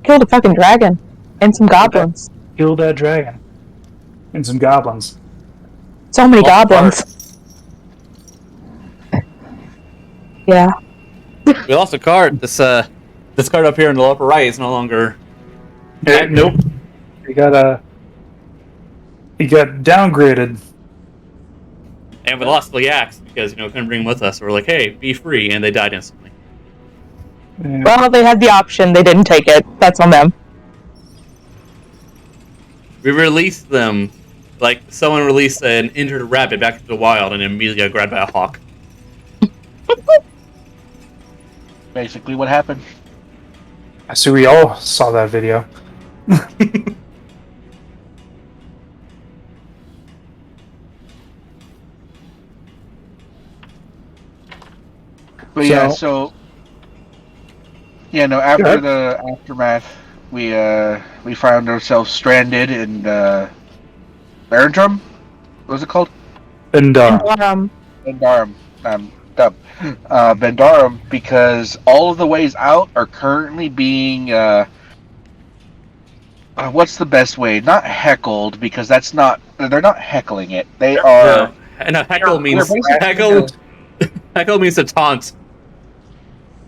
Killed a fucking dragon. And some goblins. Kill that dragon. And some goblins. So many goblins. Yeah. We lost a card. This card up here in the upper right is no longer. Nope. He got downgraded. And we lost the axe because couldn't bring them with us. So we're like, hey, be free, and they died instantly. Yeah. Well, they had the option. They didn't take it. That's on them. We released them, like someone released an injured rabbit back into the wild, and immediately got grabbed by a hawk. Basically, what happened? So we all saw that video. But after the aftermath, we found ourselves stranded in Barrendrum? What was it called? Bendarum. Bendarum, because all of the ways out are currently being what's the best way? Not heckled, because they're not heckling it. They are. And heckle means heckle means to taunt.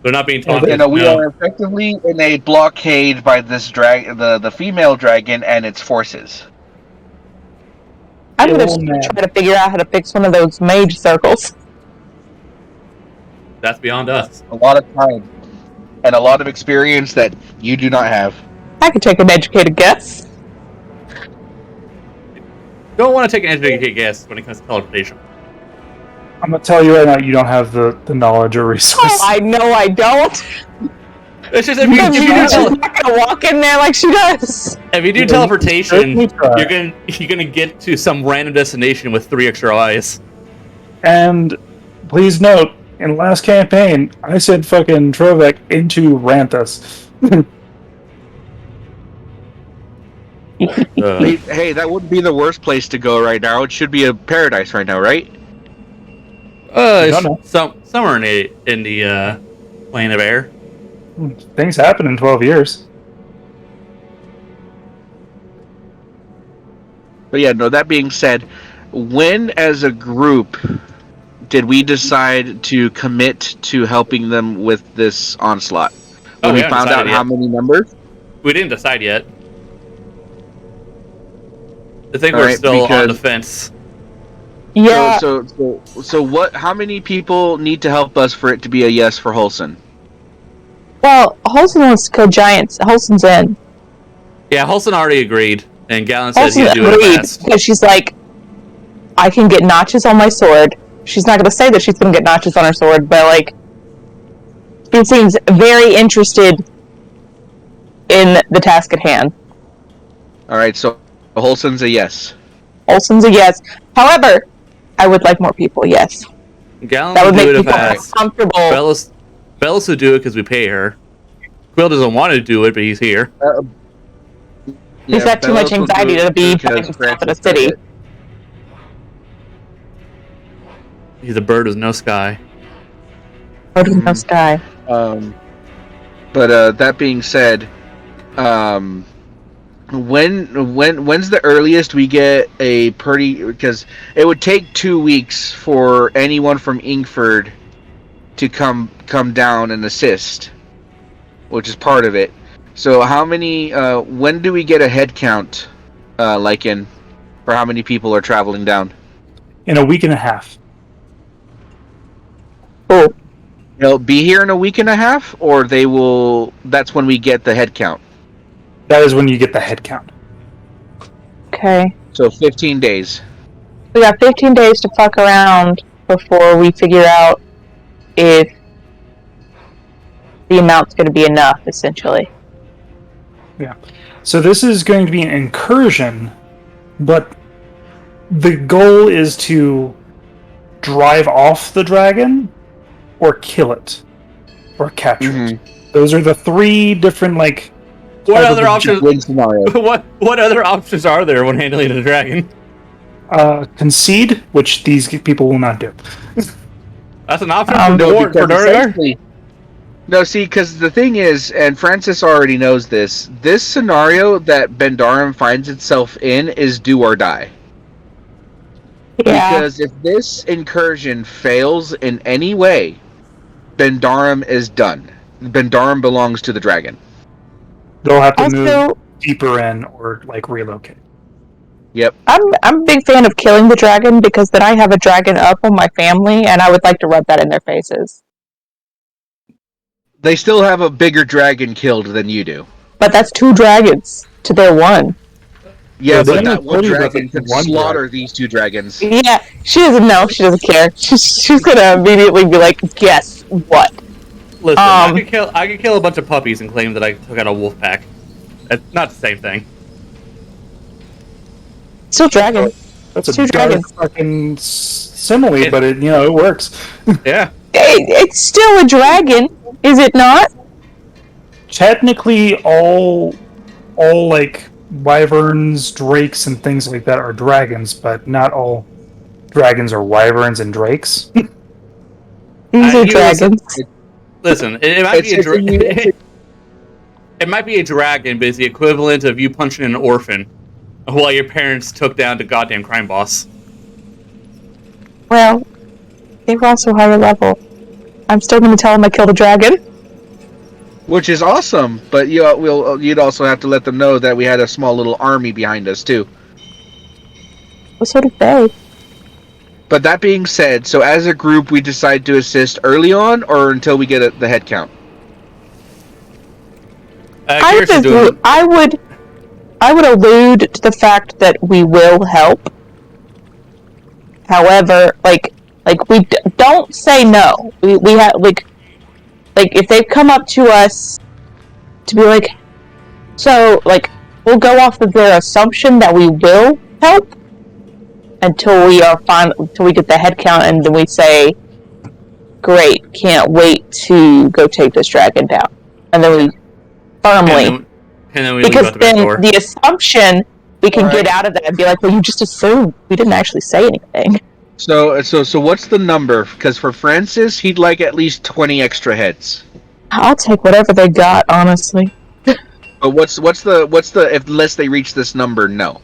They're not being taunted. We are effectively in a blockade by this the female dragon and its forces. I'm gonna try to figure out how to fix one of those mage circles. That's beyond us. A lot of time and a lot of experience that you do not have. I could take an educated guess. Don't want to take an educated guess when it comes to teleportation. I'm gonna tell you right now, you don't have the knowledge or resources. Oh, I know I don't. It's just if you not gonna walk in there like she does. If you do teleportation, you're gonna get to some random destination with 3 extra eyes. And please note, in last campaign, I sent fucking Trovek into Ranthus. Hey, that wouldn't be the worst place to go right now. It should be a paradise right now, right? Somewhere in the plane of air. Things happen in 12 years. But yeah, no, that being said, when as a group did we decide to commit to helping them with this onslaught? When we found out how many members? We didn't decide yet. I think we're still on the fence. Yeah. So what? How many people need to help us for it to be a yes for Holson? Well, Holson wants to kill giants. Holson's in. Yeah, Holson already agreed, and Gallon said he'd do it fast. Because she's like, I can get notches on my sword. She's not going to say that she's going to get notches on her sword, but like, she seems very interested in the task at hand. All right, so Holson's a yes. Holson's a yes. However, I would like more people. Yes. Gallon that would make people more comfortable. Bellis would do it because we pay her. Quill doesn't want to do it, but he's here. He's got too much anxiety to be by himself in a city. He's a bird with no sky. Bird with no sky. But that being said, when's the earliest we get a pretty? Because it would take 2 weeks for anyone from Ingford to come down and assist, which is part of it. So how many? When do we get a head count, for how many people are traveling down? In a week and a half. Oh. They'll be here in a week and a half, or they will. That's when we get the head count. That is when you get the head count. Okay. So 15 days. We got 15 days to fuck around before we figure out if the amount's going to be enough, essentially. Yeah. So this is going to be an incursion, but the goal is to drive off the dragon or kill it or capture it. Those are the 3 different, What other options? What other options are there when handling the dragon? Concede, which these people will not do. That's an option for Durgar? No, see, because the thing is, and Francis already knows this, this scenario that Bendarum finds itself in is do or die. Yeah. Because if this incursion fails in any way, Bendarum is done. Bendarum belongs to the dragon. They'll have to move Also, deeper in or like relocate. Yep. I'm a big fan of killing the dragon because then I have a dragon up on my family, and I would like to rub that in their faces. They still have a bigger dragon killed than you do. But that's 2 dragons to their 1. Yeah, Well, but then that I one told you dragon about the could one slaughter dragon. these 2 dragons. Yeah, she doesn't know. She doesn't care. She's gonna immediately be like, guess what? Listen, I could kill a bunch of puppies and claim that I took out a wolf pack. That's not the same thing. Still dragon. That's a 2 dark dragons. fucking simile, but it works. Yeah. It's still a dragon, is it not? Technically, all like wyverns, drakes, and things like that are dragons, but not all dragons are wyverns and drakes. These are dragons. Listen, it might be a dragon, but it's the equivalent of you punching an orphan while your parents took down the goddamn crime boss. Well, they were also higher level. I'm still gonna tell them I killed a dragon. Which is awesome, but you'd also have to let them know that we had a small little army behind us, too. Well, so did they. But that being said, so as a group, we decide to assist early on, or until we get the head count? I would allude to the fact that we will help. However, like we don't say no. We have like if they come up to us to be like, so like we'll go off of their assumption that we will help until we get the head count, and then we say, great, can't wait to go take this dragon down, and then we firmly. And then we Because leave out the back then door. the assumption we can Alright. get out of that and be like, well, you just assumed. We didn't actually say anything. So what's the number? Because for Francis, he'd like at least 20 extra heads. I'll take whatever they got, honestly. But what's the if unless they reach this number, no.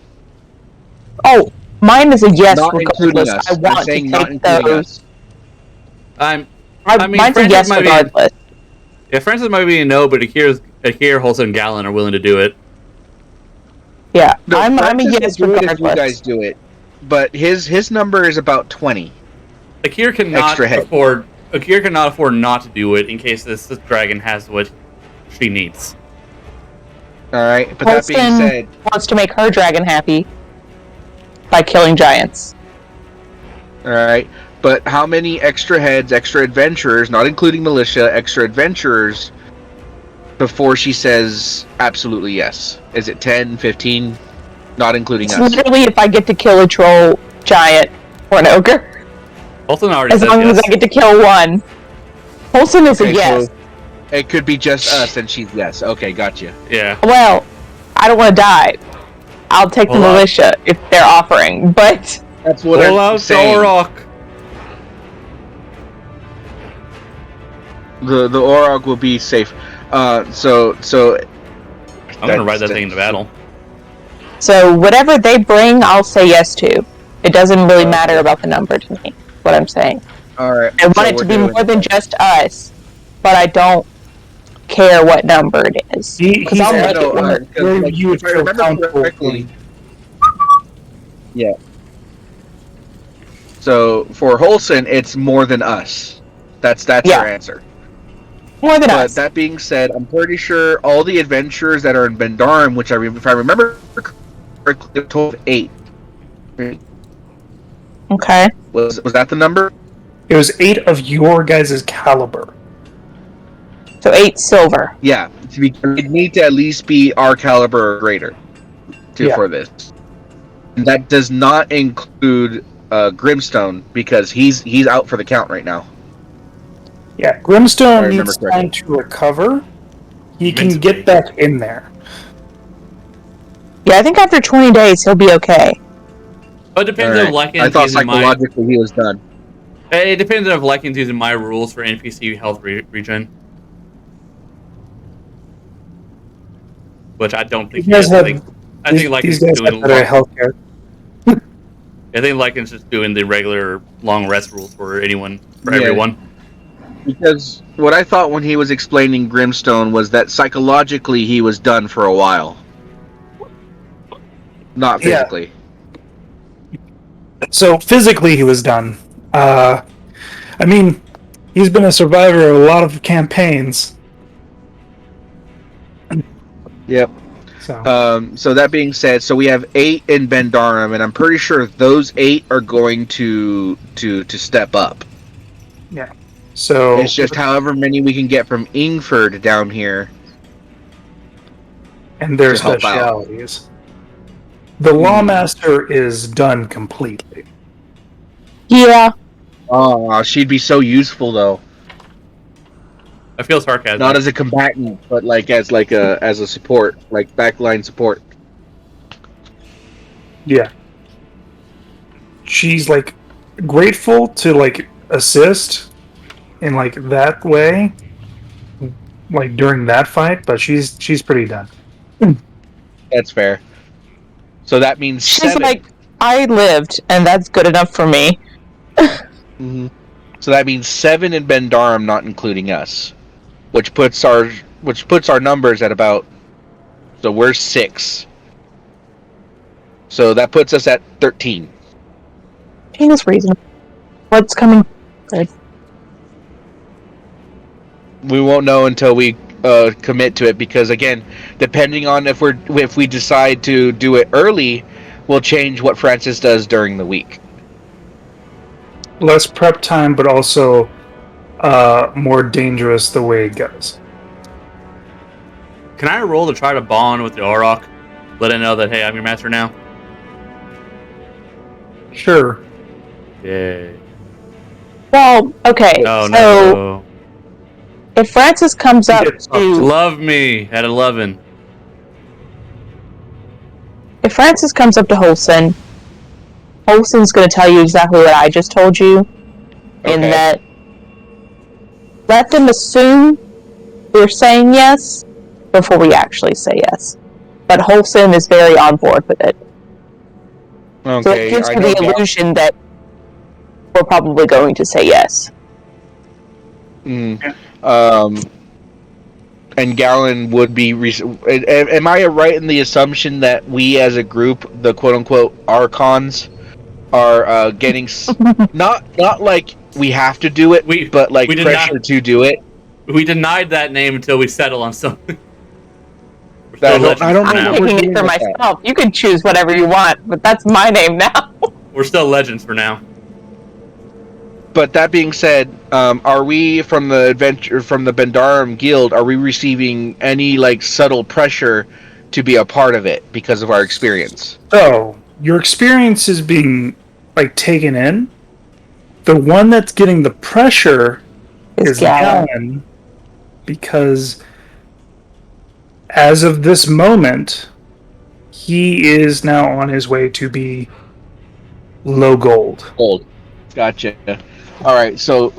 Oh, mine is a yes Not including regardless. us. I I'm want to saying not take including those. us. I mean, Mine's a Francis yes might be- regardless. Yeah, Francis might be a no, but Akira, Holson, and Gallon are willing to do it. Yeah, No, I'm a Francis yes will do it if you regardless. guys do it. But his number is about 20. Akira cannot Extra head. afford. Akira cannot afford not to do it in case this dragon has what she needs. All right. But that being Holston said, wants to make her dragon happy by killing giants. all right. But how many extra heads, extra adventurers, not including militia, extra adventurers, before she says absolutely yes? Is it 10, 15? Not including It's us. literally if I get to kill a troll, giant, or an ogre. Holson already As said long yes. as I get to kill one. Holson is a Okay, yes. so it could be just us, and she's yes. Okay, gotcha. Yeah. Well, I don't want to die. I'll take the Hold on. militia if they're offering, but That's what Pull I'm out saying. the Orok. The Orog will be safe. So I'm gonna ride that thing into battle. so whatever they bring, I'll say yes to. It doesn't really matter about the number to me. What I'm saying, all right. I want it to be more than just us, but I don't care what number it is. Because I'll make it work. Where you would if I feel remember comfortable correctly. Yeah. So for Holson, it's more than us. That's Yeah. your answer. More than But us. that being said, I'm pretty sure all the adventurers that are in Bendarum, which if I remember correctly, a total of 8. Okay. Was that the number? It was 8 of your guys' caliber. So 8 silver. Yeah. It need to at least be our caliber or greater Yeah. for this. And that does not include Grimstone because he's out for the count right now. Yeah, I Grimstone remember needs correctly. time to recover. He can Mentally. get back in there. Yeah, I think after 20 days he'll be okay. But it depends Alright. on Lycan's I thought using my. psychologically he was done. It depends on if Lycan's using my rules for NPC health regen. which I don't think You he guys is. have I think these Lycan's guys doing have better healthcare. I think Lycan's just doing the regular long rest rules for Yeah. everyone. Because what I thought when he was explaining Grimstone was that psychologically he was done for a while. Not Yeah. physically. So physically, he was done. I mean, he's been a survivor of a lot of campaigns. Yep. So that being said, so we have 8 in Bendarum, and I'm pretty sure those 8 are going to step up. Yeah. So It's just however many we can get from Ingford down here. and their to help out. specialities. The Lawmaster is done completely. Yeah. Oh, she'd be so useful though. I feel sarcasm. Not as a combatant, but like as a support, like backline support. Yeah. She's like grateful to like assist in like that way, like during that fight, but she's pretty done. That's fair. So that means She's 7. like, I lived, and that's good enough for me. Mm-hmm. So that means 7 in Bendarum, not including us, which puts our numbers at about. So we're 6. So that puts us at 13. Is reasonable. What's coming? Good. We won't know until we commit to it, because again, depending on if we decide to do it early, we'll change what Francis does during the week. Less prep time, but also more dangerous the way it goes. Can I roll to try to bond with the Auroch? Let it know that, hey, I'm your master now? Sure. Yay. Well, okay. Oh, so no. if Francis comes up to Love me at 11. if Francis comes up to Holson, Holson's going to tell you exactly what I just told you, in Okay. that let them assume we're saying yes before we actually say yes. But Holson is very on board with it. Okay. So it gives I you know the illusion that we're probably going to say yes. And Gallon would be. Am I right in the assumption that we, as a group, the quote-unquote Archons, are getting not like we have to do it, but like pressure to do it? We denied that name until we settle on something. I don't know. I'm what we're picking doing it for with that. myself. You can choose whatever you want, but that's my name now. We're still legends for now. But that being said, are we from the Bendarum Guild? Are we receiving any like subtle pressure to be a part of it because of our experience? So your experience is being like taken in. The one that's getting the pressure is Gallon, because as of this moment, he is now on his way to be low gold. Gold. Gotcha. All right. So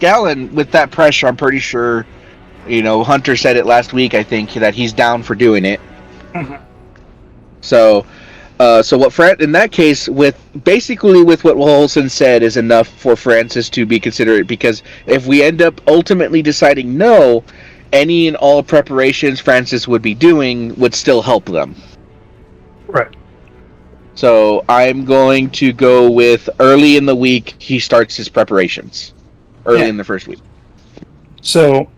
Gallon, with that pressure, I'm pretty sure, Hunter said it last week, I think, that he's down for doing it. Mm-hmm. So what in that case, with what Olson said, is enough for Francis to be considerate, because if we end up ultimately deciding no, any and all preparations Francis would be doing would still help them. Right. So I'm going to go with early in the week he starts his preparations. Early in the first week. So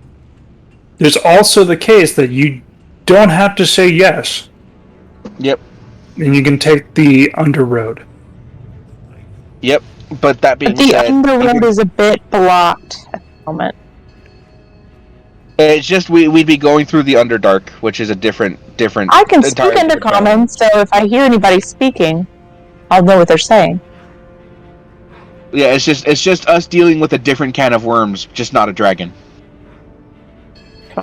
there's also the case that you don't have to say yes. Yep. And you can take the under road. Yep. But that being said, the under road is a bit blocked at the moment. It's just we'd be going through the Underdark, which is a different. I can speak into common, so if I hear anybody speaking, I'll know what they're saying. Yeah, it's just us dealing with a different can of worms, just not a dragon.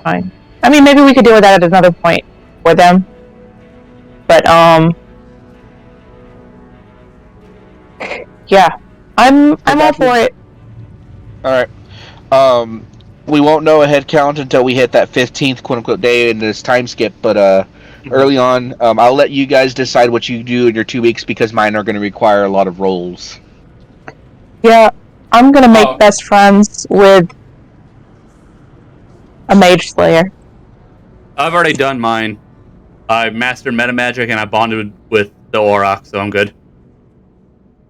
Fine. I mean, maybe we could deal with that at another point for them. But yeah, I'm all for it. All right. We won't know a head count until we hit that 15th quote unquote day in this time skip, but early on. I'll let you guys decide what you do in your 2 weeks because mine are going to require a lot of rolls. Yeah, I'm gonna make Oh. best friends with a mage slayer. I've already done mine. I mastered meta magic and I bonded with the Auroch, so I'm good.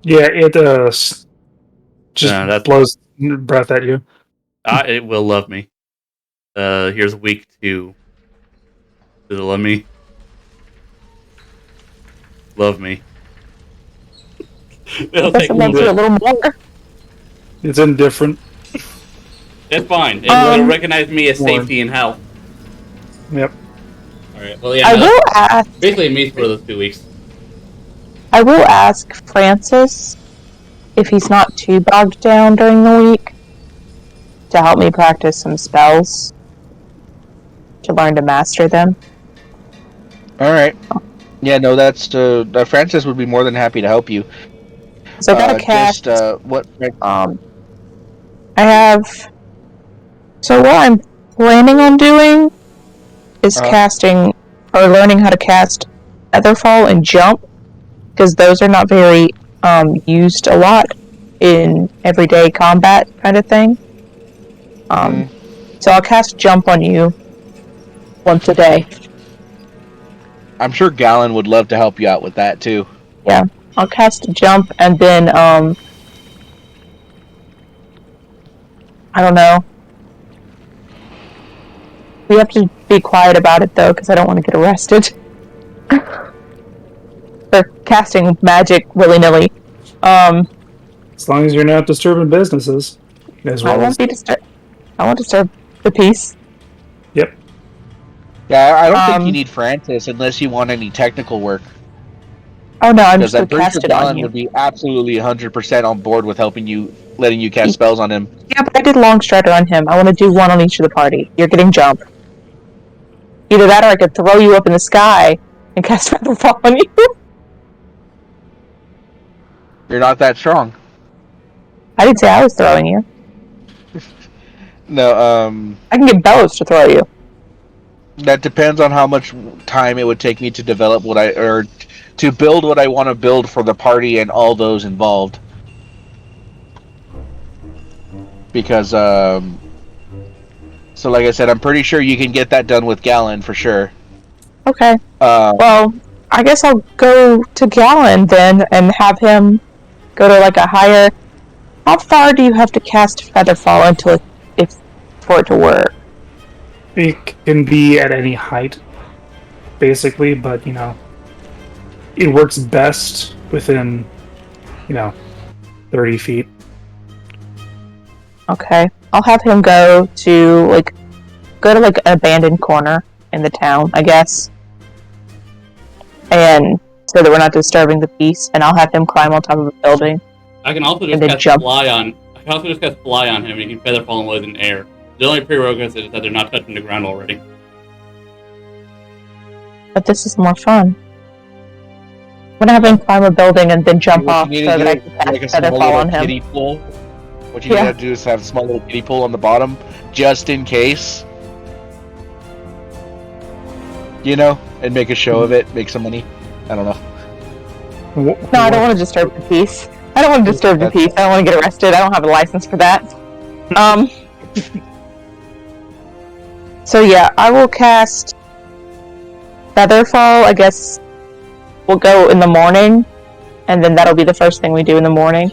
Yeah, it just That's blows breath at you. it will love me. Here's week 2. Does it love me? Love me. It'll I guess take a it little loves you a bit. little more. It's indifferent. It's fine. It'll recognize me as Warren. safety and health. Yep. Alright, well, yeah. I No, will ask. basically me for those 2 weeks. I will ask Francis if he's not too bogged down during the week to help me practice some spells to learn to master them. All right. Yeah, no, that's Francis would be more than happy to help you. So I gotta cast. What? I have. So what I'm planning on doing is casting or learning how to cast Featherfall and Jump, because those are not very used a lot in everyday combat kind of thing. So I'll cast Jump on you once a day. I'm sure Gallon would love to help you out with that too. Yeah, I'll cast Jump and then I don't know. We have to be quiet about it though, because I don't want to get arrested for casting magic willy-nilly. As long as you're not disturbing businesses. As well I won't be disturbed. I won't disturb the peace. Yep. Yeah, I don't think you need Francis unless you want any technical work. Oh no, I'm Because just I'm gonna pretty cast sure it on Gallon you. would be absolutely 100% on board with helping you, letting you cast spells on him. Yeah, but I did Long Strider on him. I want to do one on each of the party. You're getting Jump. Either that or I could throw you up in the sky and cast Featherfall on you. You're not that strong. I didn't say I was throwing you. No, I can get Bellows to throw you. that depends on how much time it would take me to develop to build what I want to build for the party and all those involved. Because, so like I said, I'm pretty sure you can get that done with Gallon for sure. Okay. Well, I guess I'll go to Gallon then and have him go to like a higher. How far do you have to cast Featherfall until for it to work? It can be at any height, basically, but, it works best within, 30 feet. Okay. I'll have him go to an abandoned corner in the town, I guess. And so that we're not disturbing the peace, and I'll have him climb on top of a building. I can also just cast fly on. I can also just cast fly on him, and he can featherfall and live in air. The only prerequisite is that they're not touching the ground already. But this is more fun. I'm gonna have him climb a building and then jump off so that I can cast Featherfall on him. Kiddie pool. What you need to do is have a small little kiddie pool on the bottom, just in case. And make a show of it, make some money. I don't know. No, I don't want to disturb the peace. I don't want to disturb the peace. I don't want to get arrested. I don't have a license for that. So yeah, I will cast Featherfall. I guess we'll go in the morning, and then that'll be the first thing we do in the morning.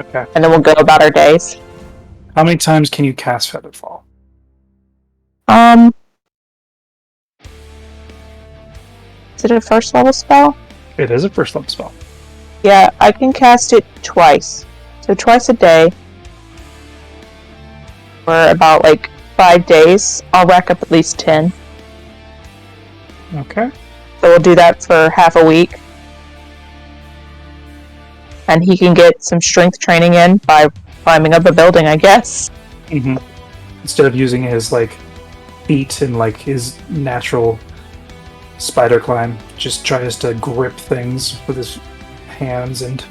Okay. And then we'll go about our days. How many times can you cast Featherfall? Is it a first level spell? It is a first level spell. Yeah, I can cast it twice. So twice a day. For about 5 days. I'll rack up at least 10. Okay. So we'll do that for half a week. And he can get some strength training in by climbing up a building, I guess. Mm-hmm. Instead of using his feet and his natural spider climb, just tries to grip things with his hands and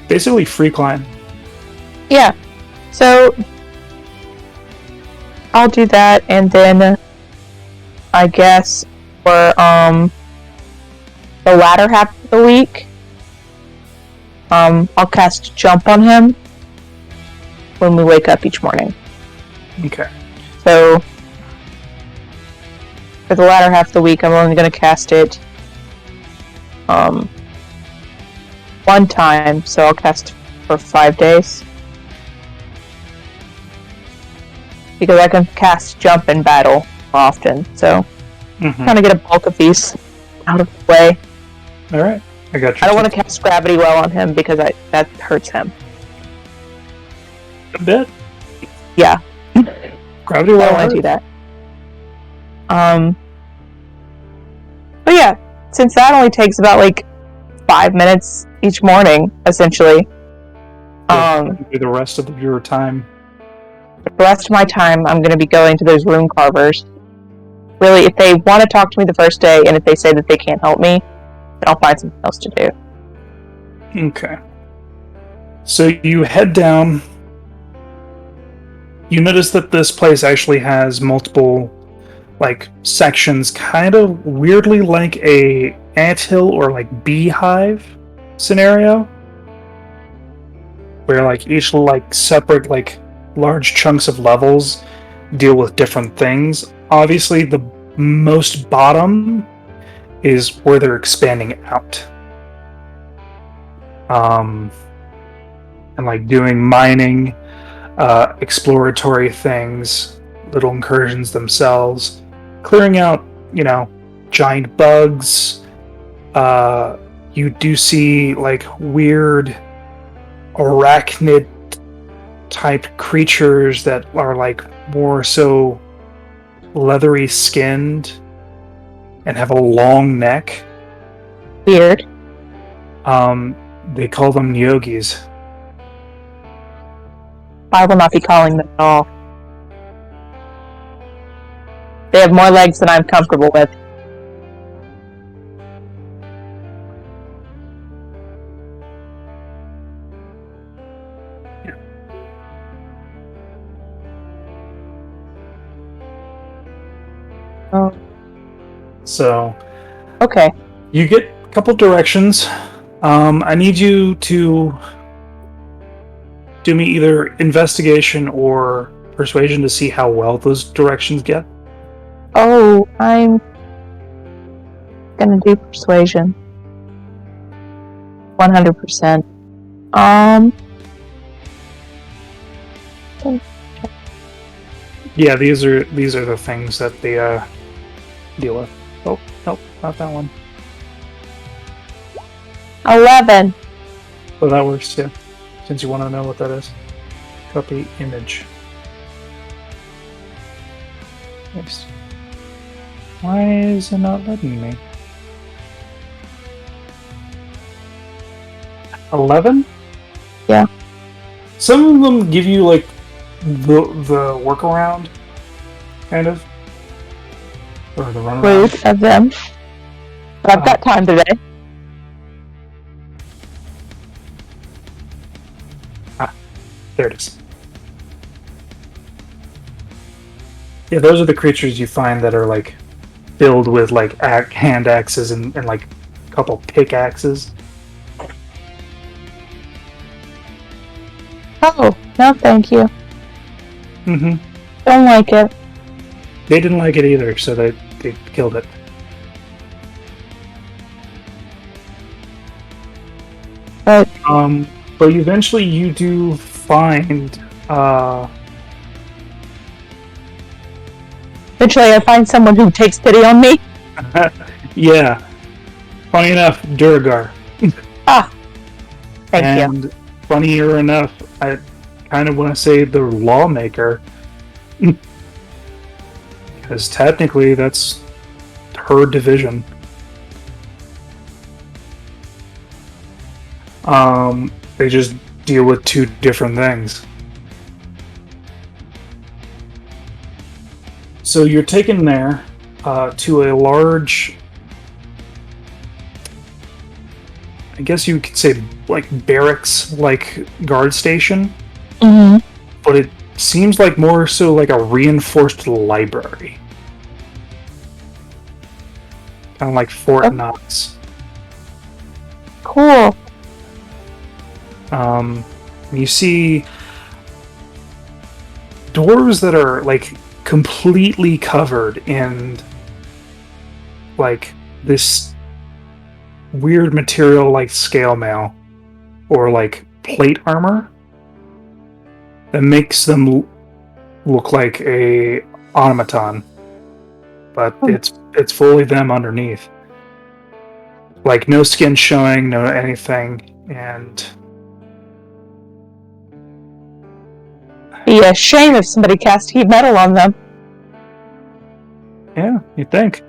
basically free climb. Yeah. So I'll do that, and then I guess, for the latter half of the week, I'll cast Jump on him when we wake up each morning. Okay. So, for the latter half of the week, I'm only going to cast it one time, so I'll cast for 5 days. Because I can cast Jump in battle often, so trying to get a bulk of these out of the way. Alright, I got you. I don't want to cast Gravity Well on him because that hurts him. A bit? Yeah. Gravity I Well don't want to do that. But yeah, since that only takes about 5 minutes each morning, essentially. Do the rest of your time. The rest of my time, I'm going to be going to those rune carvers. Really, if they want to talk to me the first day, and if they say that they can't help me, then I'll find something else to do. Okay. So you head down. You notice that this place actually has multiple, sections, kind of weirdly like a anthill or beehive scenario, where each separate large chunks of levels deal with different things. Obviously, the most bottom is where they're expanding out. And doing mining, exploratory things, little incursions themselves, clearing out, giant bugs. You do see weird arachnid type creatures that are more so leathery skinned and have a long neck. Weird. They call them yogis. I will not be calling them at all. They have more legs than I'm comfortable with. Oh. So, okay. You get a couple directions. I need you to do me either investigation or persuasion to see how well those directions get. Oh, I'm gonna do persuasion. 100%. Yeah, these are the things that they deal with. Oh, nope, not that one. 11. So that works too, since you want to know what that is. Copy image. Nice. Why is it not letting me? 11? Yeah. Some of them give you the workaround, kind of, or the runaround. Rude of them. But I've got time today. There it is. Yeah, those are the creatures you find that are filled with hand axes and a couple pickaxes. Oh, no thank you. Mm-hmm. Don't like it. They didn't like it either, so they killed it. But eventually you do find eventually I find someone who takes pity on me. yeah. Funny enough, Duragar. Thank you. Funnier enough, I kind of want to say the lawmaker. Because technically that's her division. They just deal with two different things. So you're taken there to a large, I guess you could say barracks, guard station. Mm-hmm. But it seems more so a reinforced library. kind of like Fort Knox. Cool. You see doors that are like completely covered in like this weird material like scale mail or like plate armor that makes them look like a automaton, but it's fully them underneath. Like no skin showing, no anything, and Be a shame if somebody cast heat metal on them. yeah, you'd think.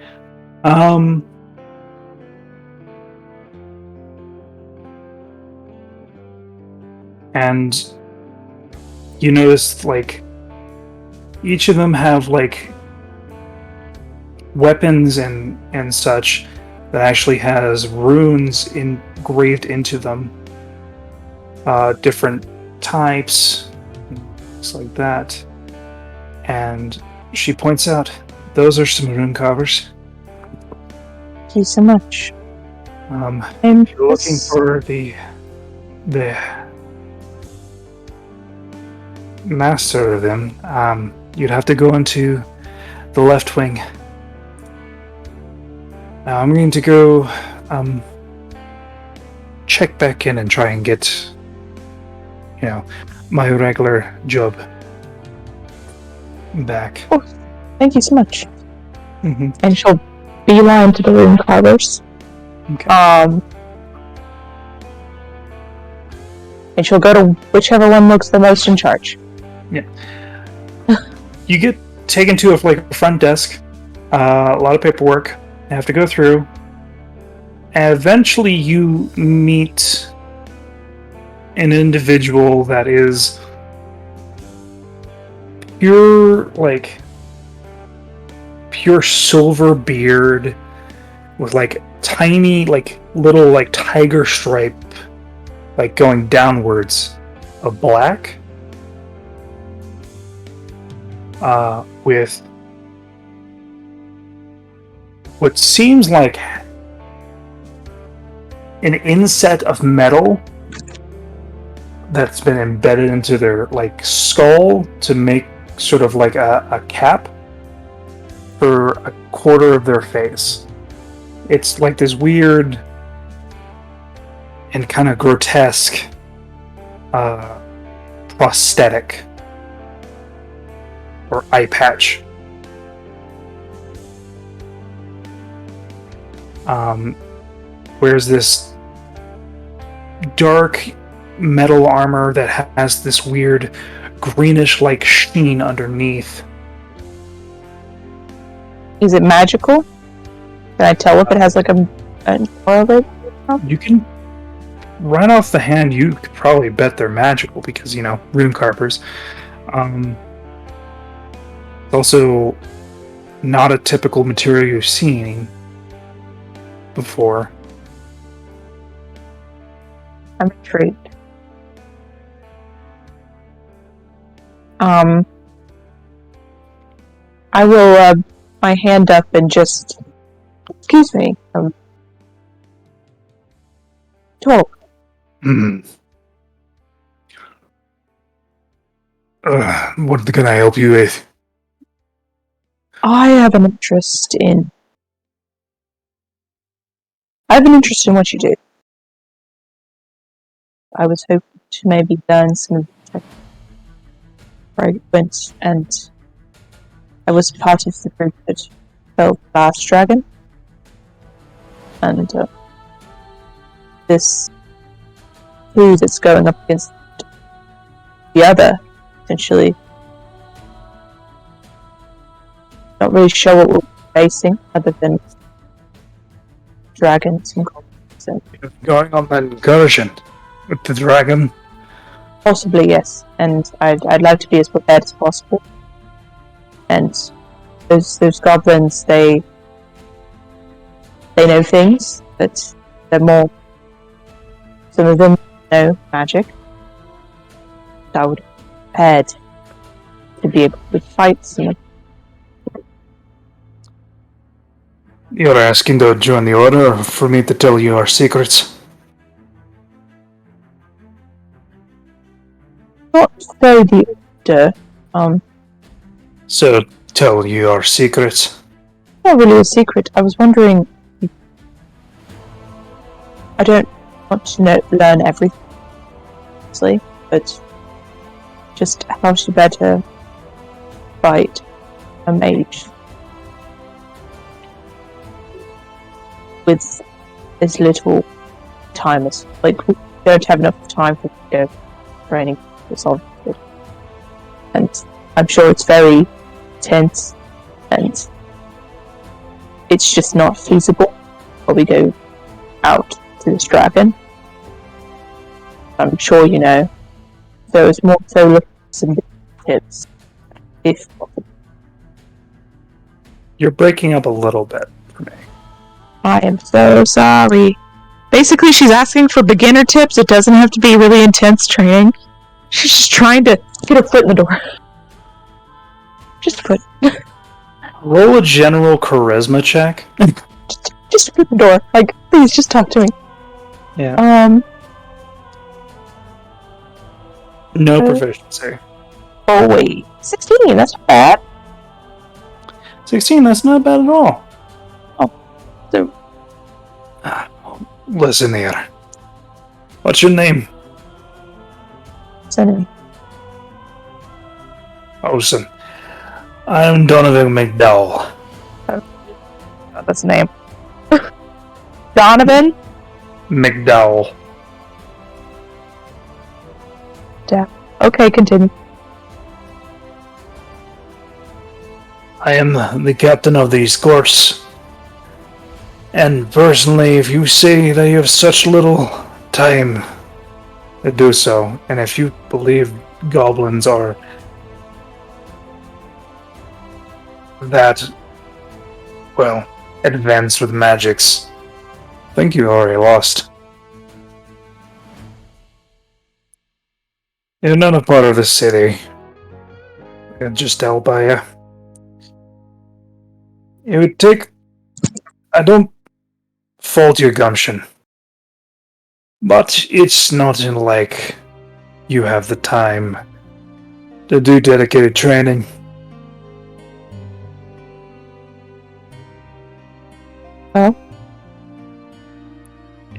And you notice like each of them have like weapons and such that actually has runes engraved into them, different types, things like that. And she points out, those are some rune carvers. Thank you so much. If you're looking for the master of them, you'd have to go into the left wing. Now I'm going to go check back in and try and get, my regular job back. Oh, thank you so much. Mm-hmm. And she'll beeline to the rune carvers. Okay. And she'll go to whichever one looks the most in charge. Yeah. You get taken to a front desk. A lot of paperwork you have to go through. And eventually you meet an individual that is pure silver beard with tiny little tiger stripe going downwards of black, with what seems like an inset of metal that's been embedded into their skull to make sort of a cap for a quarter of their face. It's like this weird and kind of grotesque prosthetic or eye patch. Wears this dark metal armor that has this weird greenish sheen underneath. Is it magical? Can I tell if it has an aura of it? You can, right off the hand, you could probably bet they're magical because, rune carvers. It's also not a typical material you've seen before. I'm intrigued. I will my hand up and just excuse me. Talk. What can I help you with? I have an interest in what you do. I was hoping to maybe learn some fragments, and I was part of the group that felled the last dragon. And this crew that's going up against the other, essentially, not really sure what we're facing, other than dragons and goblins. And Going on an incursion with the dragon? possibly, yes. And I'd like to be as prepared as possible. And those goblins, they know things, but they're more. Some of them know magic. I would be prepared to be able to fight some of them. You're asking to join the order or for me to tell you our secrets? Not so the order. So, tell you our secrets? Not really a secret. I was wondering. I don't want to learn everything, obviously, but just how to better fight a mage with as little time as we don't have enough time for training to solve it. And I'm sure it's very tense and it's just not feasible while we go out to this dragon. I'm sure you know. There was more so looking for some tips, if possible. You're breaking up a little bit for me. I am so sorry. Basically, she's asking for beginner tips. It doesn't have to be really intense training. She's just trying to get her foot in the door. Just a foot. Roll a general charisma check. just a foot in the door. Like, please, just talk to me. Yeah. No proficiency. Oh, wait. 16, that's not bad. 16, that's not bad at all. Oh, so... Listen here. What's your name? Send me. Listen. I'm Donovan McDowell. Oh, that's a name. Donovan? McDowell. Okay, continue. I am the captain of the escorts. And personally, if you say that you have such little time to do so, and if you believe goblins are that, well, advanced with magics, I think you already lost. You're not a part of the city. I can just tell by you. It would take... I don't fault your gumption. But it's not like you have the time to do dedicated training. Oh?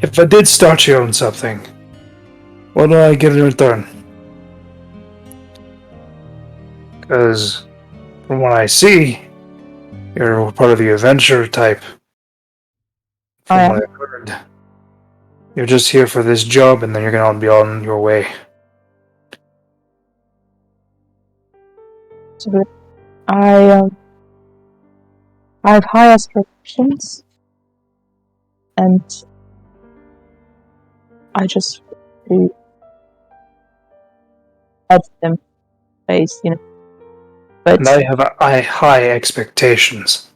If I did start you on something, what do I get in return? Because from what I see, you're part of the adventure type. From what I've heard, you're just here for this job and then you're gonna be on your way. I have high aspirations, and I just do have them face, you know. But And I have high expectations.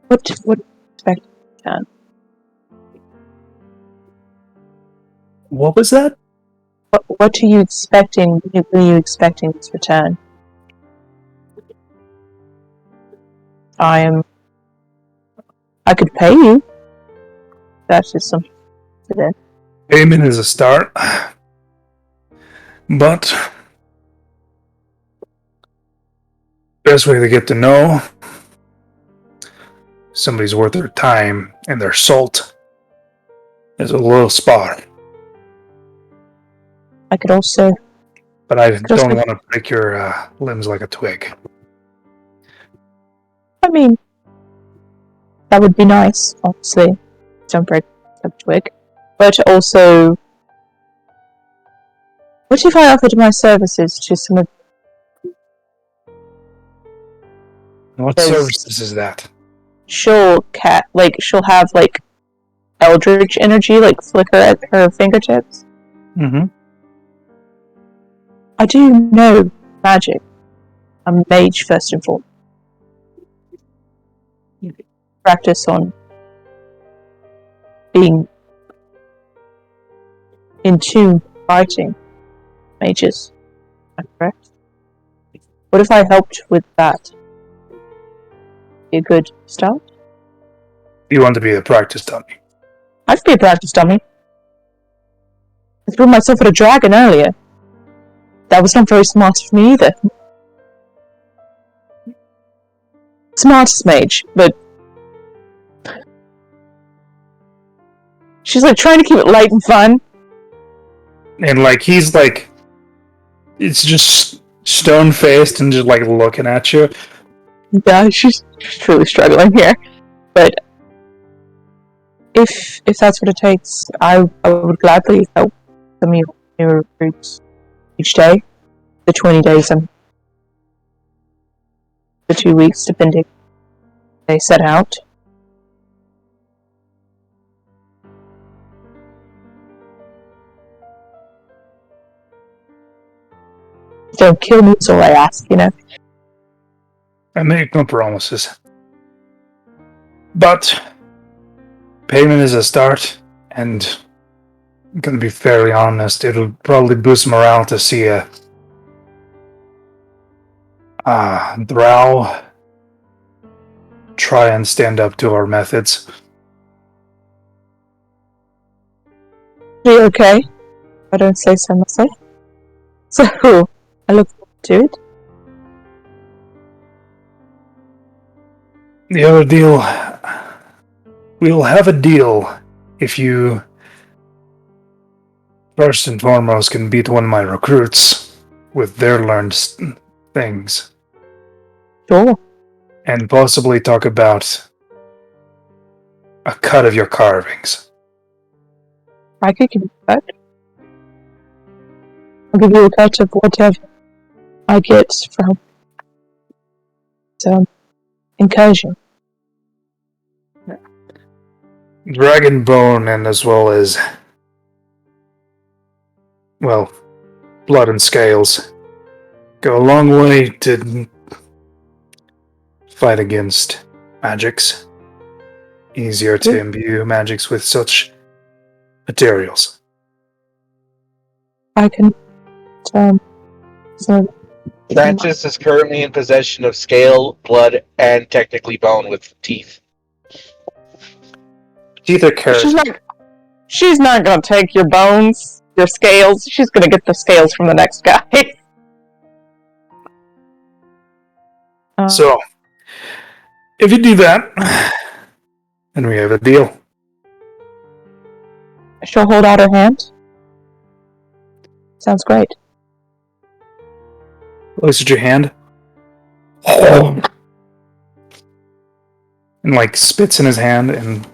what expect can? What was that? What are you expecting? When are you expecting this return? I could pay you. That's just something to do. Payment is a start. But best way to get to know somebody's worth their time and their salt is a little spar. I could also... But I don't want to break your limbs like a twig. I mean, that would be nice, obviously. Don't break a twig. But also... What if I offered my services to some of... What services is that? She'll have, eldritch energy, flicker at her fingertips. Mm-hmm. I do know magic. I'm a mage, first and foremost. Practice on being in tune, fighting mages. Am I correct? What if I helped with that? be a good start. You want to be the practice dummy. I could be a practice dummy. I threw myself at a dragon earlier. That was not very smart of me either. Smartest mage, but she's like trying to keep it light and fun. And like he's like, it's just stone faced and just like looking at you. Yeah, she's truly struggling here. But if that's what it takes, I would gladly help the new recruits each day. The 20 days and the 2 weeks, depending they set out. Don't kill me, is all I ask, you know. I make no promises. But payment is a start, and I'm gonna be fairly honest, it'll probably boost morale to see a Drow try and stand up to our methods. Be okay. I don't say so myself. So, I look forward to it. The other deal, we'll have a deal if you, first and foremost, can beat one of my recruits with their learned things. Sure. And possibly talk about a cut of your carvings. I could give you a cut. I'll give you a cut of whatever I get from some incursion. Dragon bone and as well as, well, blood and scales go a long way to fight against magics. Easier to imbue magics with such materials. I can so Francis is currently in possession of scale, blood, and technically bone with teeth. Teeth are carrot. She's not gonna take your bones, your scales. She's gonna get the scales from the next guy. So, if you do that, then we have a deal. She'll hold out her hand. Sounds great. Looks at your hand. And like spits in his hand and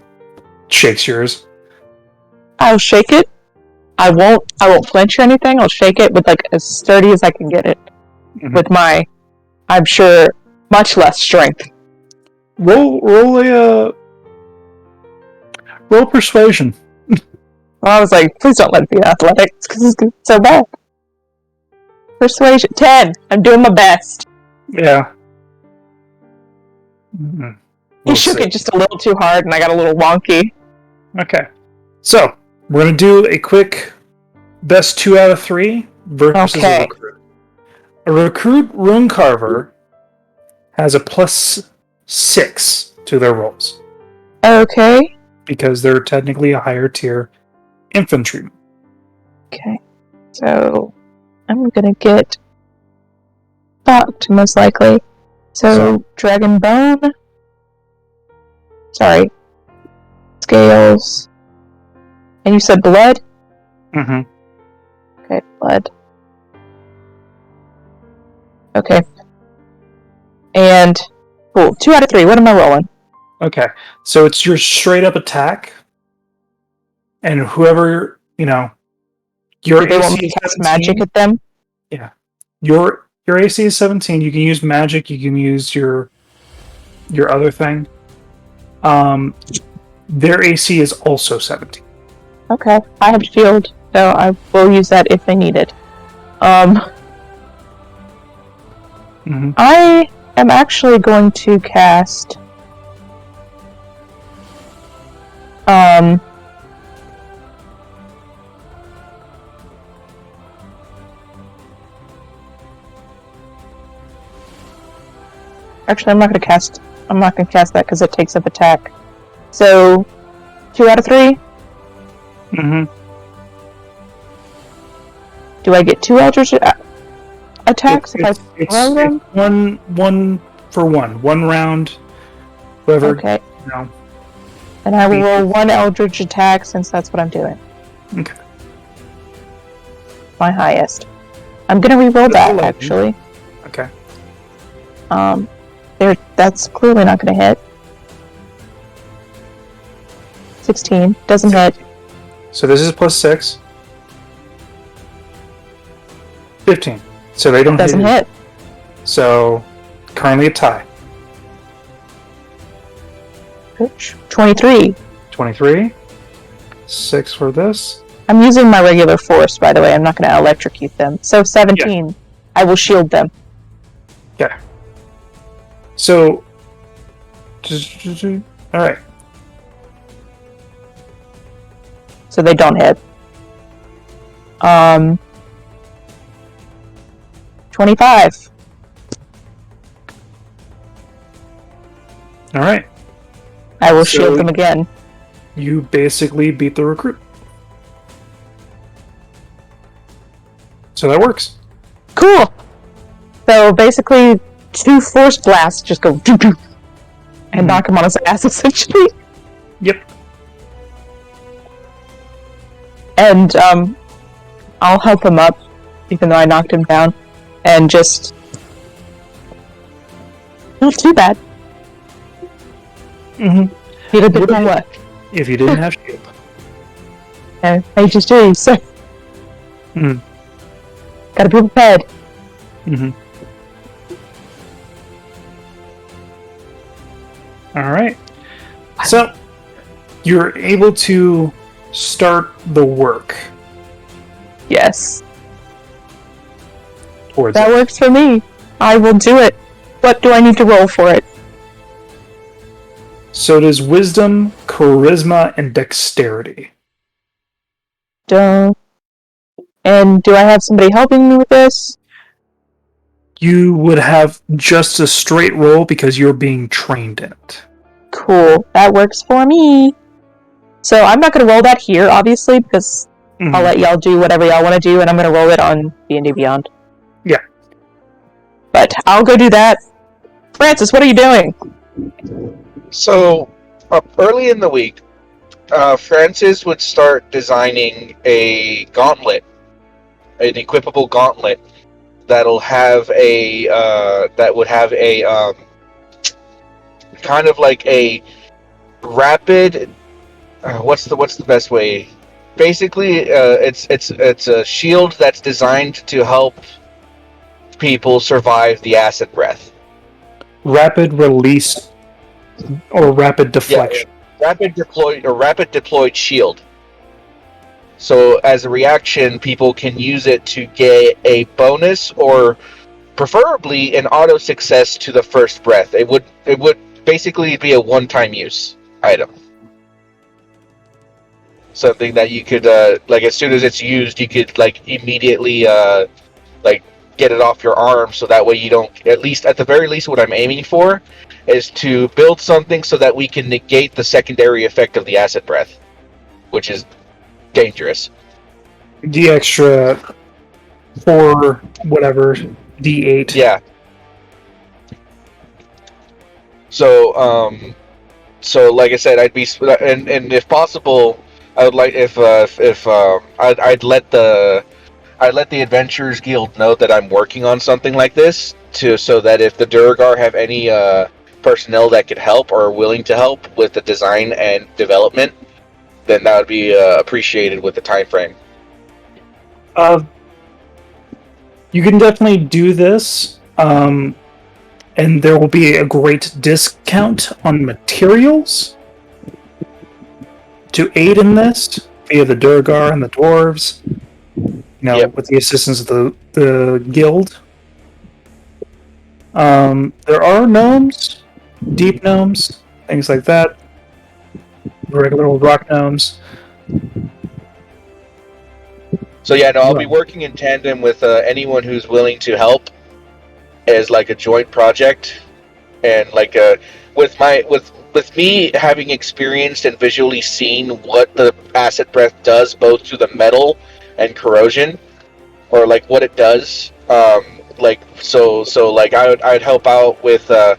shakes yours. I'll shake it. I won't flinch or anything. I'll shake it with like as sturdy as I can get it. Mm-hmm. With my, I'm sure, much less strength. Roll persuasion. Well, I was like, please don't let it be athletics because it's so bad. Persuasion 10. I'm doing my best. Yeah. Mm-hmm. He shook it just a little too hard, and I got a little wonky. Okay. So, we're going to do a quick best 2 out of 3 versus a recruit. A recruit rune carver has a +6 to their rolls. Okay. Because they're technically a higher tier infantryman. Okay. So, I'm gonna get fucked, most likely. So Dragon Bone. Sorry. Scales. And you said blood? Mm-hmm. Okay, blood. Okay. And, cool. 2 out of 3. What am I rolling? Okay. So it's your straight up attack. And whoever, your they want me to cast magic at them? Yeah. Your AC is 17. You can use magic. You can use your other thing. Their AC is also 17. Okay. I have shield, so I will use that if they need it. Mm-hmm. I am actually going to cast Actually, I'm not going to cast I'm not going to cast that because it takes up attack. So, 2 out of 3? Mm-hmm. Do I get 2 Eldritch attacks if I throw them? It's one for one. One round. Whoever. Okay. You know. And I will roll 1 Eldritch attack since that's what I'm doing. Okay. My highest. I'm going to re-roll that, actually. Okay. That's clearly not going to hit. 16. Doesn't hit. So this is plus 6. 15. So they don't Doesn't hit. So, currently a tie. 23. 23. 6 for this. I'm using my regular force, by the way. I'm not going to electrocute them. So 17. Yeah. I will shield them. Yeah. So, alright. So they don't hit. 25. Alright. I will shield them again. You basically beat the recruit. So that works. Cool! So basically, 2 force blasts just go doo-doo, and knock him on his ass, essentially. Yep. And I'll help him up, even though I knocked him down, and just... Not too bad. Mm-hmm. He did a bit more work. If you didn't have shield. Yeah, I just do, so... Mm. Gotta be prepared. Mm-hmm. Alright. So, you're able to start the work. Yes. That works for me. I will do it. What do I need to roll for it? So it is wisdom, charisma, and dexterity. And do I have somebody helping me with this? You would have just a straight roll because you're being trained in it. Cool. That works for me. So I'm not going to roll that here, obviously, because I'll let y'all do whatever y'all want to do, and I'm going to roll it on D&D Beyond. Yeah. But I'll go do that. Francis, what are you doing? So, early in the week, Francis would start designing a gauntlet, an equipable gauntlet that'll have a kind of like a rapid. What's the best way? Basically, it's a shield that's designed to help people survive the acid breath. Rapid release or rapid deflection. Yeah, rapid deployed shield. So as a reaction, people can use it to get a bonus or preferably an auto success to the first breath. It would basically be a one-time use item. Something that you could like as soon as it's used, you could like immediately like get it off your arm, so that way you don't. At the very least, what I'm aiming for is to build something so that we can negate the secondary effect of the acid breath, which is dangerous. The extra 4 whatever D8. Yeah. So like I said, I'd be and if possible, I would like if I'd let the Adventurers Guild know that I'm working on something like this, so that if the Durgar have any personnel that could help or are willing to help with the design and development, then that would be appreciated with the time frame. You can definitely do this, and there will be a great discount on materials to aid in this via the Durgar and the dwarves. With the assistance of the guild. There are gnomes, deep gnomes, things like that. Regular old rock gnomes. So yeah, no, I'll be working in tandem with anyone who's willing to help as like a joint project. and like with me having experienced and visually seen what the acid breath does both to the metal and corrosion, or like what it does, like so like I'd help out with the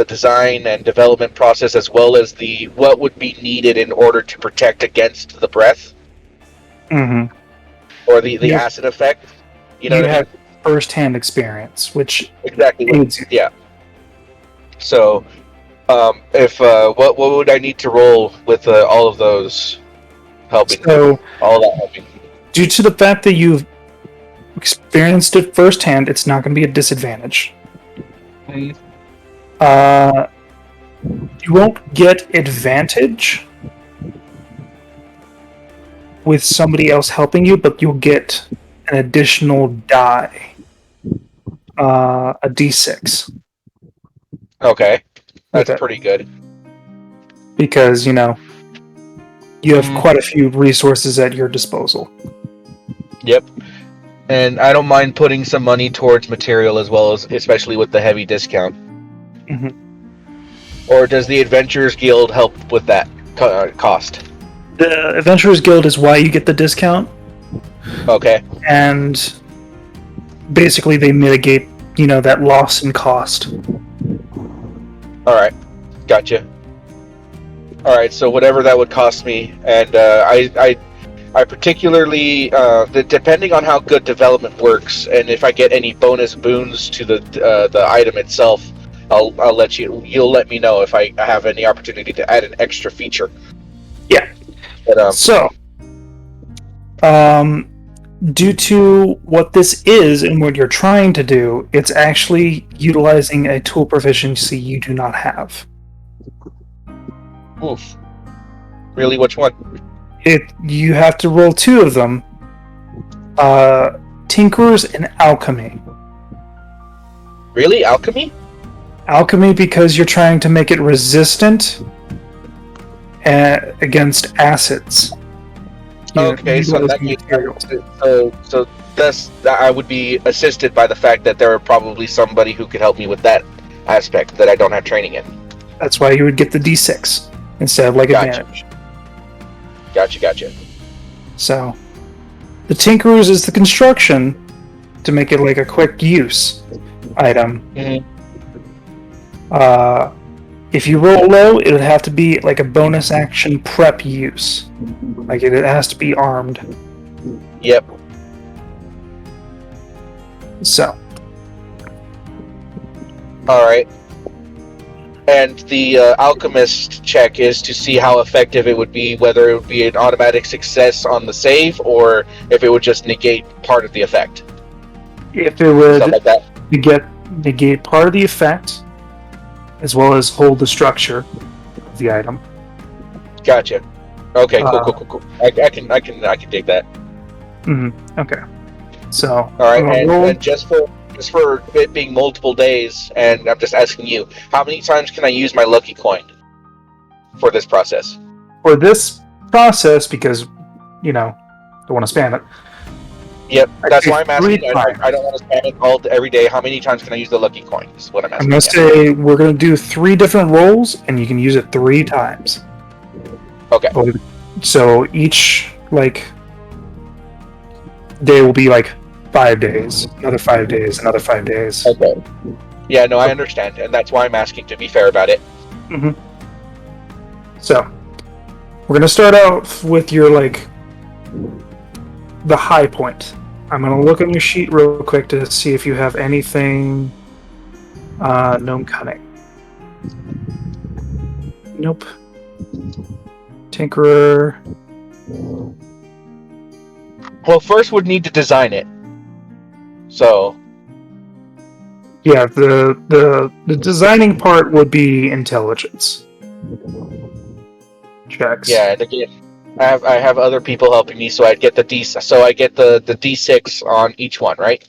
design and development process, as well as the what would be needed in order to protect against the breath Mm-hmm. or the acid effect. You know You what I mean? have first-hand experience, which Exactly. aids you. Yeah. So, if what would I need to roll with all of those helping? So, All that helping. due to the fact that you've experienced it firsthand, it's not going to be a disadvantage. You won't get advantage with somebody else helping you, but you'll get an additional die, a d6. Okay, that's Okay. pretty good. Because, you have quite a few resources at your disposal. Yep. And I don't mind putting some money towards material as well, as especially with the heavy discount. Mm-hmm. Or does the Adventurers Guild help with that cost? The Adventurers Guild is why you get the discount, Okay. and basically they mitigate, that loss in cost. All right. Gotcha. All right. So whatever that would cost me, and I particularly, depending on how good development works, and if I get any bonus boons to the item itself, I'll let you'll let me know if I have any opportunity to add an extra feature. Yeah. But, So, due to what this is and what you're trying to do, it's actually utilizing a tool proficiency you do not have. oof. Really, which one? You have to roll 2 of them. Tinkers and Alchemy. Really, alchemy? Alchemy because you're trying to make it resistant against acids. Okay, so that materials. so thus I would be assisted by the fact that there are probably somebody who could help me with that aspect that I don't have training in. That's why you would get the D6 instead of advantage. Gotcha. So, the Tinkerers is the construction to make it like a quick use item. Mm-hmm. If you roll low, it would have to be like a bonus action prep use. Like it has to be armed. Yep. So. All right. And the alchemist check is to see how effective it would be, whether it would be an automatic success on the save, or if it would just negate part of the effect. If it would Stuff like that. negate part of the effect, as well as hold the structure of the item. Gotcha. Okay, cool. I can dig that. Mm-hmm. Okay. So. All right, and just for it being multiple days, and I'm just asking you, how many times can I use my lucky coin for this process? For this process, because don't want to spam it. Yep, that's why I'm asking. I don't want to spam it every day. How many times can I use the lucky coin? Is what I'm asking. I'm going to say we're going to do 3 different rolls, and you can use it 3 times. Okay. So each day will be 5 days, another 5 days, another 5 days. Okay. Yeah, no, I understand, and that's why I'm asking to be fair about it. Mm-hmm. So, we're gonna start out with your the high point. I'm gonna look on your sheet real quick to see if you have anything. Gnome cunning. Nope. Tinkerer. Well, first would need to design it. So. Yeah, the designing part would be intelligence checks. Yeah, and again, I have other people helping me, so I get the D6 on each one, right?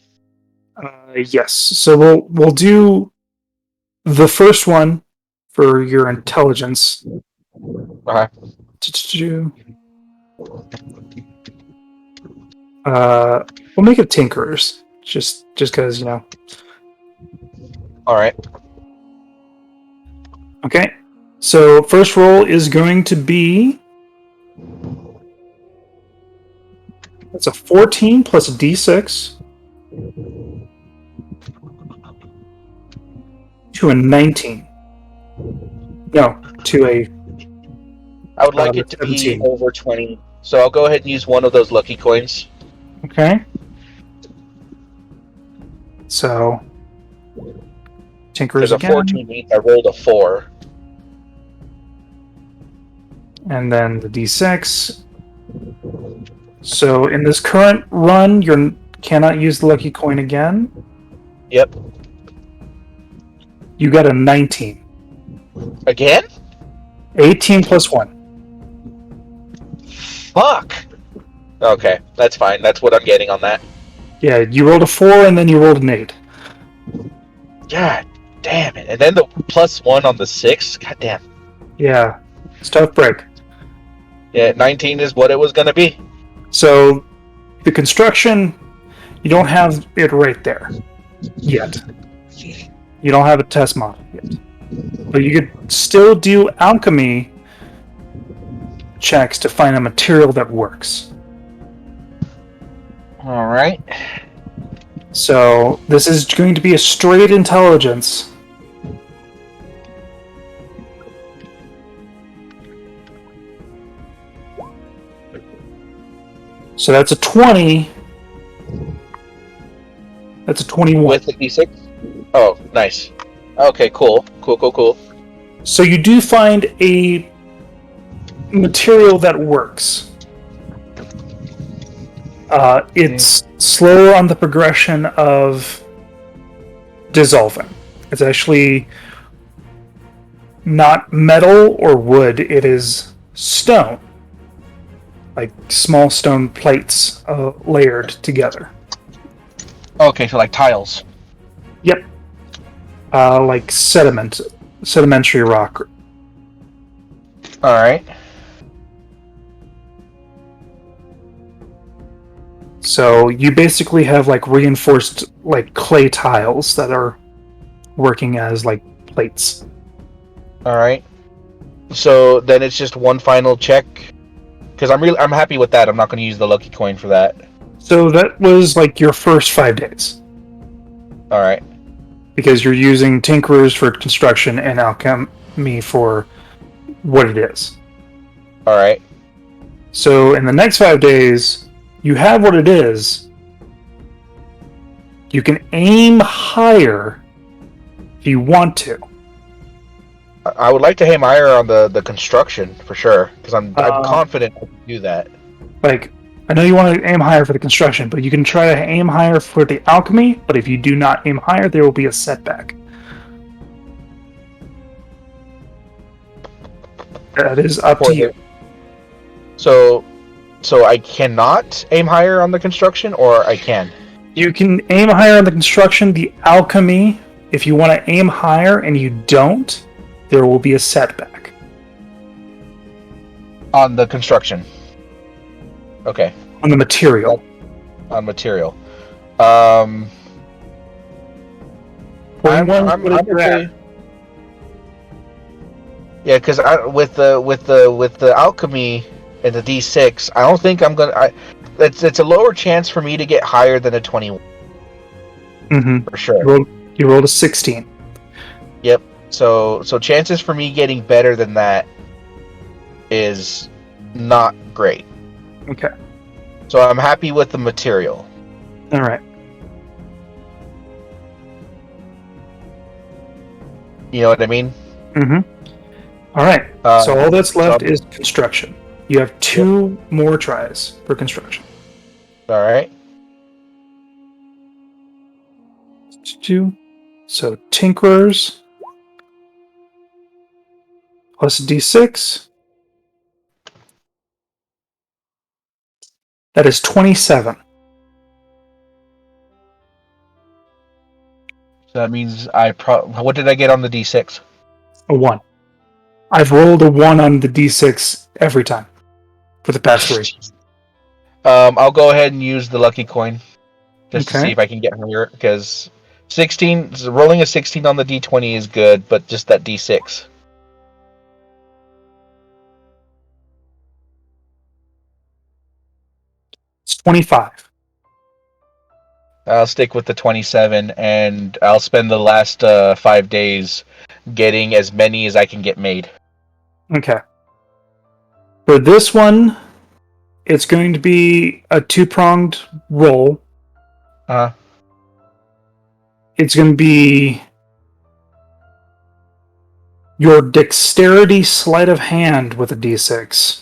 Yes. So we'll do the first one for your intelligence. Uh-huh. We'll make it Tinkerers, just because All right. Okay. So first roll is going to be... That's a 14 plus a d6 to a 19. No, to a... I would like it to 17. be over 20, so I'll go ahead and use one of those lucky coins. Okay. So... Tinkers Because a again. 14 means I rolled a 4. And then the d6. So in this current run, you cannot use the lucky coin again. Yep. You got a 19. Again? 18 plus 1. Fuck! Okay, that's fine. That's what I'm getting on that. Yeah, you rolled a 4 and then you rolled an 8. God damn it. And then the plus 1 on the 6? God damn. Yeah, it's tough break. Yeah, 19 is what it was going to be. So the construction, you don't have it right there yet. You don't have a test model yet. But you could still do alchemy checks to find a material that works. Alright. So this is going to be a straight intelligence. So that's a 20. That's a 21. With the d6? Oh, nice. Okay, cool. Cool. So you do find a material that works. It's slower on the progression of dissolving. It's actually not metal or wood, it is stone. Like small stone plates layered together. Okay, so like tiles. Yep. Like sedimentary rock. Alright. So you basically have like reinforced like clay tiles that are working as like plates. Alright. So then it's just one final check. Because I'm happy with that. I'm not going to use the lucky coin for that. So that was like your first 5 days. Alright. Because you're using tinkerers for construction and alchemy for what it is. Alright. So in the next 5 days, you have what it is. You can aim higher if you want to. I would like to aim higher on the construction, for sure. Because I'm confident I can do that. Like, I know you want to aim higher for the construction, but you can try to aim higher for the alchemy, but if you do not aim higher, there will be a setback. That is up to you. So I cannot aim higher on the construction, or I can? You can aim higher on the construction. The alchemy, if you want to aim higher and you don't, there will be a setback. On the construction. Okay. On the material. On material. I'm okay. Yeah, because with the alchemy and the D6, I don't think I'm gonna. It's a lower chance for me to get higher than a 21. Mm-hmm. For sure. You rolled a 16. Yep. So chances for me getting better than that is not great. Okay. So I'm happy with the material. All right. You know what I mean? Mm-hmm. All right. So all that's left is construction. You have 2 more tries for construction. All right. 2. So tinkerers plus d6. That is 27. So that means what did I get on the D6? A 1. I've rolled a 1 on the d6 every time for the past 3. I'll go ahead and use the lucky coin just to Okay. see if I can get higher, because rolling a 16 on the D20 is good, but just that D6. 25. I'll stick with the 27, and I'll spend the last 5 days getting as many as I can get made. Okay. For this one, it's going to be a 2-pronged roll. It's going to be your dexterity sleight of hand with a d6.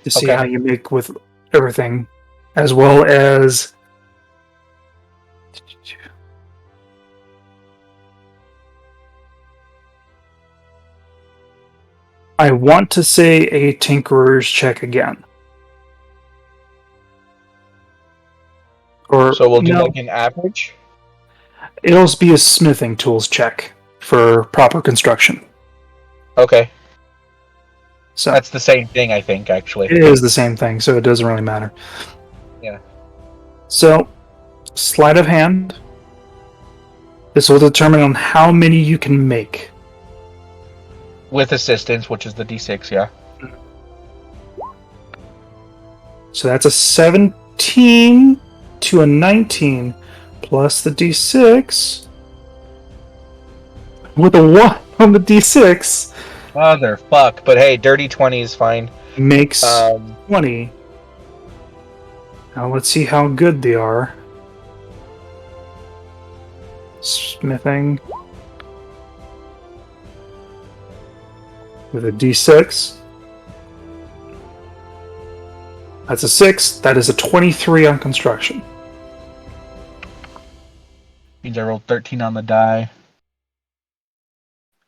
To see how you make with everything. As well as... I want to say a Tinkerer's check again. Or, so we'll do like an average? It'll be a smithing tools check for proper construction. Okay. So that's the same thing, I think, actually. It is the same thing, so it doesn't really matter. Yeah. So, sleight of hand. This will determine on how many you can make. With assistance, which is the D6, yeah. So that's a 17 to a 19 plus the D6 with a 1 on the D6. Motherfuck. But hey, dirty 20 is fine. Makes 20. Now let's see how good they are. Smithing. With a D6. That's a 6. That is a 23 on construction. Means I rolled 13 on the die.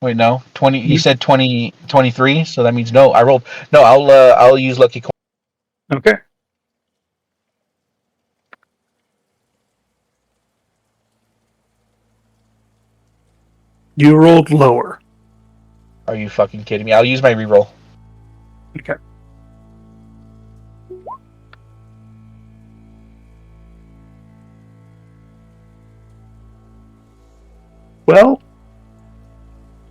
Wait, no. 20. You said 20, 23, so that means no. I rolled. No, I'll use lucky coin. Okay. You rolled lower. Are you fucking kidding me? I'll use my reroll. Okay. Well,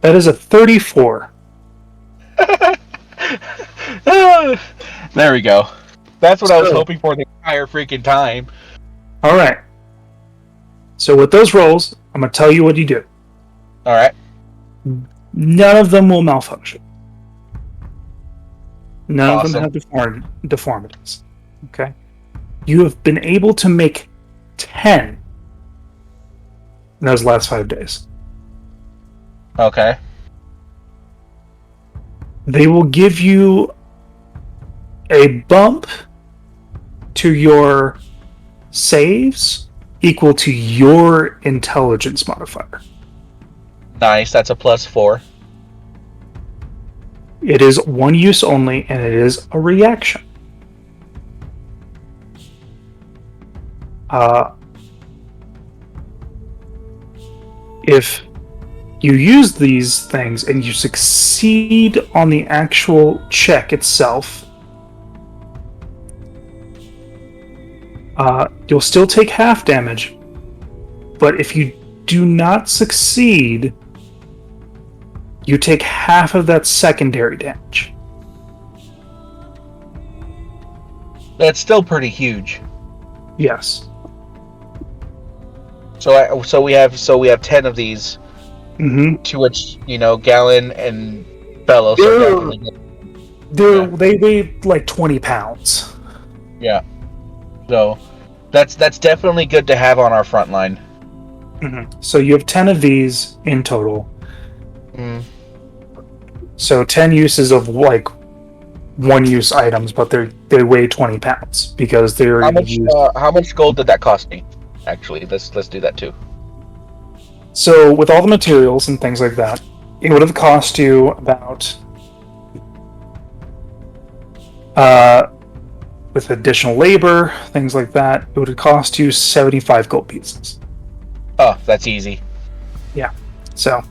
that is a 34. There we go. That's what I was hoping for the entire freaking time. Alright. So with those rolls, I'm going to tell you what you do. Alright. None of them will malfunction. None Awesome. of them have deformities. Okay? You have been able to make 10 in those last 5 days. Okay. They will give you a bump to your saves equal to your intelligence modifier. Nice, that's a +4. It is one use only, and it is a reaction. If you use these things and you succeed on the actual check itself, you'll still take half damage, but if you do not succeed, you take half of that secondary damage. That's still pretty huge. Yes. So we have 10 of these. Mm-hmm. To which, Gallon and Bellows. They weigh like 20 pounds. Yeah. So that's definitely good to have on our front line. Mm-hmm. So you have 10 of these in total. Mm. So 10 uses of like one-use items, but they weigh 20 pounds because they're how much gold did that cost me? Actually, let's do that too. So with all the materials and things like that, it would have cost you about with additional labor, things like that, it would have cost you 75 gold pieces. Oh, that's easy. Yeah. So.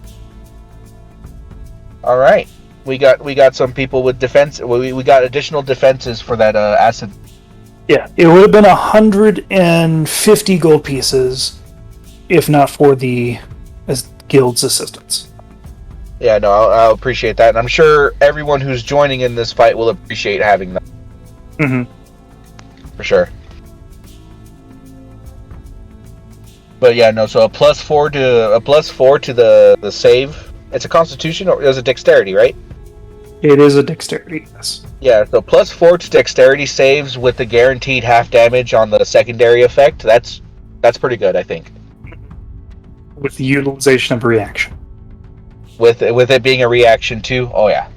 All right, we got some people with defense. We got additional defenses for that acid. Yeah, it would have been 150 gold pieces, if not for the guild's assistance. Yeah, no, I'll appreciate that, and I'm sure everyone who's joining in this fight will appreciate having them. Mm-hmm. For sure. But yeah, no. So a +4 to the save. It's a Constitution or is it Dexterity, right? It is a dexterity, yes. Yeah. So +4 to Dexterity saves with the guaranteed half damage on the secondary effect. That's pretty good, I think. With the utilization of reaction. With it being a reaction too. Oh yeah.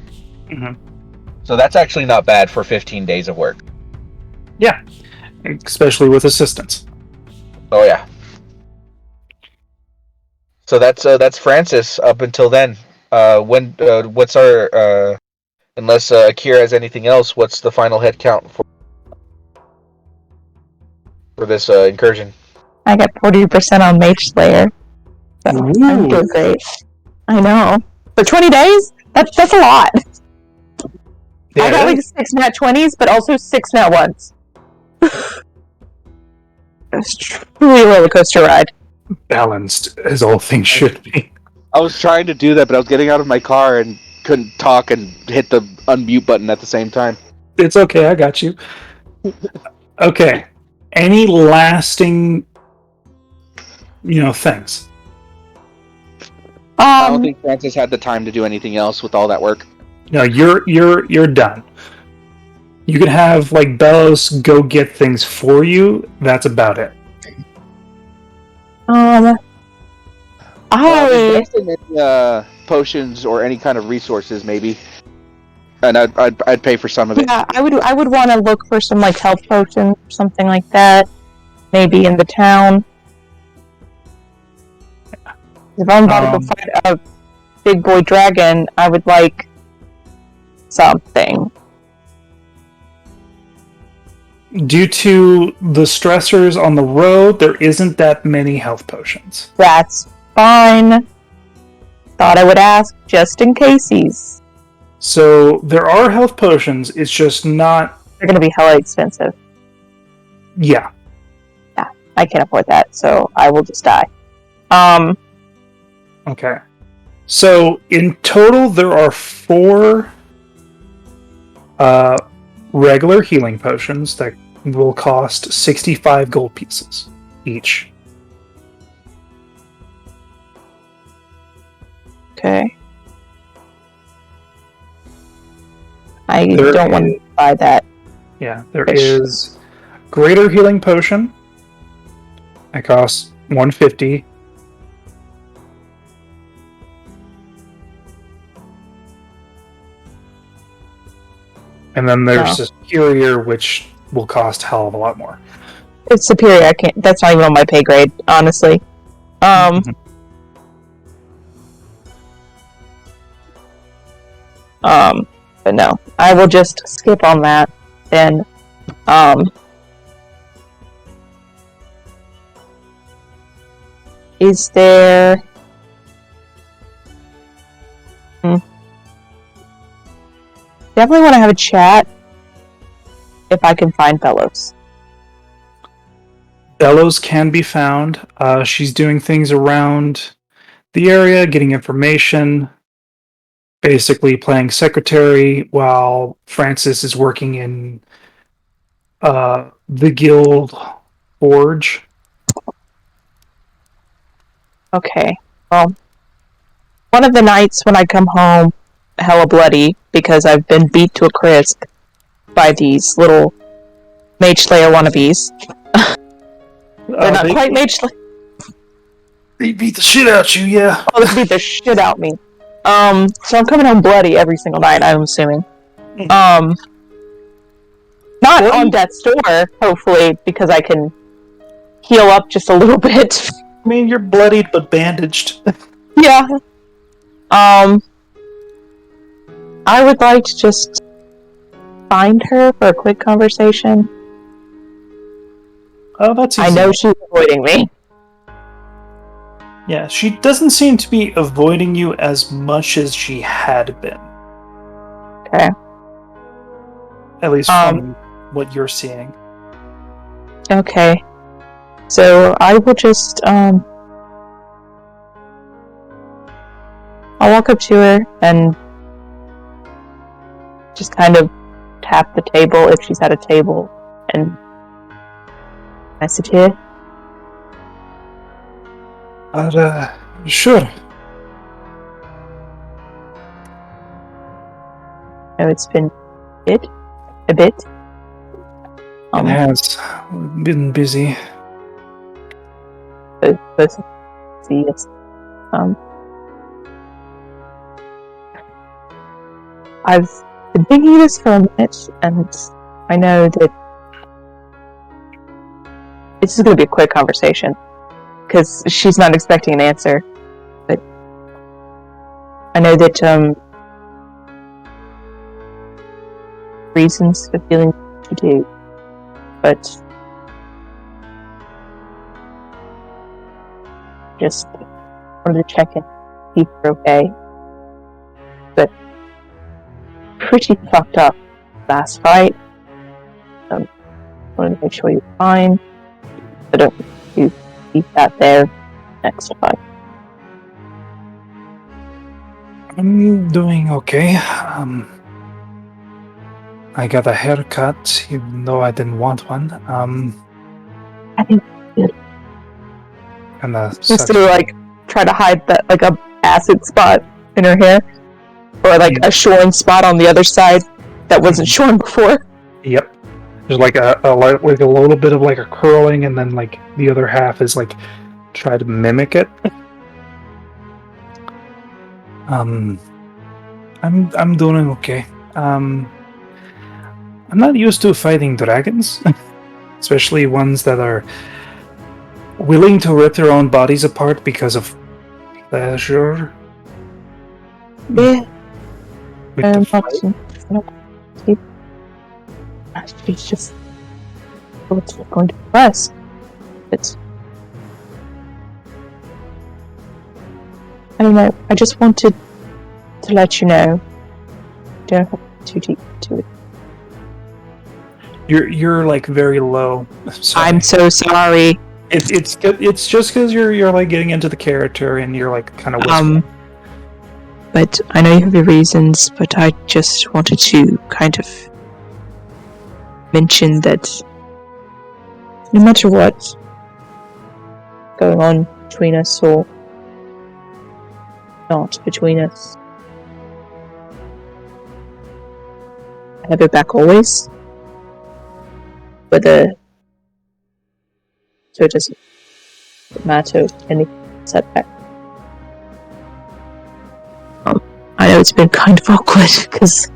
Mm-hmm. So that's actually not bad for 15 days of work. Yeah, especially with assistance. Oh yeah. So that's Francis up until then. What's our unless Akira has anything else, what's the final head count for this incursion? I got 40% on Mage Slayer. So I'm doing great. I know. For 20 days? That's a lot. Yeah, I got like 6 nat 20s, but also 6 nat 1s. It's truly a roller coaster ride. Balanced as all things should be. I was trying to do that, but I was getting out of my car and couldn't talk and hit the unmute button at the same time. It's okay, I got you. Okay. Any lasting, things? I don't think Francis had the time to do anything else with all that work. No, you're done. You can have like Bellows go get things for you. That's about it. I Invest in potions or any kind of resources, maybe. And I'd pay for some of it. Yeah, I would want to look for some like health potions or something like that. Maybe in the town. If I'm about to go fight a big boy dragon, I would like something. Due to the stressors on the road, there isn't that many health potions. That's fine. Thought I would ask just in case. So there are health potions, it's just not... They're going to be hella expensive. Yeah. Yeah, I can't afford that, so I will just die. Okay. So in total, there are 4 regular healing potions that will cost 65 gold pieces each. Okay. I don't want to buy that. Yeah, there is Greater Healing Potion. That costs 150. And then there's the Superior, which will cost a hell of a lot more. It's Superior. I can't. That's not even on my pay grade, honestly. But no, I will just skip on that. Then, is there? Definitely want to have a chat if I can find Bellows. Bellows can be found. She's doing things around the area, getting information, basically playing secretary while Francis is working in the guild forge. Okay, well, one of the nights when I come home hella bloody because I've been beat to a crisp by these little Mage Slayer wannabes. They're not quite Mage Slayer. They beat the shit out you, yeah. Oh, they beat the shit out me. So I'm coming home bloody every single night, I'm assuming. Not on death's door, hopefully, because I can heal up just a little bit. I mean, you're bloodied but bandaged. Yeah. I would like to just find her for a quick conversation. Oh, that's easy. I know she's avoiding me. Yeah, she doesn't seem to be avoiding you as much as she had been. Okay. At least from what you're seeing. Okay. So I will just, I'll walk up to her and just kind of tap the table if she's at a table and I sit here. Sure. I know it's been a bit. It has been busy. Both see us. I've been thinking this for a minute, and I know that this is going to be a quick conversation because she's not expecting an answer. But I know that reasons for feeling what you do, but just wanted to check in, see if you're okay. But pretty fucked up last fight. Wanted to make sure you're fine. So don't you keep that there next fight. I'm doing okay. I got a haircut, even though I didn't want one. I think And just to like try to hide that like a acid spot in her hair, or like a shorn spot on the other side that wasn't shorn before. Yep. There's like a little bit of like a curling, and then like the other half is like try to mimic it. I'm doing okay. I'm not used to fighting dragons, especially ones that are willing to rip their own bodies apart because of pleasure. Yeah. With the fight. She's just going to press. It's I don't know. I just wanted to let you know. Don't have too deep into it. You're like very low. Sorry. I'm so sorry. It's good. It's just because you're like getting into the character and you're like kind of whispering. But I know you have your reasons. But I just wanted to kind of mention that no matter what's going on between us or not between us, I have it back always. Whether so it doesn't matter any setback. I know it's been kind of awkward because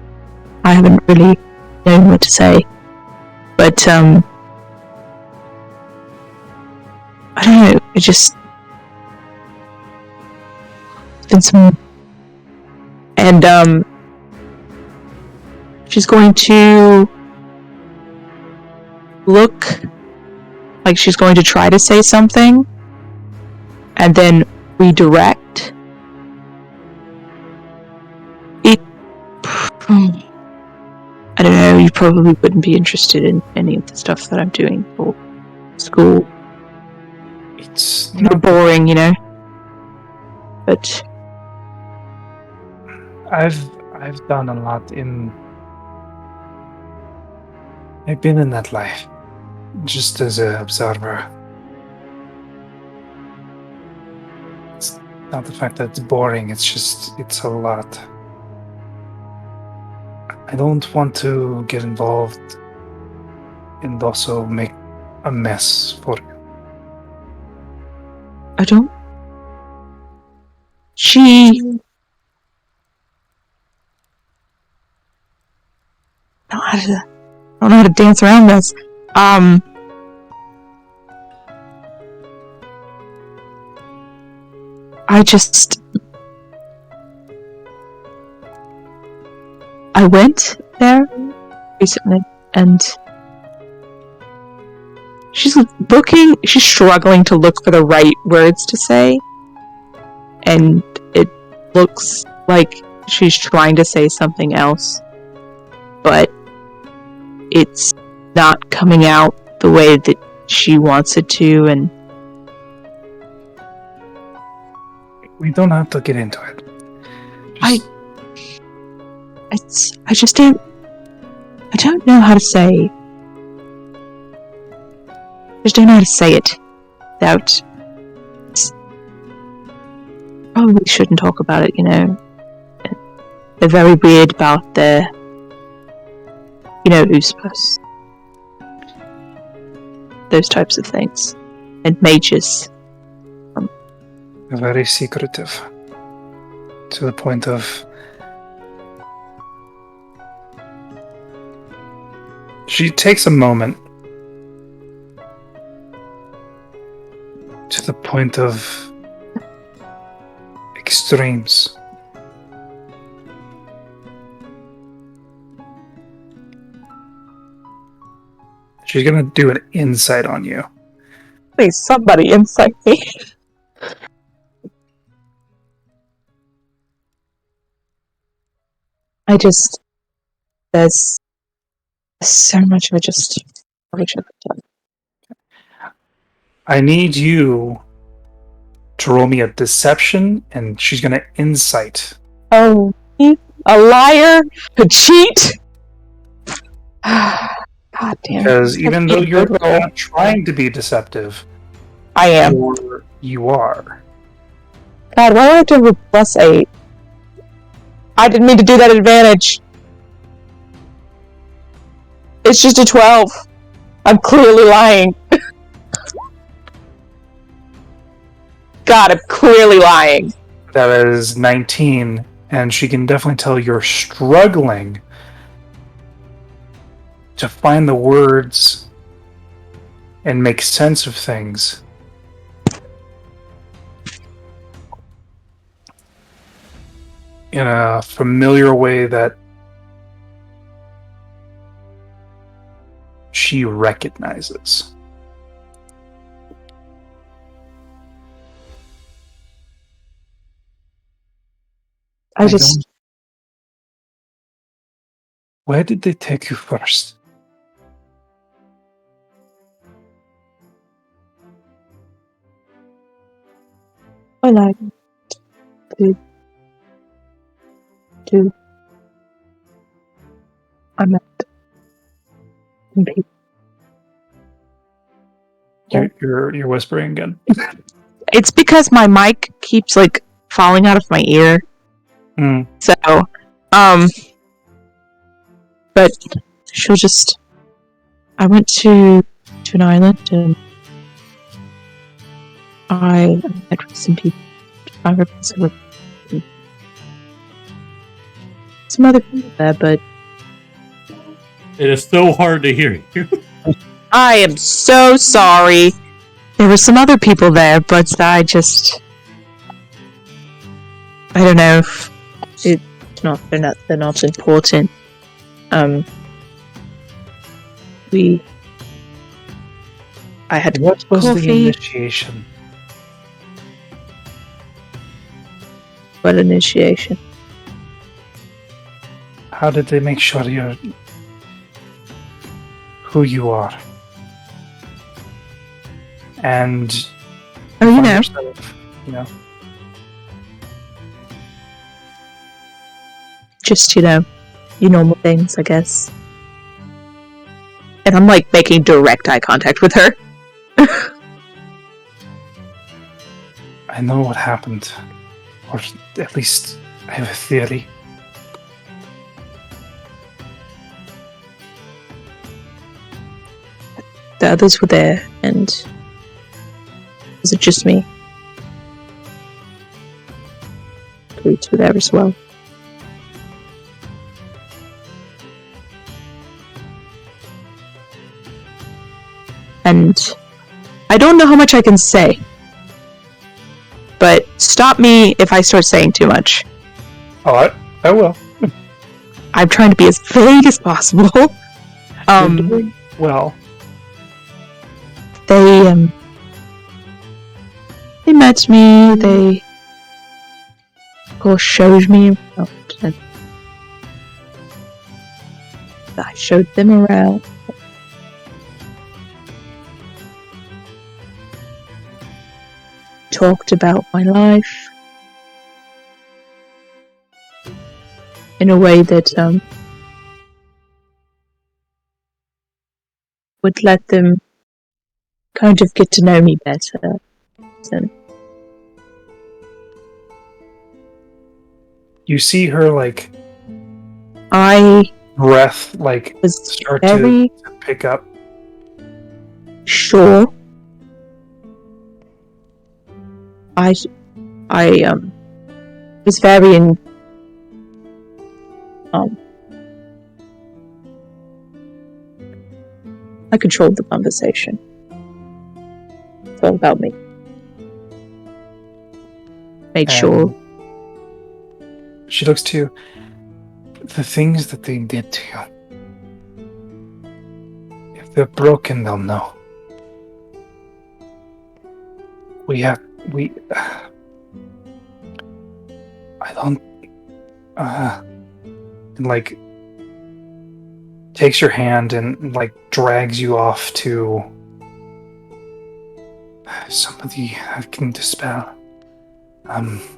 I haven't really known what to say, but I don't know. It just been some, and she's going to look like she's going to try to say something and then redirect. I don't know, you probably wouldn't be interested in any of the stuff that I'm doing for school. It's not boring, you know. But I've done a lot I've been in that life, just as an observer. It's not the fact that it's boring, it's a lot. I don't want to get involved and also make a mess for you. I don't. She. I don't know how to dance around this. I went there recently, and she's struggling to look for the right words to say, and it looks like she's trying to say something else, but it's not coming out the way that she wants it to, and we don't have to get into it. I just don't don't know how to say. I just don't know how to say it without. Probably shouldn't talk about it, They're very weird about their. Who's supposed. Those types of things. And mages. Very secretive. To the point of. She takes a moment. To the point of. Extremes. She's gonna do an insight on you. Please, somebody insight me. There's so much I probably should have done. I need you to roll me a deception, and she's gonna insight. Oh, a liar, a cheat. God damn. Because even though you're not trying to be deceptive, I am. You are. God, why do I have to have a +8? I didn't mean to do that advantage. It's just a 12. I'm clearly lying. God, I'm clearly lying. That is 19, and she can definitely tell you're struggling to find the words and make sense of things. In a familiar way that she recognizes. Where did they take you first? I like to I met some people. You're whispering again. It's because my mic keeps falling out of my ear. So, but she'll just. I went to an island and I met with some people. Some other people there, but it is so hard to hear you. I am so sorry. There were some other people there, but I don't know if they're not important. I had What was coffee. the initiation? What initiation? How did they make sure you're who you are? And yourself, just your normal things, I guess. And I'm making direct eye contact with her. I know what happened, or at least I have a theory. The others were there, and was it just me? Police were there as well. And I don't know how much I can say, but stop me if I start saying too much. Oh, I will. I'm trying to be as vague as possible. You're doing well. They met me. They, of course, showed me around. I showed them around. Talked about my life in a way that would let them kind of get to know me better. So, You see her, like, I breath, like, was start very to pick up. sure. I was very I controlled the conversation. It's all about me. Made sure. She looks to you. The things that they did to you. If they're broken, they'll know. I don't, and, like, takes your hand and, like, drags you off to somebody I can dispel. Akir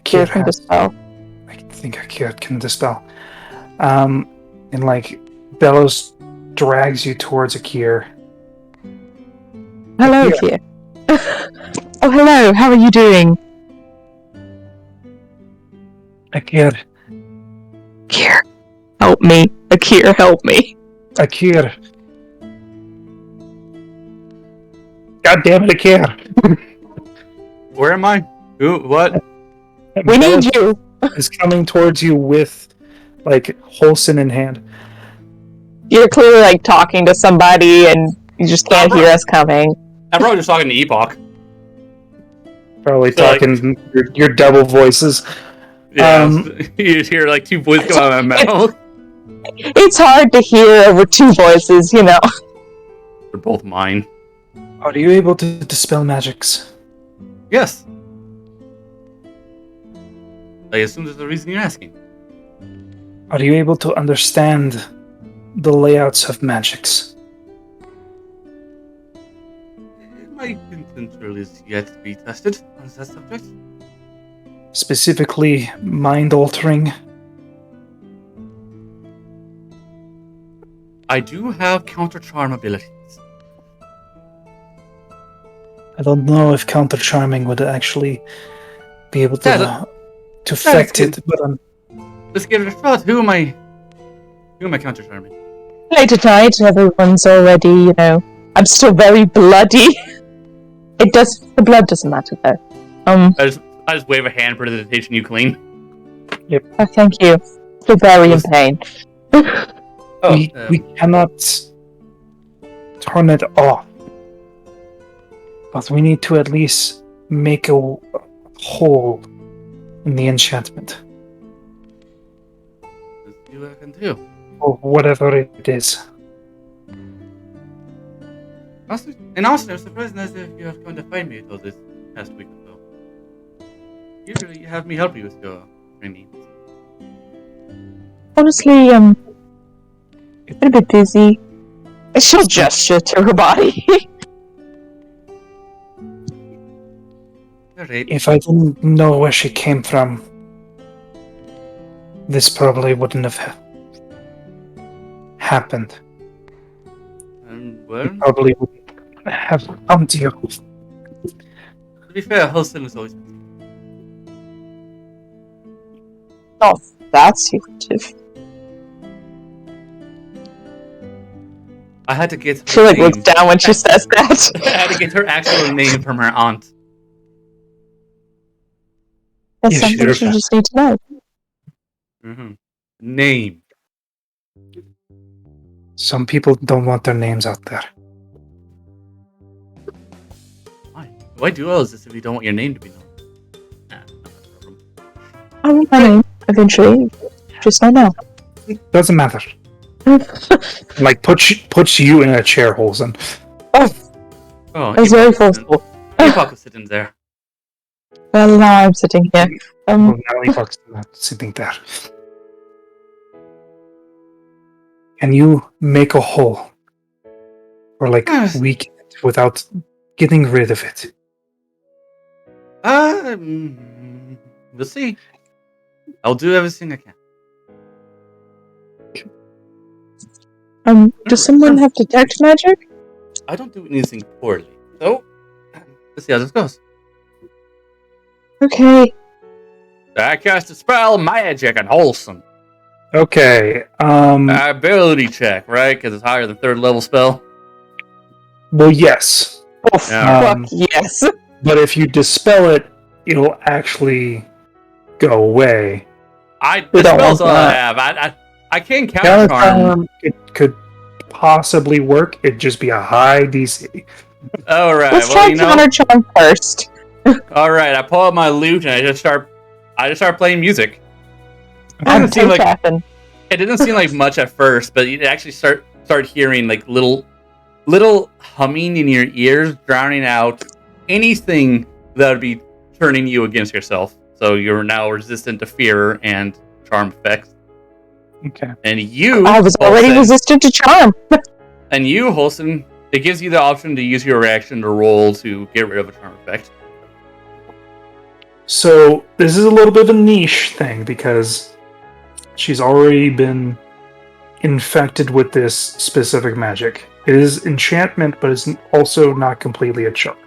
Can dispel. I think Akir can dispel. And, like, Bellows drags you towards Akir. Hello, Akir. Oh, hello. How are you doing? Akir, Help me. Akir, help me. Akir. God damn it, Akir. Where am I? Who? What? We need you. Is coming towards you with, like, Holson in hand. You're clearly, like, talking to somebody and you just can't hear us coming. I'm probably just talking to Epoch. Probably So, like, talking your double voices. Yeah, you just hear like two voices come out of my mouth. It's hard to hear over two voices, you know. They're both mine. Are you able to dispel magics? Yes. I assume there's a reason you're asking. Are you able to understand the layouts of magics? My potential is yet to be tested on that subject. Specifically, mind-altering? I do have counter-charm abilities. I don't know if counter-charming would actually be able to affect it, but let's give it a shot. Who am I counter-charming? Late at night, everyone's already, you know. I'm still very bloody. The blood doesn't matter though. I just wave a hand for the detention you clean. Yep. Oh, thank you. Still very in pain. We cannot turn it off. But we need to at least make a hole in the enchantment. Let's see what I can do. Or whatever it is. And also, I'm surprised that you have come to find me all this past week or so. Usually you have me help you with your training. Honestly, I've been a bit busy. She'll gesture to her body. Alright. If I didn't know where she came from, this probably wouldn't have happened. Well, Probably wouldn't have come to you. to be fair, Holston was always. Oh, that's secretive. I had to get. She like looks down when she says that. I had to get her actual name from her aunt. That's Yeah, something sure. you just need to know. Mm-hmm. Name. Some people don't want their names out there. Why do all this if you don't want your name to be known? Nah, not a problem. I want my name eventually. Just not now. Doesn't matter. Like, puts you in a chair, Holson. Oh, It's very forceful. Epoch was sitting there. Well, now I'm sitting here. Well, now Epoch's not sitting there. Can you make a hole? Or, like, weaken it without getting rid of it? We'll see. I'll do everything I can. Does someone have detect magic? I don't do anything poorly. So, let's see how this goes. Okay. I cast a spell, magic, and wholesome. Okay. Ability check, right? Because it's higher than 3rd level spell. Well, yes. Oh, fuck yes. But if you dispel it, it'll actually go away. The spell's all I have. I can counter charm. It could possibly work. It'd just be a high DC. All right. Let's try counter charm first. All right. I pull out my lute and I just start playing music. I'm It didn't seem like much at first, but you actually start hearing like little humming in your ears, drowning out anything that would be turning you against yourself. So you're now resistant to fear and charm effects. Okay. And you, I was already resistant to charm. And you, Holston, it gives you the option to use your reaction to roll to get rid of a charm effect. So this is a little bit of a niche thing because she's already been infected with this specific magic. It is enchantment, but it's also not completely a charm.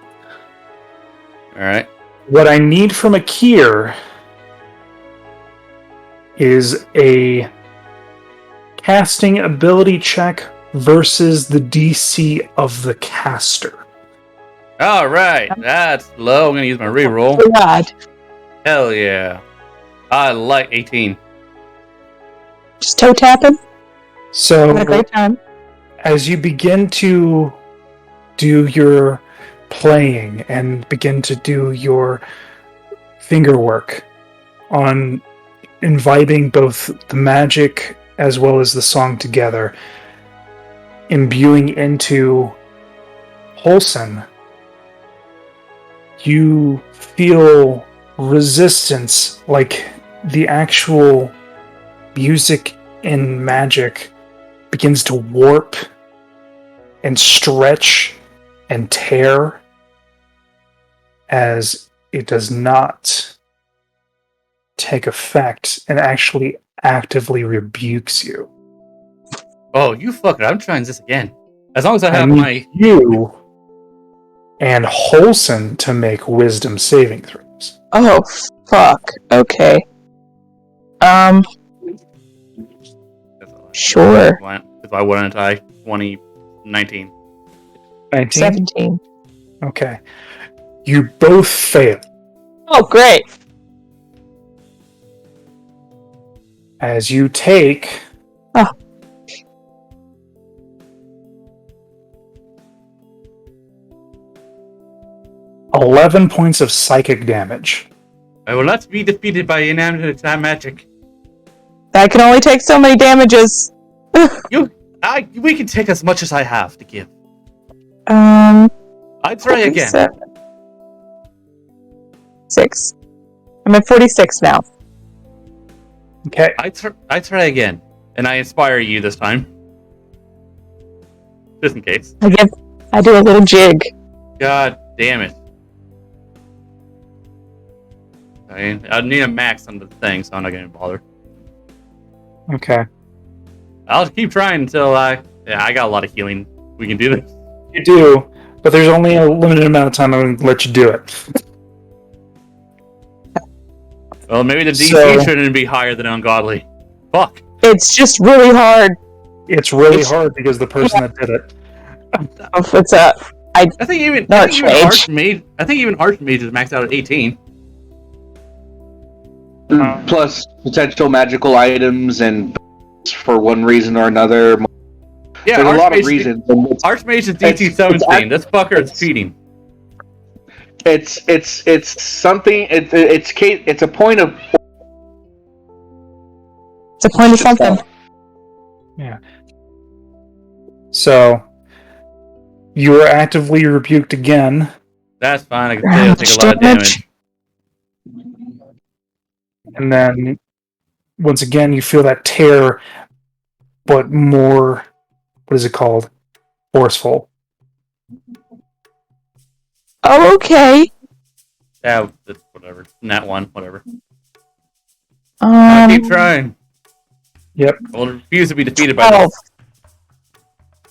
Alright. What I need from Akir is a casting ability check versus the DC of the caster. Alright, that's low. I'm going to use my reroll. Oh, God. Hell yeah. I like 18. Just toe tapping. So, Had a great time. as you begin to do your playing and begin to do your finger work on imbibing both the magic as well as the song together, imbuing into Wholesome, you feel resistance, like the actual music and magic begins to warp and stretch and tear as it does not take effect and actually actively rebukes you. Oh, you fucker. I'm trying this again. As long as I I have need my... you and Wholesome to make wisdom saving throws. Oh, fuck. Okay. Sure. If I wouldn't, 2019. 19? 17. Okay. You both fail. Oh, great. As you take... Oh. $11 points of psychic damage. I will not be defeated by inanimate magic. I can only take so many damages. We can take as much as I have to give. I'd try again. 6. I'm at 46 now. Okay. I try again, and I inspire you this time. Just in case. I do a little jig. God damn it. I need a max on the thing, so I'm not going to bother. Okay. I'll keep trying until I got a lot of healing. We can do this. You do, but there's only a limited amount of time I'm going to let you do it. Well, maybe the DC shouldn't be higher than ungodly. Fuck. It's just really hard. It's really hard because the person that did it. It's I think even Archmage is maxed out at 18. Plus potential magical items and for one reason or another. Yeah, there's a lot of reasons. Archmage is DC 17. This fucker is cheating. It's something. It's a point of. It's a point of something. Yeah. So you are actively rebuked again. That's fine. I can say I'll take a lot of damage. And then, once again, you feel that tear, but more, what is it called? Forceful. Oh, okay. Yeah, whatever. Nat 1, whatever. I'll keep trying. Yep. I will refuse to be defeated by this.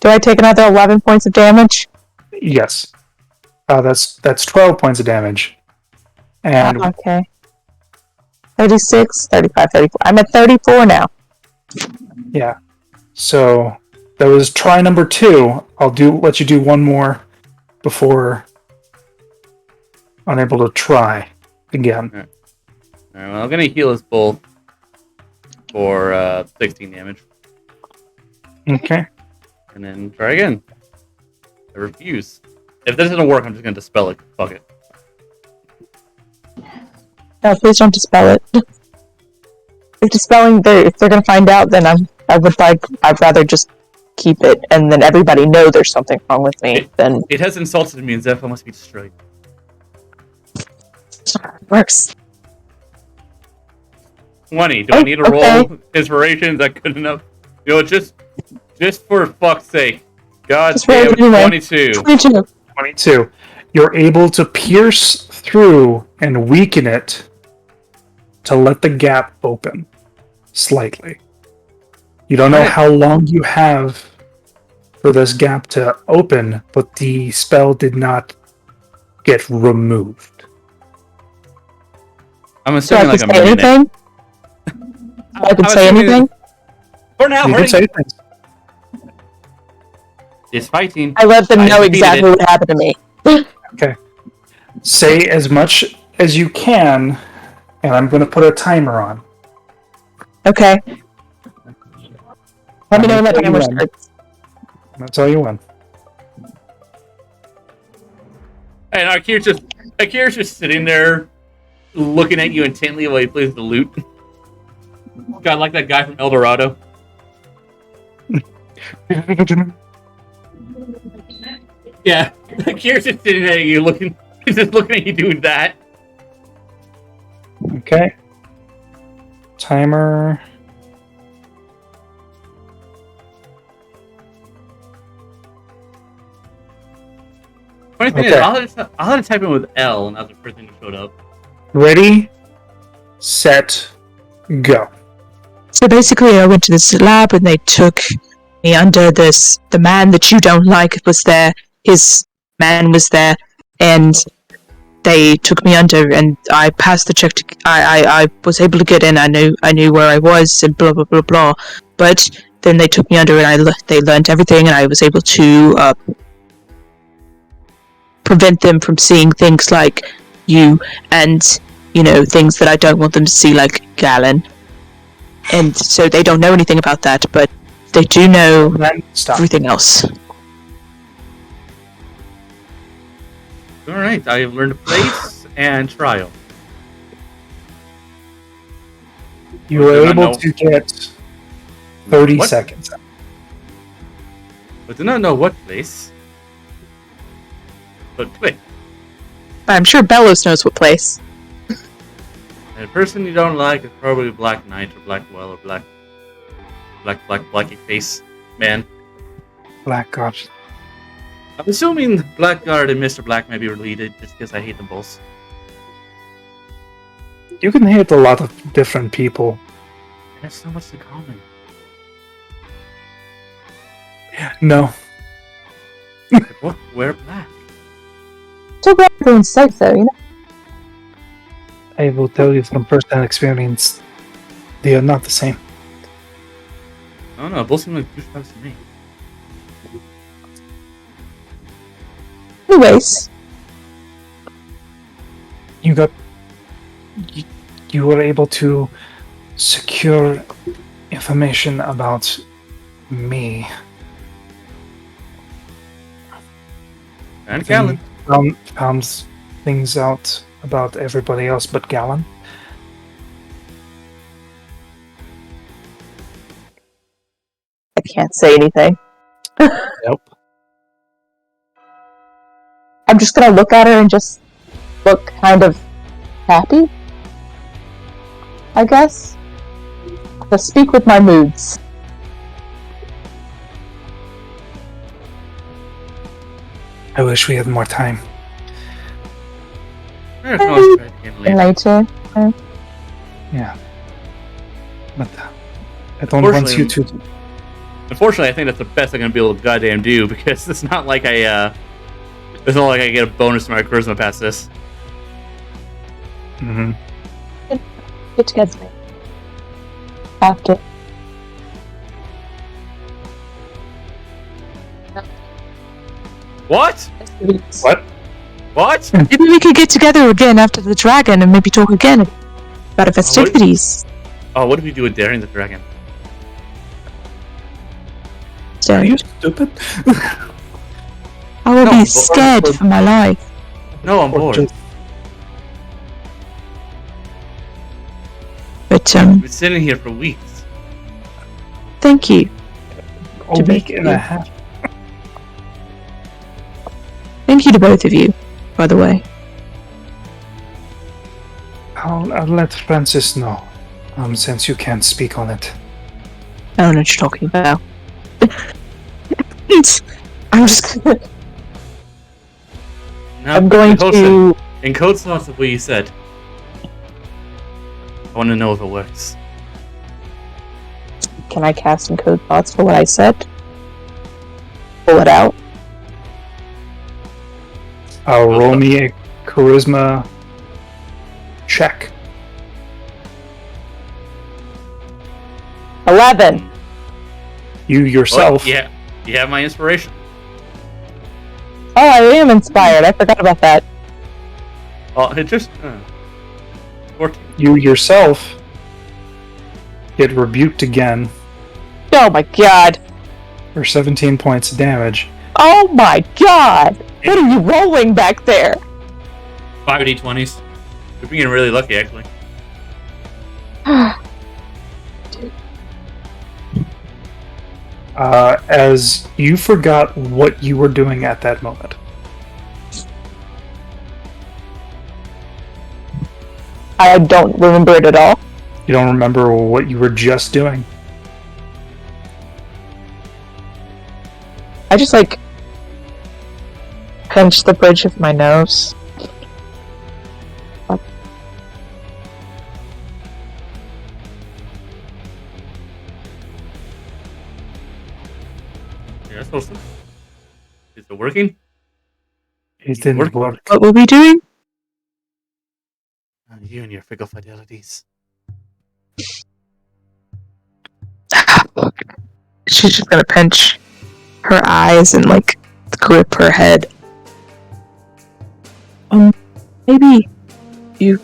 Do I take another 11 points of damage? Yes. That's 12 points of damage. And Okay. 36, 35, 34. I'm at 34 now. yeah. So that was try number 2. I'll let you do one more before unable to try again. Alright, well, I'm gonna heal us both for 16 damage. Okay. And then try again. I refuse. If this doesn't work, I'm just gonna dispel it. Fuck it. No, please don't dispel it. If dispelling, if they're gonna find out, then I'd rather just keep it, and then everybody know there's something wrong with me. Then It has insulted me, and therefore must be destroyed. it works. 20. Do I need to roll inspiration? Is that good enough? You know, just for fuck's sake. God Just damn roll it, it anyway. 22. 22. 22. You're able to pierce through and weaken it to let the gap open slightly. You don't know how long you have for this gap to open, but the spell did not get removed. I'm So I assuming can like a say minute. anything? I can say anything? For now, You can say things. It's fighting. I let them I know defeated exactly it. what happened to me. Okay. Say as much as you can, and I'm going to put a timer on. Okay. Let me know when that tell you timer when. starts. That's all you win. And Akira's just sitting there, looking at you intently while he plays the lute. God, like that guy from El Dorado. Yeah, Akira's just sitting at you, just looking at you doing that. Okay. Timer. Funny thing Okay. is, I'll have to type in with L, and that's the first thing that showed up. Ready, set, go. So basically, I went to this lab and they took me under this. The man that you don't like was there. His man was there, and they took me under. And I passed the check. I was able to get in. I knew where I was, and blah blah blah blah. But then they took me under, and they learned everything, and I was able to prevent them from seeing things like you, and things that I don't want them to see, like Galen. And so they don't know anything about that, but they do know Then stop. everything else. Alright, I have learned place and trial. You were I able know. to get 30 What? seconds. But do not know what place. But quick. I'm sure Bellows knows what place. And a person you don't like is probably Black Knight or Blackwell or Blacky Face Man. Blackguard. I'm assuming Blackguard and Mr. Black may be related just because I hate them both. You can hit a lot of different people. There's so much in common. No. They both wear black. So glad everyone's safe, though, I will tell you from first-hand experience, they are not the same. I don't know, both seem like douchebags to me. Anyways, You were able to secure information about me. And Galen. Found things out about everybody else but Galen. I can't say anything. Nope. I'm just gonna look at her and just look kind of happy, I guess. To speak with my moods. I wish we had more time. I can always try it again later. Later. Yeah. But I don't want you to... Unfortunately, I think that's the best I'm gonna be able to goddamn do because it's not like I get a bonus to my charisma past this. Mm-hmm. Get together. After. What? What? What? Maybe we could get together again after the dragon and maybe talk again about the festivities. Oh, what did we do with Daring the Dragon? So Are you stupid? I will No, be but- scared for my life. No, I'm Or bored. just- But We've been sitting here for weeks. thank you. a To week both and of a you. half. Thank you to both of you, by the way. I'll let Francis know, since you can't speak on it. I don't know what you're talking about. I'm just gonna. Now, I'm going Colson, to. in code slots of what you said. I want to know if it works. Can I cast in code thoughts for what I said? Pull it out. Roll me a charisma check. 11. You yourself. Oh, yeah, you have my inspiration. Oh, I am inspired. I forgot about that. Oh, it just 14. You yourself get rebuked again Oh my god. for 17 points of damage. Oh my god. What are you rolling back there? 5 d20s. We're being really lucky, actually. As you forgot what you were doing at that moment. I don't remember it at all. You don't remember what you were just doing. I just like pinched the bridge of my nose. Yeah, that's awesome. Is it working? It didn't Work. work. What were we doing? You and your fickle fidelities. She's just gonna pinch her eyes and like grip her head. Maybe you.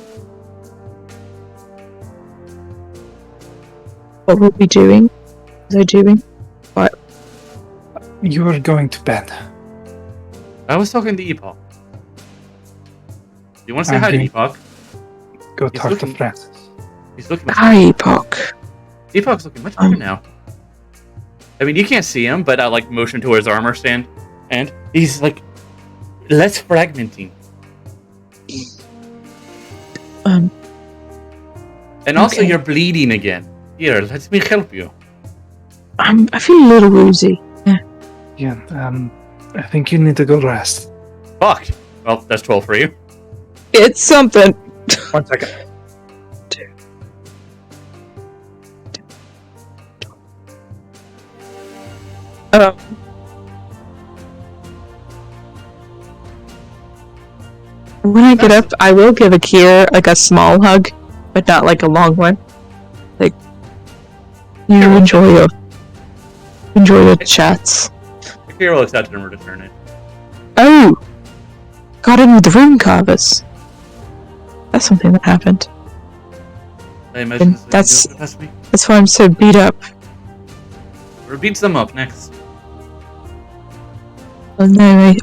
What were we doing? Was I doing? You are going to bed. I was talking to Epoch. You want to say I'm hi to doing- Epoch? Go He's talk looking- to Francis. He's looking. Hi, Epoch. Epoch's looking much better now. I mean, you can't see him, but I like motion to his armor stand, and he's like less fragmenting. Um. And also, Okay. you're bleeding again. Here, let me help you. I feel a little woozy. Yeah, I think you need to go rest. Fuck. Well, that's 12 for you. It's something. 1 second. When I get up, I will give Akira like a small hug, but not like a long one. Like you enjoy the chats. Akira looks out to him to return it. Oh, got in with the rune carvers. That's something that happened. I imagine this is That's- the past week. That's why I'm so beat up. Or beats them up next. Well, no,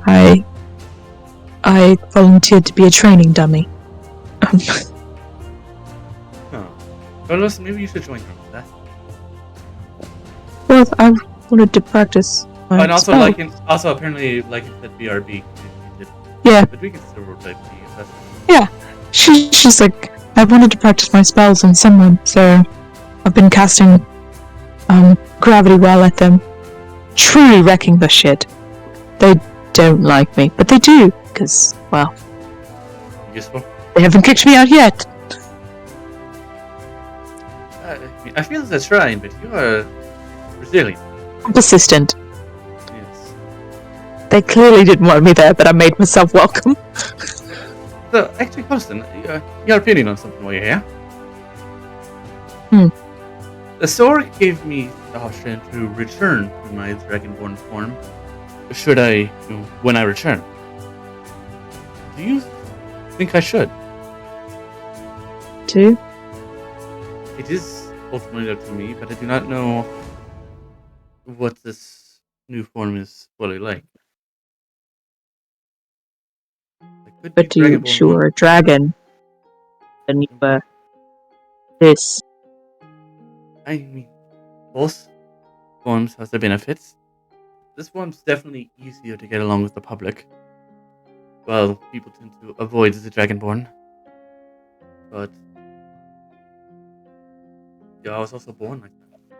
I volunteered to be a training dummy. Oh. Well, listen, maybe you should join them with that. Well, I wanted to practice. My And also, spell. also apparently, like it said, BRB. You did, Yeah. but we can still rotate B if that's. She's just like, I wanted to practice my spells on someone, so I've been casting gravity well at them, truly wrecking the shit. They don't like me, but they do, because, well, Useful. they haven't kicked me out yet. I feel that's right, but you are resilient. I'm persistent. Yes. They clearly didn't want me there, but I made myself welcome. So, actually, Constant, your opinion on something while you're here. The sword gave me the option to return to my dragonborn form. Should I, when I return? Do you think I should? Too? It is ultimately up to me, but I do not know what this new form is fully like. I could But be you dragonborn sure one- a dragon? And you were this. I mean, both forms has their benefits. This one's definitely easier to get along with the public. Well, people tend to avoid the dragonborn. But yeah, I was also born like that.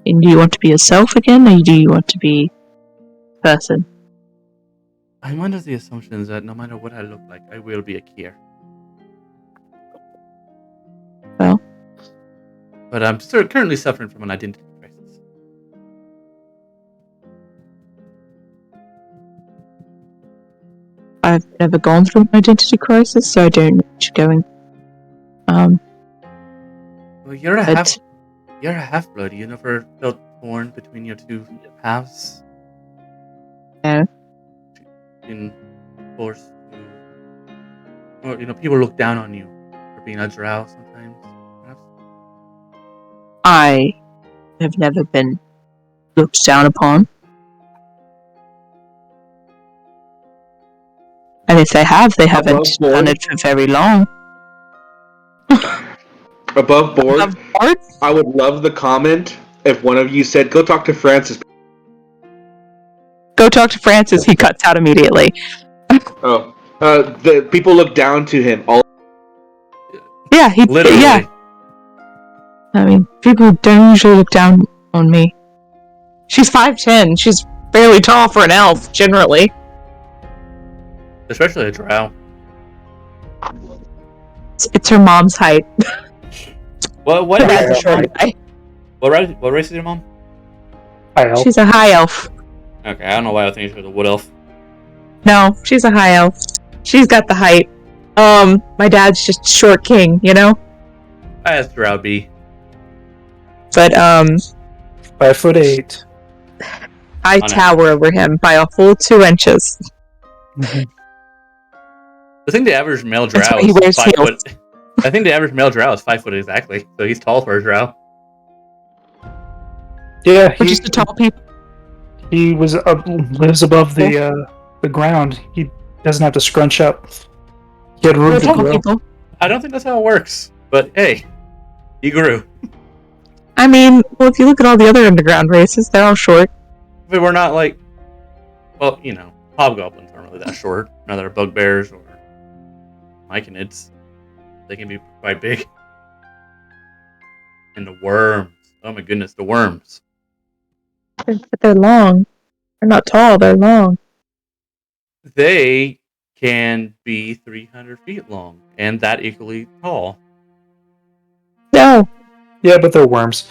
And do you want to be yourself again, or do you want to be person? I'm under the assumption that no matter what I look like, I will be a Kier. Well. But I'm currently suffering from an identity crisis. I've never gone through an identity crisis, so I don't know what you're going. Well, you're a But- half-blood. You never felt torn between your two halves? No. Been forced to... Or, people look down on you for being a drow sometimes, perhaps? I have never been looked down upon. And if they have, they haven't Above board. done it for very long. Above board, Of course. I would love the comment if one of you said, "Go talk to Francis." Go talk to Francis, he cuts out immediately. Oh, the people look down to him. All Yeah, Literally. yeah. I mean, people don't usually look down on me. She's 5'10", she's fairly tall for an elf, generally. Especially a drow. It's her mom's height. What Her race dad's a is your mom? short guy. What race is your mom? High elf. She's a high elf. Okay, I don't know why I think she was a wood elf. No, she's a high elf. She's got the height. My dad's just short king, you know? I asked drow B. But, 5'8". I no. tower over him by a full 2 inches. I think the average male drow That's why he is wears 5 heels. foot. I think the average male drow is 5 foot exactly, so he's tall for a drow. Yeah, We're just the tall people. he lives above the ground. He doesn't have to scrunch up. He had room We're to tall grow. people. I don't think that's how it works, but hey, he grew. I mean, well, if you look at all the other underground races, they're all short. But we're not like, well, hobgoblins aren't really that short. Neither are bugbears or myconids. They can be quite big. And the worms. Oh my goodness, the worms. But they're long. They're not tall, they're long. They can be 300 feet long and that equally tall. No, Yeah, but they're worms.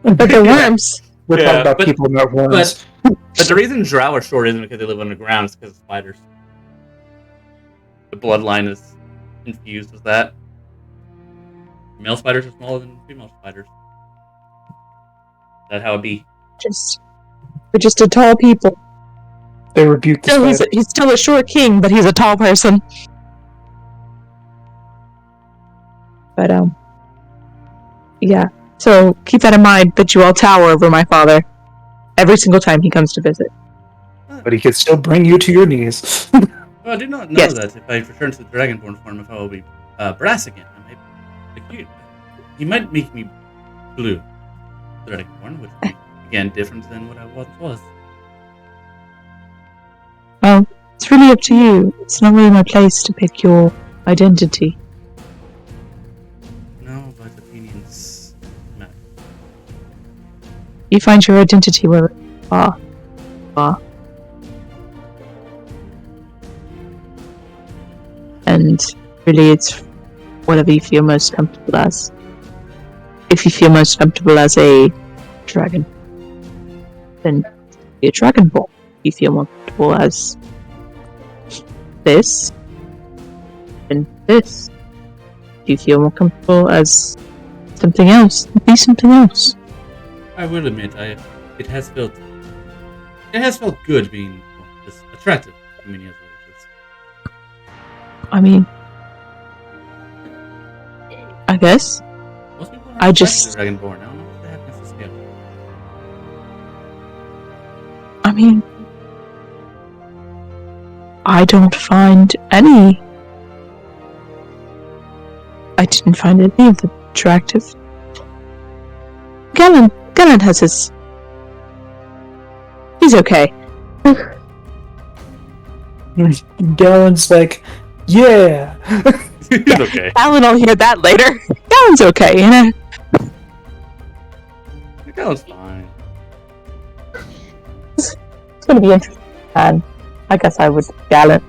but they're worms. We're Yeah, talking about but- people, not worms. But the reason drow are short isn't because they live underground, it's because of spiders. The bloodline is infused with that. Male spiders are smaller than female spiders. That's how it be. We're just a tall people. They rebuke the Still, spider. he's still a short king, but he's a tall person. But, yeah. So, keep that in mind that you all tower over my father every single time he comes to visit. But he could still bring you to your knees. Well, I did not know Yes. that if I return to the Dragonborn form, if I will be brass again. I might, he might make me blue. Dragonborn, which would be, again, different than what I once was. Well, it's really up to you. It's not really my place to pick your identity. No, but opinions matter. You find your identity wherever you are. And really, it's whatever you feel most comfortable as. If you feel most comfortable as a dragon, then be a dragonborn. You feel more comfortable as this, and this. Do you feel more comfortable as something else? Be something else. I will admit, it has felt good being this attractive to many of those. I mean, I guess. Most people I just- Dragonborn. I don't know what the heck is this game. I mean, I don't find any. I didn't find any of them attractive. Galen has his. He's okay. Galen's like, yeah. It's okay. Galen will hear that later. Galen's okay, you know. That was fine. It's going to be interesting. And I guess I would Galen.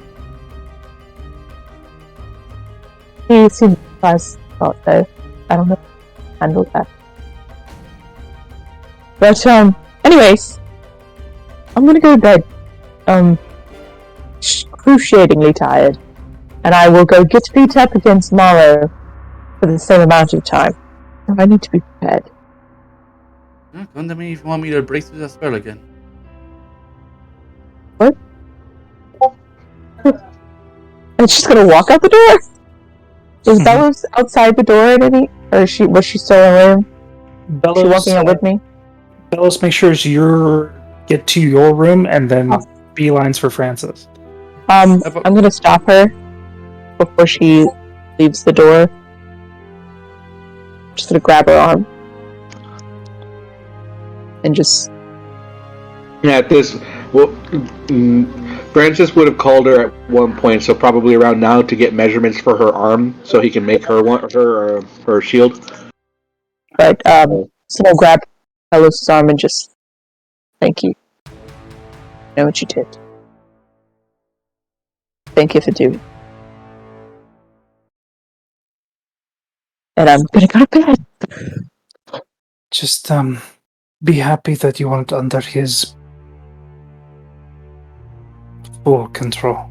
He seemed nice thought though. I don't know how to handle that. But anyways, I'm gonna go to bed. Excruciatingly tired. And I will go get beat up again tomorrow for the same amount of time. So I need to be prepared. Come to me if you want me to break through that spell again. What? And she's gonna walk out the door? Is Bellows outside the door at any? Or was she still in the room? Bellows, She walking out with me? Bellows makes sure you get to your room and then beelines for Francis. I'm gonna stop her before she leaves the door. Just gonna grab her arm. And just... Yeah, Francis would have called her at one point, so probably around now to get measurements for her arm, so he can make her shield. But, so I'll grab Bellows' arm and just... Thank you. I know what you did. Thank you for doing it. And I'm gonna go to bed. Just, be happy that you weren't under his full control.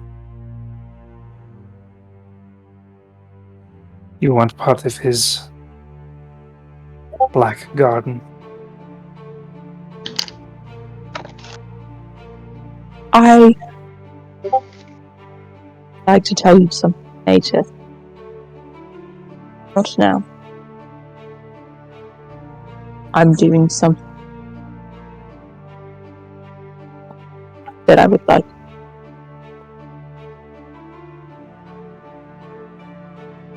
You weren't part of his black garden. I'd like to tell you something later. Not now. I'm doing something that I would like.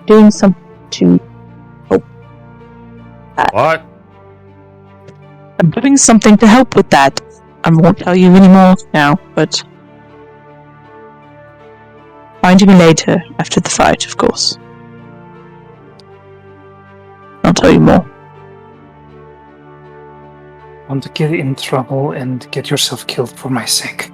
Doing something to help that. What? I'm doing something to help with that. I won't tell you anymore now, but find me later after the fight, of course. I'll tell you more. Want to get in trouble and get yourself killed for my sake.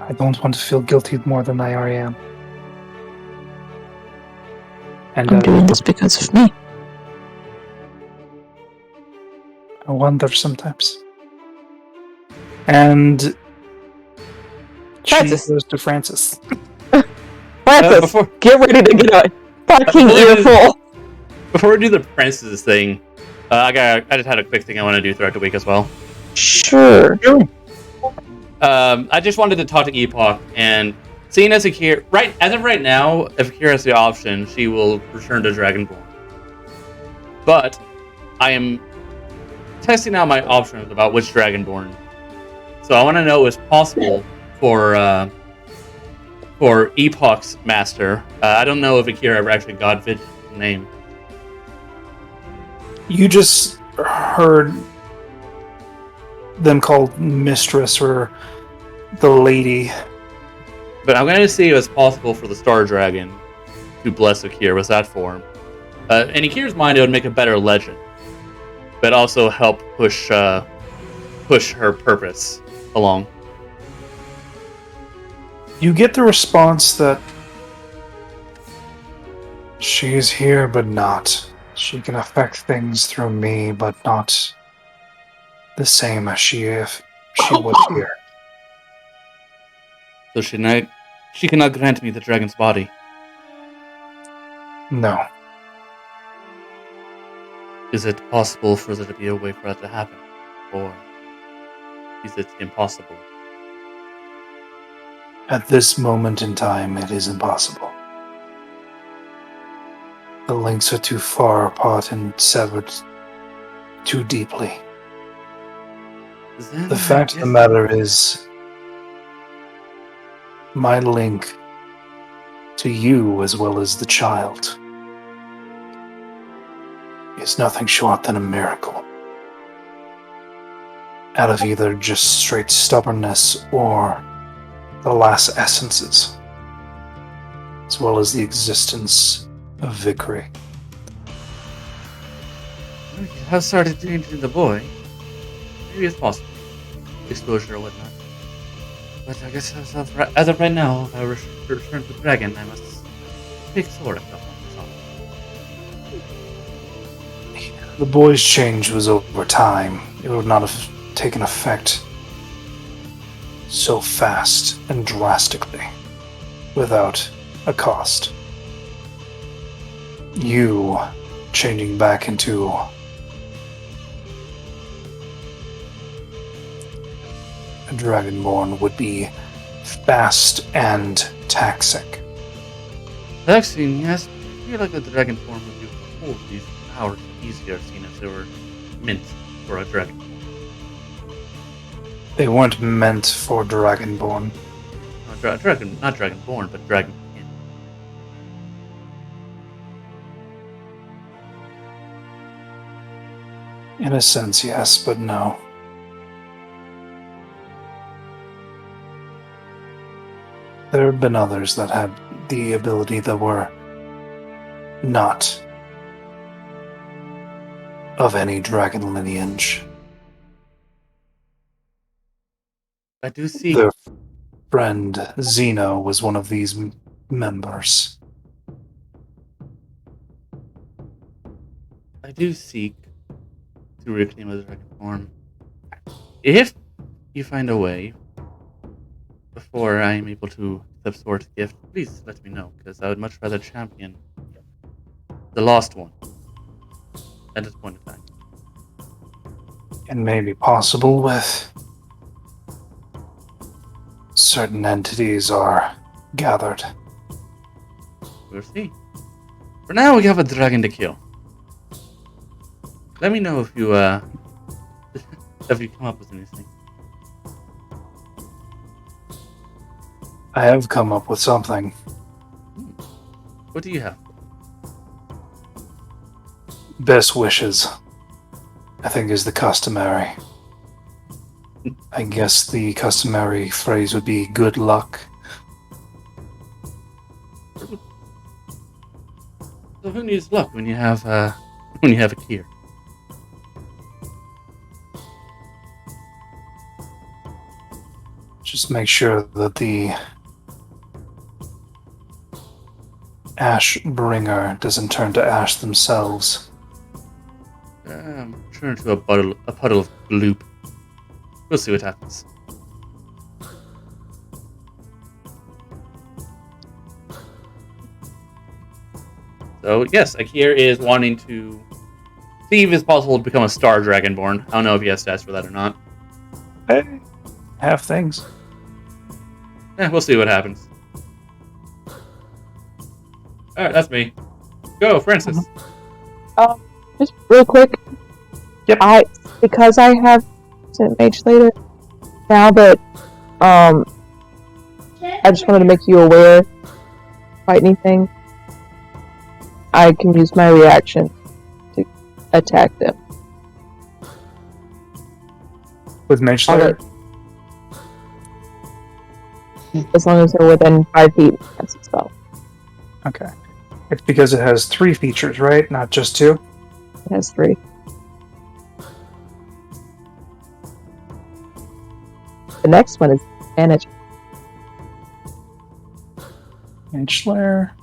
I don't want to feel guilty more than I already am. And I'm doing this because of me. I wonder sometimes. And she Francis. goes to Francis. Francis, before- get ready to get a fucking earful. Before we do the Francis thing, I just had a quick thing I want to do throughout the week as well. Sure. I just wanted to talk to Epoch, and seeing as Akira, as of right now, if Akira has the option, she will return to Dragonborn. But I am testing out my options about which Dragonborn. So I want to know if it's possible for Epoch's master. I don't know if Akira ever actually got Vid's name. You just heard them called Mistress or the Lady. But I'm going to see if it's possible for the Star Dragon to bless Akira with that form. In Akira's mind, it would make a better legend, but also help push her purpose along. You get the response that she is here but not She can affect things through me, but not the same as she would here. So she cannot grant me the dragon's body. No. Is it possible for there to be a way for that to happen? Or is it impossible? At this moment in time, it is impossible. The links are too far apart and severed too deeply. Then The I fact of the guess- matter is, my link to you as well as the child is nothing short than a miracle. Out of either just straight stubbornness or the last essences, as well as the existence of Vickery. You have started changing the boy. Maybe it's possible. Exposure or whatnot. But I guess as of right now, if I return to the dragon, I must take sword and stuff on myself. The boy's change was over time. It would not have taken effect so fast and drastically without a cost. You changing back into a dragonborn would be fast and taxing. Vaccine, yes. I feel like the dragon form would be hold these powers easier, seeing as they were meant for a dragon. They weren't meant for dragonborn. Not dragonborn, but dragon. In a sense, yes, but no. There have been others that had the ability that were not of any dragon lineage. I do see. Their friend Zeno was one of these members. I do seek to reclaim the dragon form. If you find a way before I am able to accept Sword's gift, please let me know, because I would much rather champion the lost one at this point in time. It may be possible with certain entities are gathered. We'll see. For now, we have a dragon to kill. Let me know if you if you come up with anything. I have come up with something. What do you have? Best wishes, I think, is the customary. I guess the customary phrase would be good luck. So who needs luck when you have a Kier? Just make sure that the ash bringer doesn't turn to ash themselves. Turn into a puddle of gloop. We'll see what happens. So yes, Akir is wanting to see if it's possible to become a star dragonborn. I don't know if he has stats for that or not. Hey, have things. We'll see what happens. Alright, that's me. Go, Francis. Just real quick. Yep. Because I have Sent Mage later, now that I just wanted to make you aware, fight anything, I can use my reaction to attack them. With Mage Slayer? As long as they're within 5 feet, that's a spell. Okay. It's because it has 3 features, right? Not just 2? It has 3. The next one is advantage. Mage Slayer.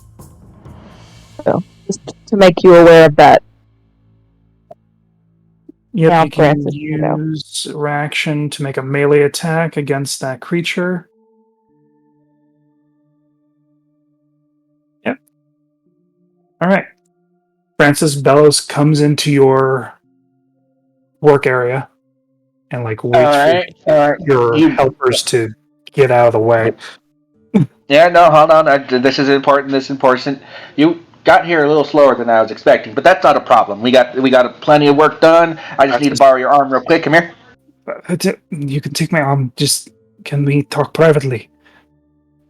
So, just to make you aware of that. Yep, Now you can Francis can go. use reaction to make a melee attack against that creature. Yep. Alright. Francis Bellows comes into your work area and waits Alright. for your You. helpers to get out of the way. Yeah, no, hold on. This is important. This is important. You got here a little slower than I was expecting, but that's not a problem. We got plenty of work done. I just need to borrow your arm real quick. Come here. You can take my arm. Just can we talk privately?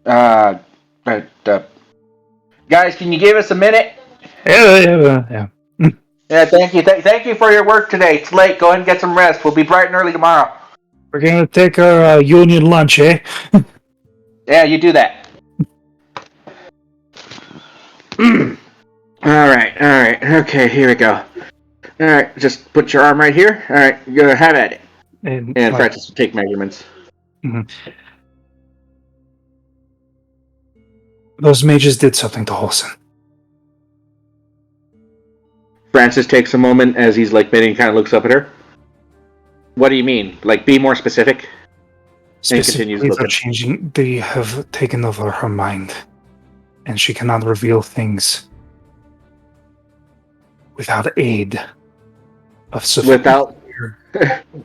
Guys, can you give us a minute? Yeah. Yeah, thank you. Thank you for your work today. It's late. Go ahead and get some rest. We'll be bright and early tomorrow. We're gonna take our union lunch, eh? Yeah, you do that. All right. Okay, here we go. All right, just put your arm right here. All right, go have at it. And Francis will take measurements. Mm-hmm. Those mages did something to Holson. Francis takes a moment as he's bending, kind of looks up at her. What do you mean? Be more specific. And continues looking. They have taken over her mind, and she cannot reveal things without aid of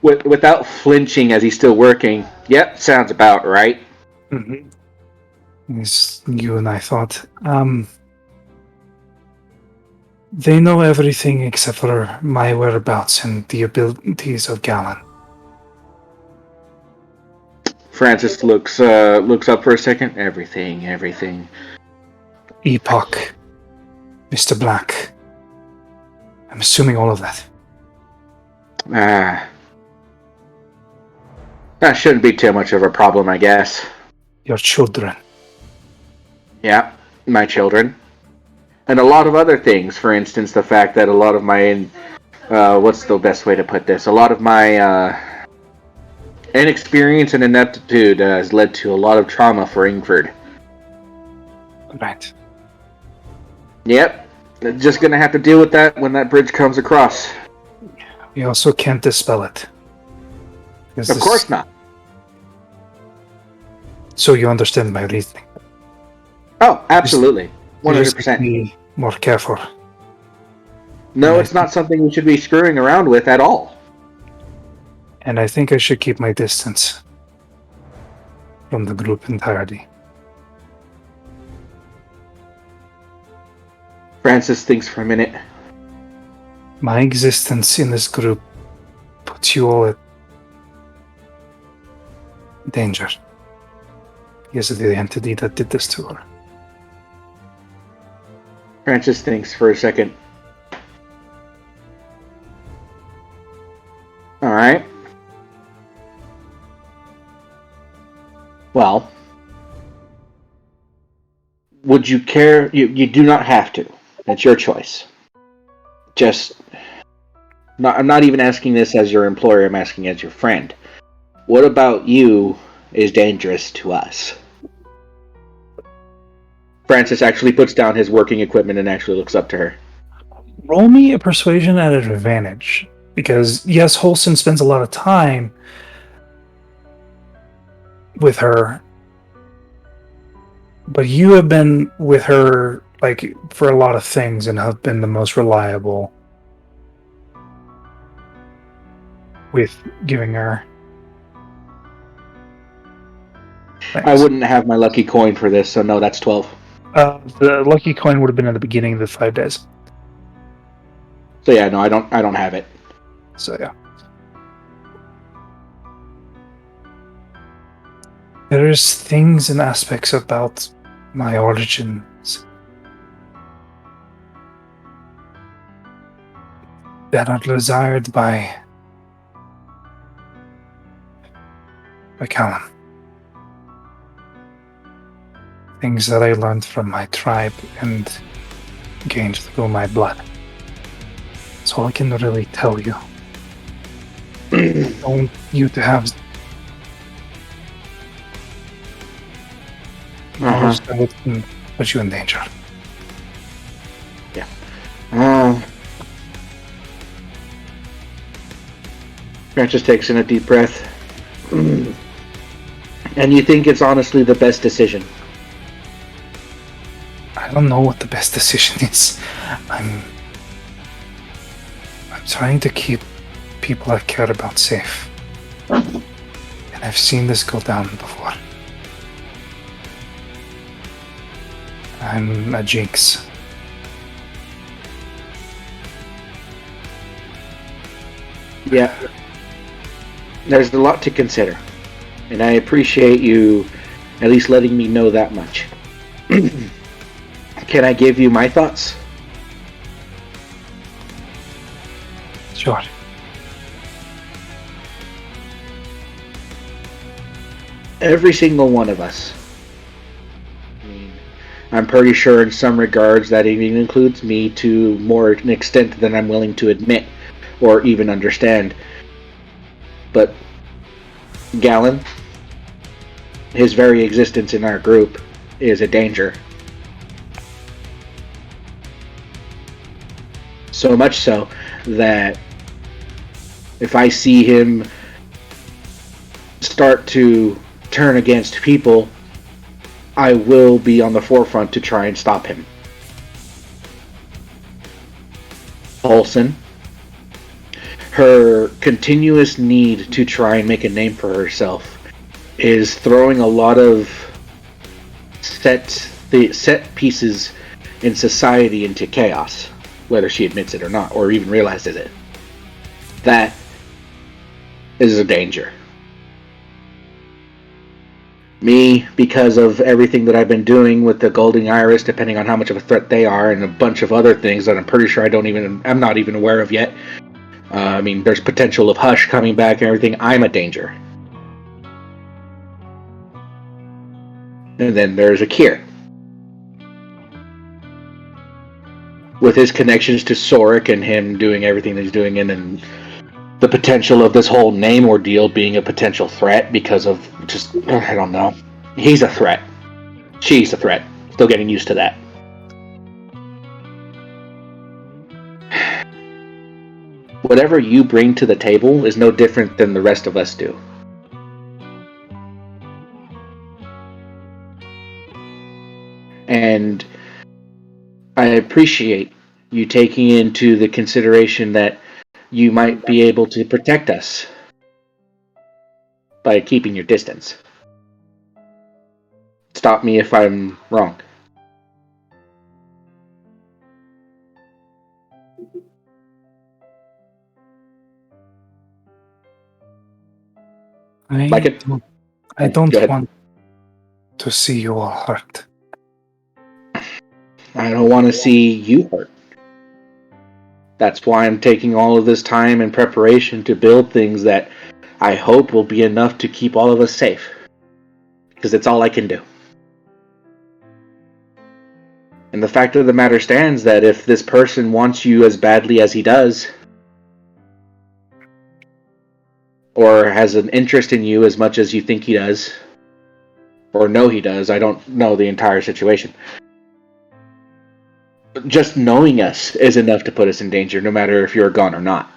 without flinching as he's still working. Yep, sounds about right. Mm-hmm. Yes, you and I thought. They know everything except for my whereabouts and the abilities of Galen. Francis looks up for a second. Everything. Epoch. Mr. Black. I'm assuming all of that. That shouldn't be too much of a problem, I guess. Your children. Yeah, my children. And a lot of other things. For instance, the fact that a lot of my... what's the best way to put this? A lot of my inexperience and ineptitude has led to a lot of trauma for Ingford. Right. Yep. Just gonna have to deal with that when that bridge comes across. We also can't dispel it. Of course not. So you understand my reasoning. Oh, absolutely. 100%. Be more careful. No, it's not something we should be screwing around with at all. And I think I should keep my distance from the group entirely. Francis thinks for a minute. My existence in this group puts you all at danger. He is the entity that did this to her. Francis thinks for a second. Alright. Well, would you care? You do not have to. It's your choice. I'm not even asking this as your employer, I'm asking as your friend. What about you is dangerous to us? Francis actually puts down his working equipment and actually looks up to her. Roll me a persuasion at an advantage. Because, yes, Holson spends a lot of time with her. But you have been with her, for a lot of things and have been the most reliable with giving her things. I wouldn't have my lucky coin for this, so no, that's 12. The lucky coin would have been at the beginning of the 5 days. So yeah, no, I don't have it. So yeah. There's things and aspects about my origins that are desired by Callum. Things that I learned from my tribe and gained through my blood. That's all I can really tell you. I don't want you to have knowledge that it can put you in danger. Yeah. Francis takes in a deep breath. And you think it's honestly the best decision? I don't know what the best decision is. I'm trying to keep people I care about safe. And I've seen this go down before. I'm a jinx. Yeah. There's a lot to consider. And I appreciate you at least letting me know that much. Can I give you my thoughts? Sure. Every single one of us. I mean, I'm pretty sure in some regards that even includes me to more an extent than I'm willing to admit or even understand. But Galen, his very existence in our group is a danger. So much so that if I see him start to turn against people, I will be on the forefront to try and stop him. Olsen, her continuous need to try and make a name for herself is throwing a lot of set pieces in society into chaos, whether she admits it or not, or even realizes it. That is a danger. Me, because of everything that I've been doing with the Golden Iris, depending on how much of a threat they are, and a bunch of other things that I'm pretty sure I'm not even aware of yet. I mean, there's potential of Hush coming back and everything. I'm a danger. And then there's Akir. With his connections to Sorik and him doing everything that he's doing, and then the potential of this whole name ordeal being a potential threat because of just, I don't know. He's a threat. She's a threat. Still getting used to that. Whatever you bring to the table is no different than the rest of us do. And I appreciate you taking into the consideration that you might be able to protect us by keeping your distance. Stop me if I'm wrong. Like it? I don't Go ahead. want to see you all hurt. I don't want to see you hurt. That's why I'm taking all of this time and preparation to build things that I hope will be enough to keep all of us safe. Because it's all I can do. And the fact of the matter stands that if this person wants you as badly as he does, or has an interest in you as much as you think he does, or know he does, I don't know the entire situation. Just knowing us is enough to put us in danger, no matter if you're gone or not.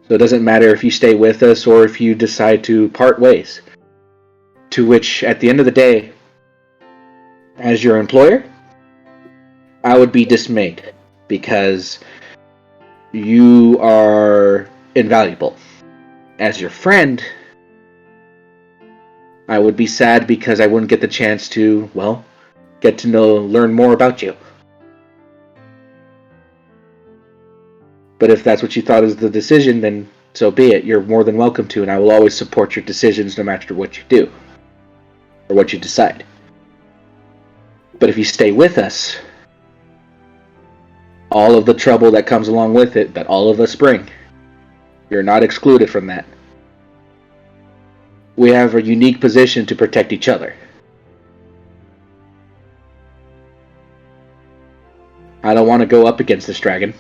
So it doesn't matter if you stay with us or if you decide to part ways. To which, at the end of the day, as your employer, I would be dismayed because you are invaluable. As your friend, I would be sad because I wouldn't get the chance to, well, get to learn more about you. But if that's what you thought is the decision, then so be it. You're more than welcome to, and I will always support your decisions no matter what you do. Or what you decide. But if you stay with us, all of the trouble that comes along with it, that all of us bring, you're not excluded from that. We have a unique position to protect each other. I don't want to go up against this dragon.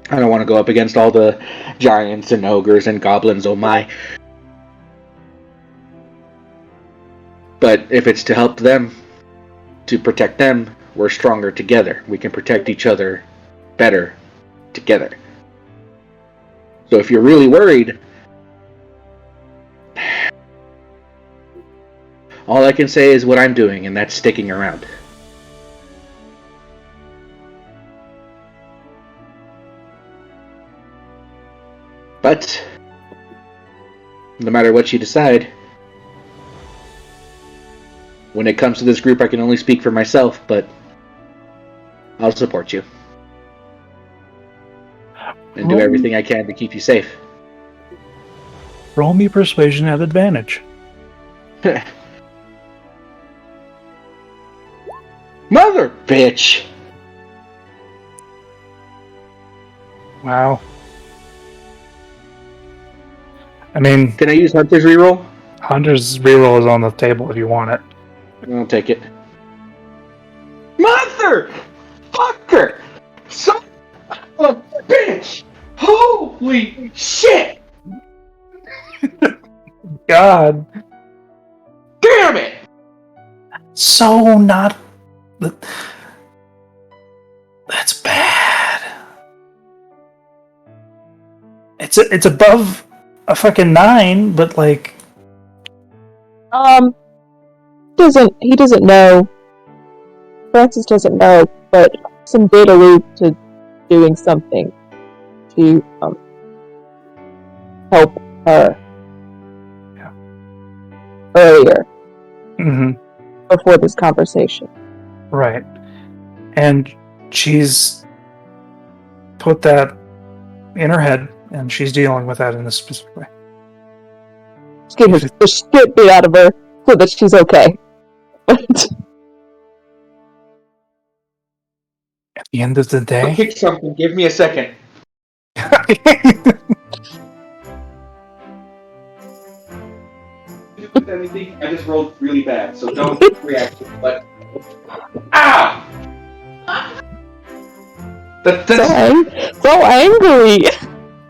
I don't want to go up against all the giants and ogres and goblins, oh my. But if it's to help them, to protect them, we're stronger together. We can protect each other better together. So if you're really worried, all I can say is what I'm doing, and that's sticking around. But no matter what you decide, when it comes to this group, I can only speak for myself, but I'll support you. And do everything I can to keep you safe. Roll me persuasion at advantage. Mother bitch! Wow. I mean, Can I use Hunter's reroll? Hunter's reroll is on the table if you want it. I'll take it. Mother fucker! Son of a bitch! Holy shit! God. Damn it! So not... That's bad. It's above a fucking 9, but like... He doesn't know. Francis doesn't know, but some did allude to doing something to help her earlier before this conversation. Right. And she's put that in her head, and she's dealing with that in a specific way. Just get the shit beat out of her so that she's okay. At the end of the I'll day... pick something. Give me a second. Anything, I just rolled really bad, so don't react to it. But ah, that's so angry.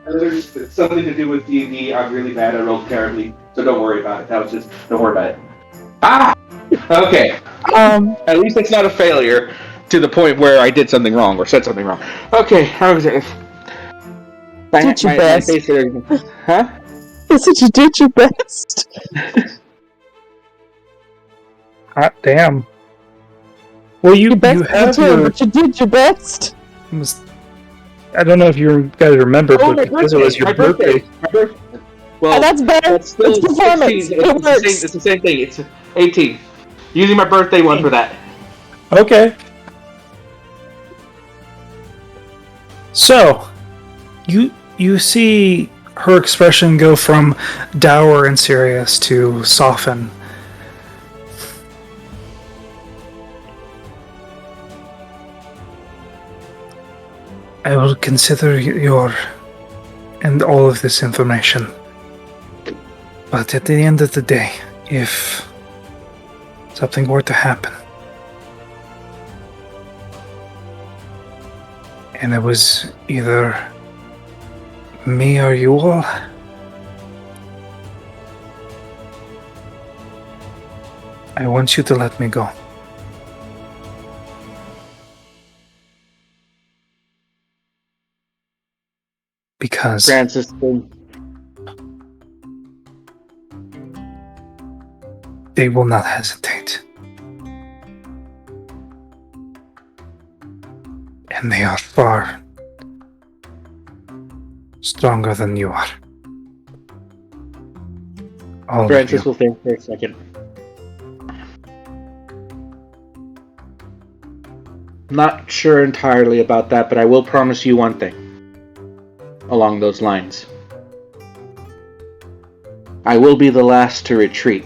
It's something to do with D&D. I'm really bad. I rolled terribly, so don't worry about it. That was just don't worry about it. Ah, okay. At least it's not a failure to the point where I did something wrong or said something wrong. Okay, how was it? Did your best. Huh? I said you did your best. Hot damn. Well, you have your... but you did your best. I don't know if you guys remember, but because it was your birthday. Well, that's better. That's still it's performance. 16. It works. It's the same thing. It's 18. Using my birthday one for that. Okay. So, you see her expression go from dour and serious to soften. I will consider your and all of this information. But at the end of the day, if something were to happen, and it was either me or you all, I want you to let me go. Because Francis, they will not hesitate. And they are far stronger than you are. All Francis of you. will think for a second. Not sure entirely about that, but I will promise you one thing. Along those lines. I will be the last to retreat.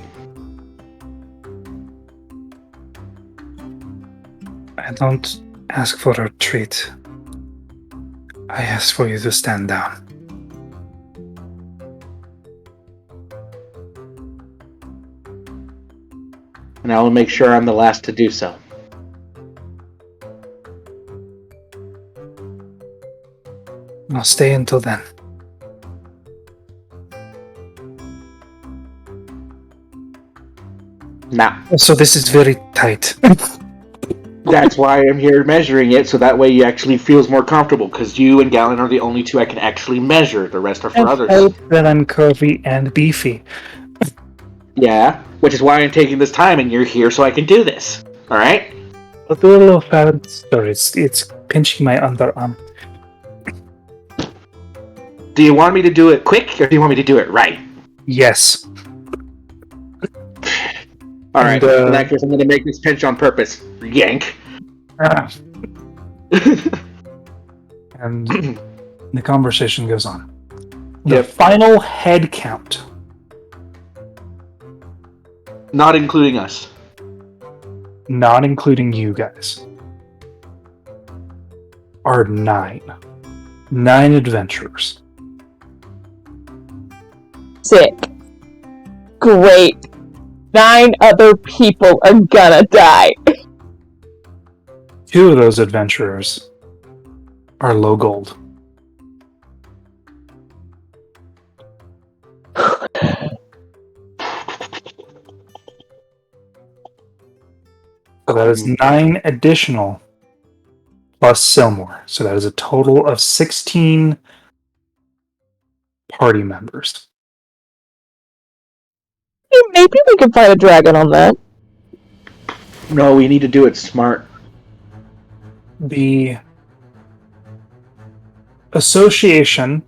I don't ask for a treat. I ask for you to stand down. And I will make sure I'm the last to do so. I'll stay until then. Now. So this is very tight. That's why I'm here measuring it, so that way it actually feels more comfortable, because you and Gallon are the only two I can actually measure. The rest are for others. Hope that I'm curvy and beefy. Yeah, which is why I'm taking this time, and you're here so I can do this. Alright? I'll do a little fat. Sorry, it's pinching my underarm. Do you want me to do it quick, or do you want me to do it right? Yes. Alright, And, in that case, I'm going to make this pinch on purpose. Yank. And the conversation goes on. The Yep. final head count, Not including us. not including you guys, are 9. 9 adventurers. Sick. Great. 9 other people are gonna die. 2 of those adventurers are low gold. So that is 9 additional plus Silmore. So that is a total of 16 party members. Maybe we can fight a dragon on that. No, we need to do it smart. The association,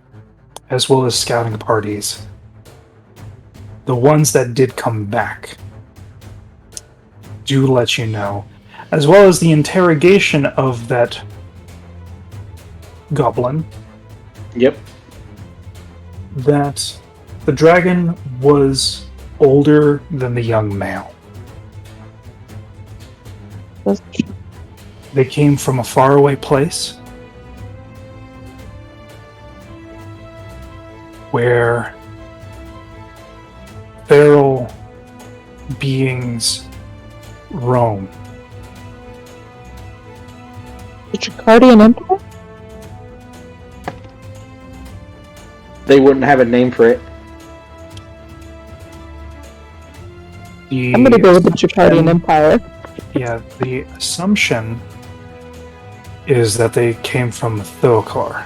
as well as scouting parties, the ones that did come back, do let you know, as well as the interrogation of that goblin, Yep. that the dragon was older than the young male. They came from a faraway place where feral beings roam. The Dracardian Empire? They wouldn't have a name for it. I'm gonna go with the Dracardian Empire. Yeah, the assumption is that they came from Thokar.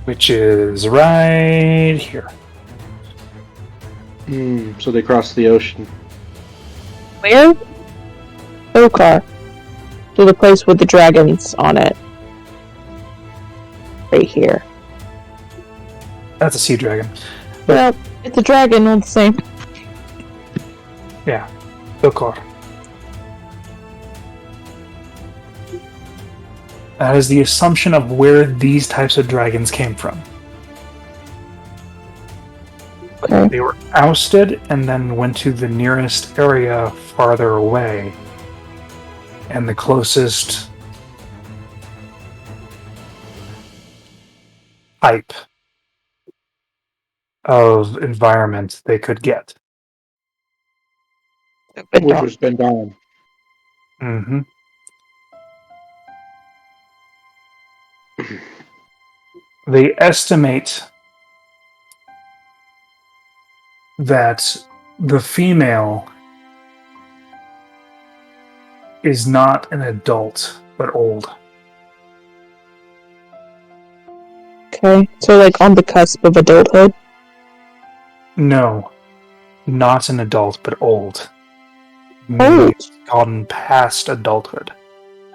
Which is right here. So they crossed the ocean. Where? Okar. To the place with the dragons on it. Right here. That's a sea dragon. Well, it's a dragon, all the same. Yeah, Thokar. That is the assumption of where these types of dragons came from. Okay. They were ousted and then went to the nearest area farther away. And the closest type of environment they could get. Which was been down. Mm-hmm. They estimate that the female is not an adult, but old. Okay, so like on the cusp of adulthood? No, not an adult, but old. Oh. Meaning it's gone past adulthood.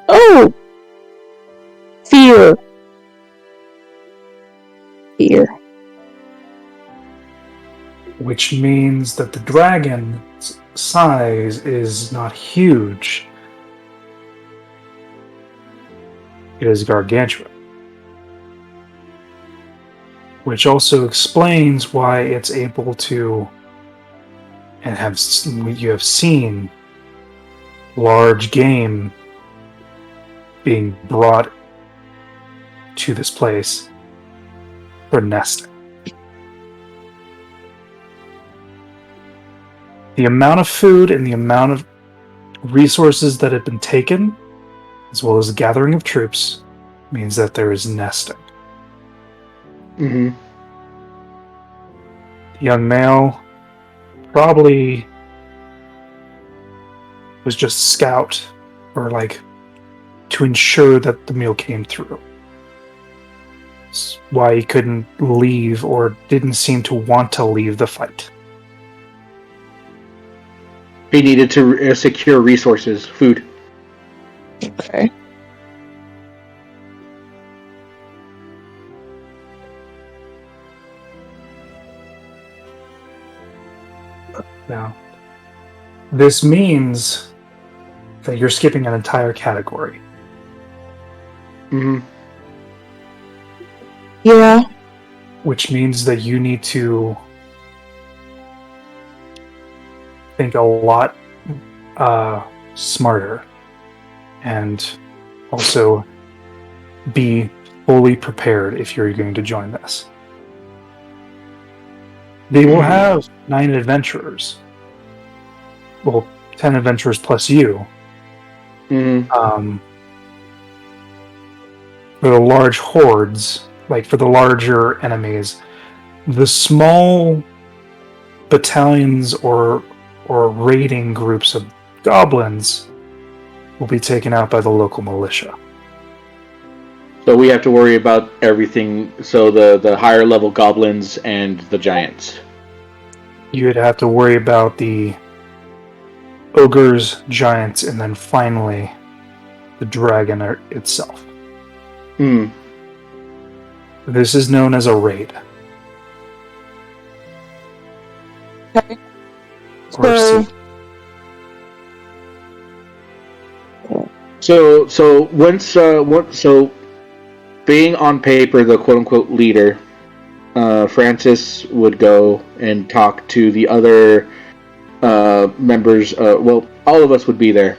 Oh! Fear. Fear. Which means that the dragon's size is not huge. It is gargantuan. Which also explains why it's able to, and you have seen large game being brought to this place for nesting. The amount of food and the amount of resources that have been taken, as well as the gathering of troops, means that there is nesting. Mm-hmm. young male, probably was just scout or like to ensure that the meal came through. That's why he couldn't leave or didn't seem to want to leave the fight. He needed to secure resources, food. Okay. Now, this means that you're skipping an entire category. Mm-hmm. Yeah. Which means that you need to think a lot smarter and also be fully prepared if you're going to join this. They will have 9 adventurers. Well, 10 adventurers plus you. Mm-hmm. For the large hordes, like for the larger enemies, the small battalions or raiding groups of goblins will be taken out by the local militia. So we have to worry about everything. So the higher level goblins and the giants. You would have to worry about the ogres, giants, and then finally the dragon itself. Hmm. This is known as a raid. Okay. Or a So- siege. So so being on paper the quote unquote leader, Francis would go and talk to the other members. Well, all of us would be there.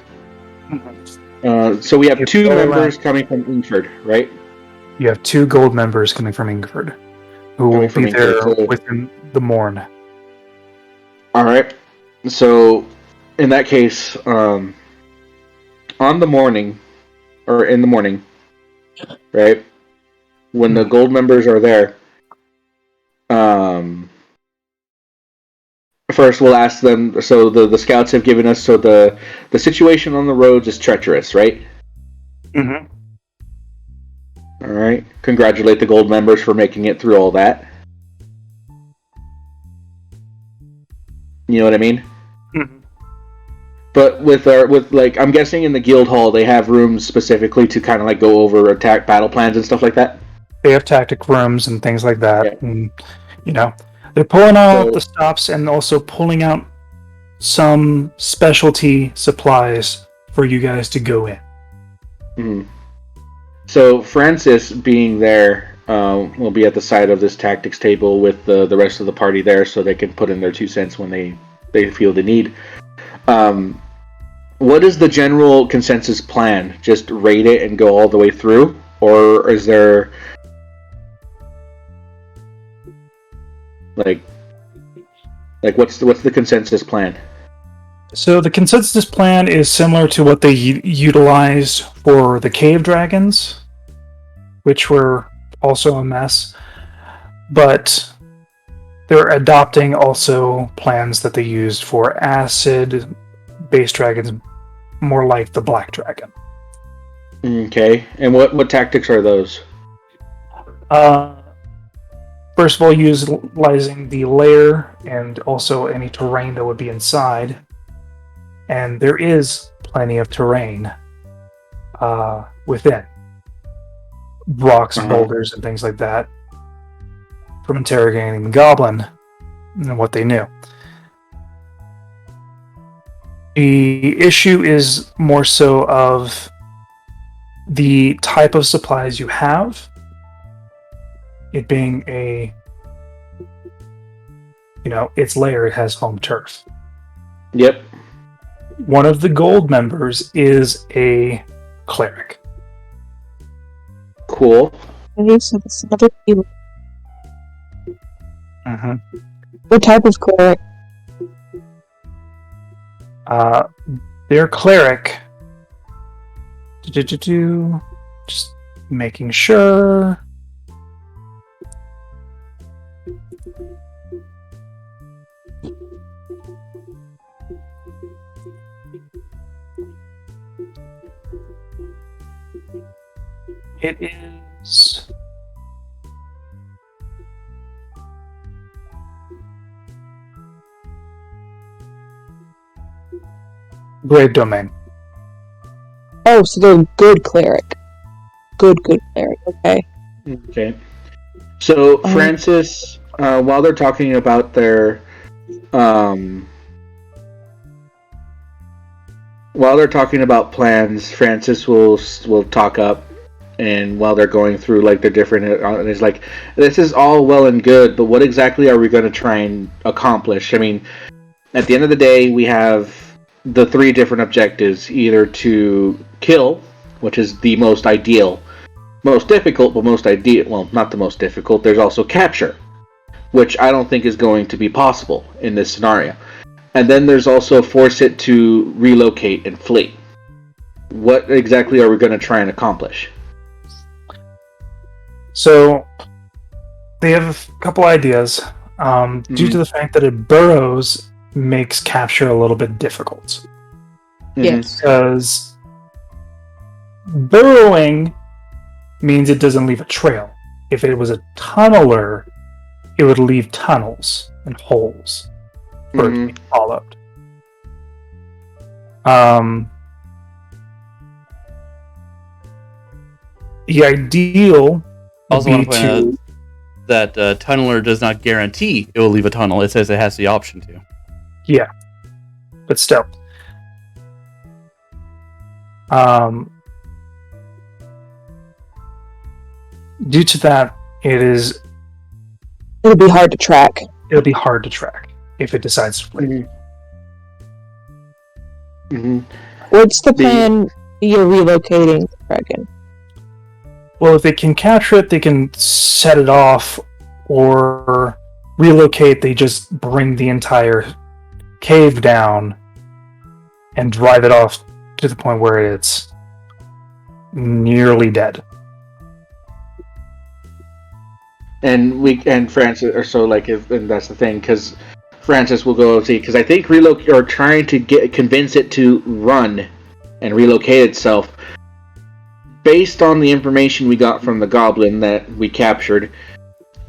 So we have If 2 they're members allowed- coming from Ingford, right? You have 2 gold members coming from Ingford, who will Coming from be there Ingford, so- within the morn. All right. So in that case, on the morning, or in the morning, right? When the gold members are there, first we'll ask them. So the scouts have given us. So the situation on the roads is treacherous, right? Mm-hmm. All right. Congratulate the gold members for making it through all that. You know what I mean? Mm-hmm. But with like, I'm guessing in the guild hall they have rooms specifically to kind of like go over attack battle plans and stuff like that. They have tactic rooms and things like that. Yeah. And, they're pulling out So- the stops and also pulling out some specialty supplies for you guys to go in. Mhm. So Francis, being there, will be at the side of this tactics table with the rest of the party there, so they can put in their 2 cents when they feel the need. What is the general consensus plan? Just raid it and go all the way through, or is there like what's the consensus plan? So the consensus plan is similar to what they utilized for the cave dragons, which were also a mess. But they're adopting also plans that they used for acid-based dragons, more like the black dragon. Okay, and what tactics are those? First of all, utilizing the lair and also any terrain that would be inside. And there is plenty of terrain within. Rocks, boulders, and things like that. From interrogating the goblin and what they knew. The issue is more so of the type of supplies you have. It being its lair, it has home turf. Yep. One of the gold members is a cleric. Cool. Okay, so that's another people. Mm-hmm. What type of cleric? Their cleric. Just making sure. It is... Grave Domain. Oh, so they're good cleric. Good cleric. Okay. Okay. So Francis, while they're talking about their, while they're talking about plans, Francis will talk up, and while they're going through like their different, and it's like, this is all well and good, but what exactly are we going to try and accomplish? I mean, at the end of the day, we have the 3 different objectives: either to kill, which is the most ideal. Most difficult, but most ideal. Well, not the most difficult. There's also capture, which I don't think is going to be possible in this scenario. And then there's also force it to relocate and flee. What exactly are we going to try and accomplish? So, they have a couple ideas. Due to the fact that it burrows, makes capture a little bit difficult. Yes. Because burrowing means it doesn't leave a trail. If it was a tunneler, it would leave tunnels and holes for it to be followed. The ideal Also would want be to point out that tunneler does not guarantee it will leave a tunnel. It says it has the option to. Yeah, but still. Due to that, It'll be hard to track. it'll be hard to track if it decides to flee. What's the plan you're relocating the dragon? Well, if they can capture it, they can set it off, or relocate, they just bring the entire cave down and drive it off to the point where it's nearly dead. And Francis, or so like, and that's the thing, because Francis will go see, because I think trying to convince it to run and relocate itself. Based on the information we got from the goblin that we captured,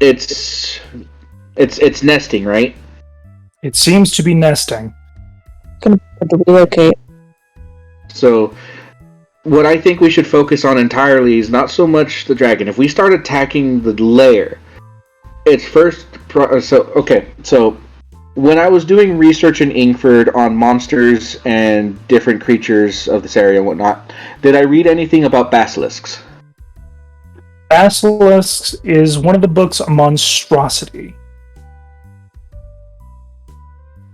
it's nesting, right? It seems to be nesting. Gonna have to relocate. So, what I think we should focus on entirely is not so much the dragon. If we start attacking the lair, it's first. So when I was doing research in Ingford on monsters and different creatures of this area and whatnot, did I read anything about basilisks? Basilisks is one of the books on monstrosity.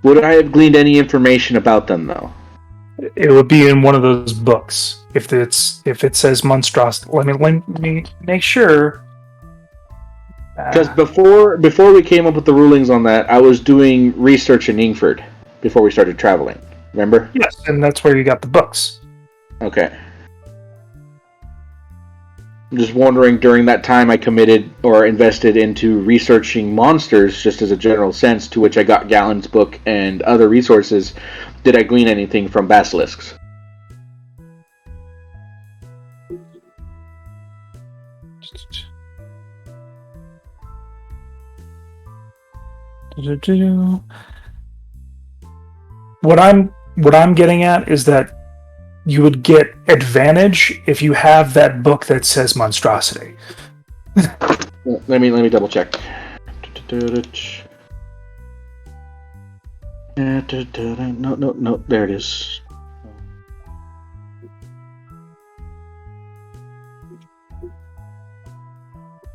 Would I have gleaned any information about them, though? It would be in one of those books. If it says monstrosity, let me make sure. Because before we came up with the rulings on that, I was doing research in Ingford before we started traveling. Remember? Yes, and that's where you got the books. Okay. I'm just wondering, during that time I committed or invested into researching monsters, just as a general sense, to which I got Gallen's book and other resources, did I glean anything from basilisks? What I'm getting at is that you would get advantage if you have that book that says monstrosity. Let me double check. No, there it is.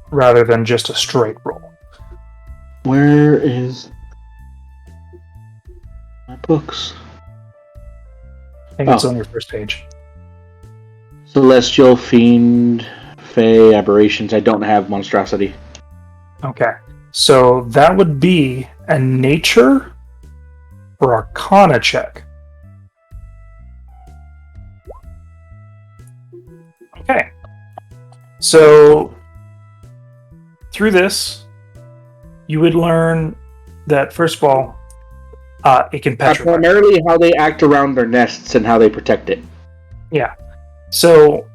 Rather than just a straight roll. Where is my books? I think it's on your first page. Celestial, Fiend, Fey, Aberrations. I don't have Monstrosity. Okay. So that would be a Nature or Arcana check. Okay. So through this, you would learn that, first of all, it can petrify. Primarily how they act around their nests and how they protect it. Yeah. So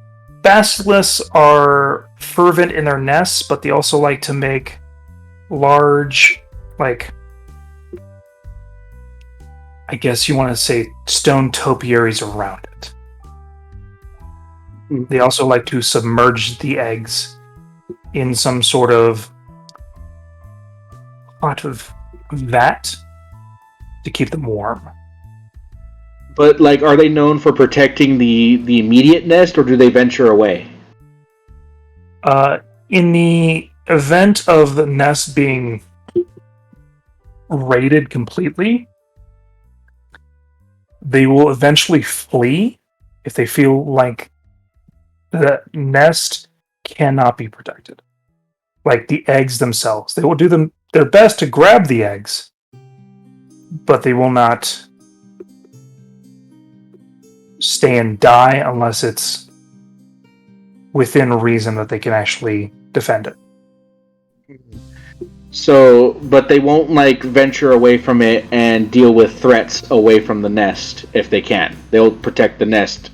basilisks are fervent in their nests, but they also like to make large, like, I guess you want to say stone topiaries around it. They also like to submerge the eggs in some sort of hot of vat to keep them warm. But, like, are they known for protecting the immediate nest, or do they venture away? In the event of the nest being raided completely, they will eventually flee if they feel like the nest cannot be protected. Like the eggs themselves. They will do their best to grab the eggs, but they will not stay and die unless it's within reason that they can actually defend it. So, but they won't, like, venture away from it and deal with threats away from the nest if they can. They'll protect the nest.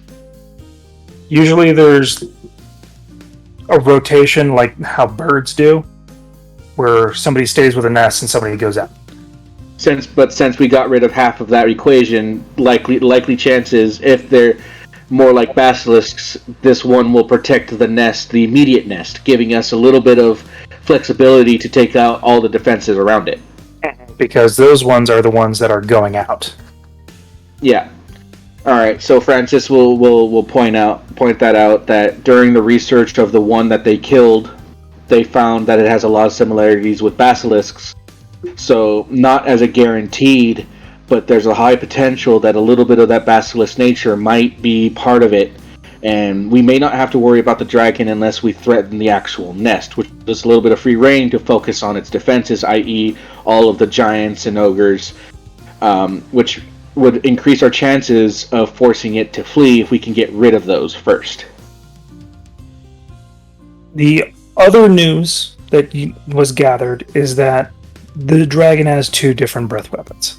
Usually there's a rotation like how birds do, where somebody stays with a nest and somebody goes out. Since we got rid of half of that equation, likely chances, if they're more like basilisks, this one will protect the nest, the immediate nest, giving us a little bit of flexibility to take out all the defenses around it. Because those ones are the ones that are going out. Yeah. All right. So Francis will point that out that during the research of the one that they killed, they found that it has a lot of similarities with basilisks. So not as a guaranteed, but there's a high potential that a little bit of that basilisk nature might be part of it. And we may not have to worry about the dragon unless we threaten the actual nest, which is a little bit of free reign to focus on its defenses, i.e. all of the giants and ogres, which would increase our chances of forcing it to flee if we can get rid of those first. The other news that was gathered is that the dragon has 2 different breath weapons.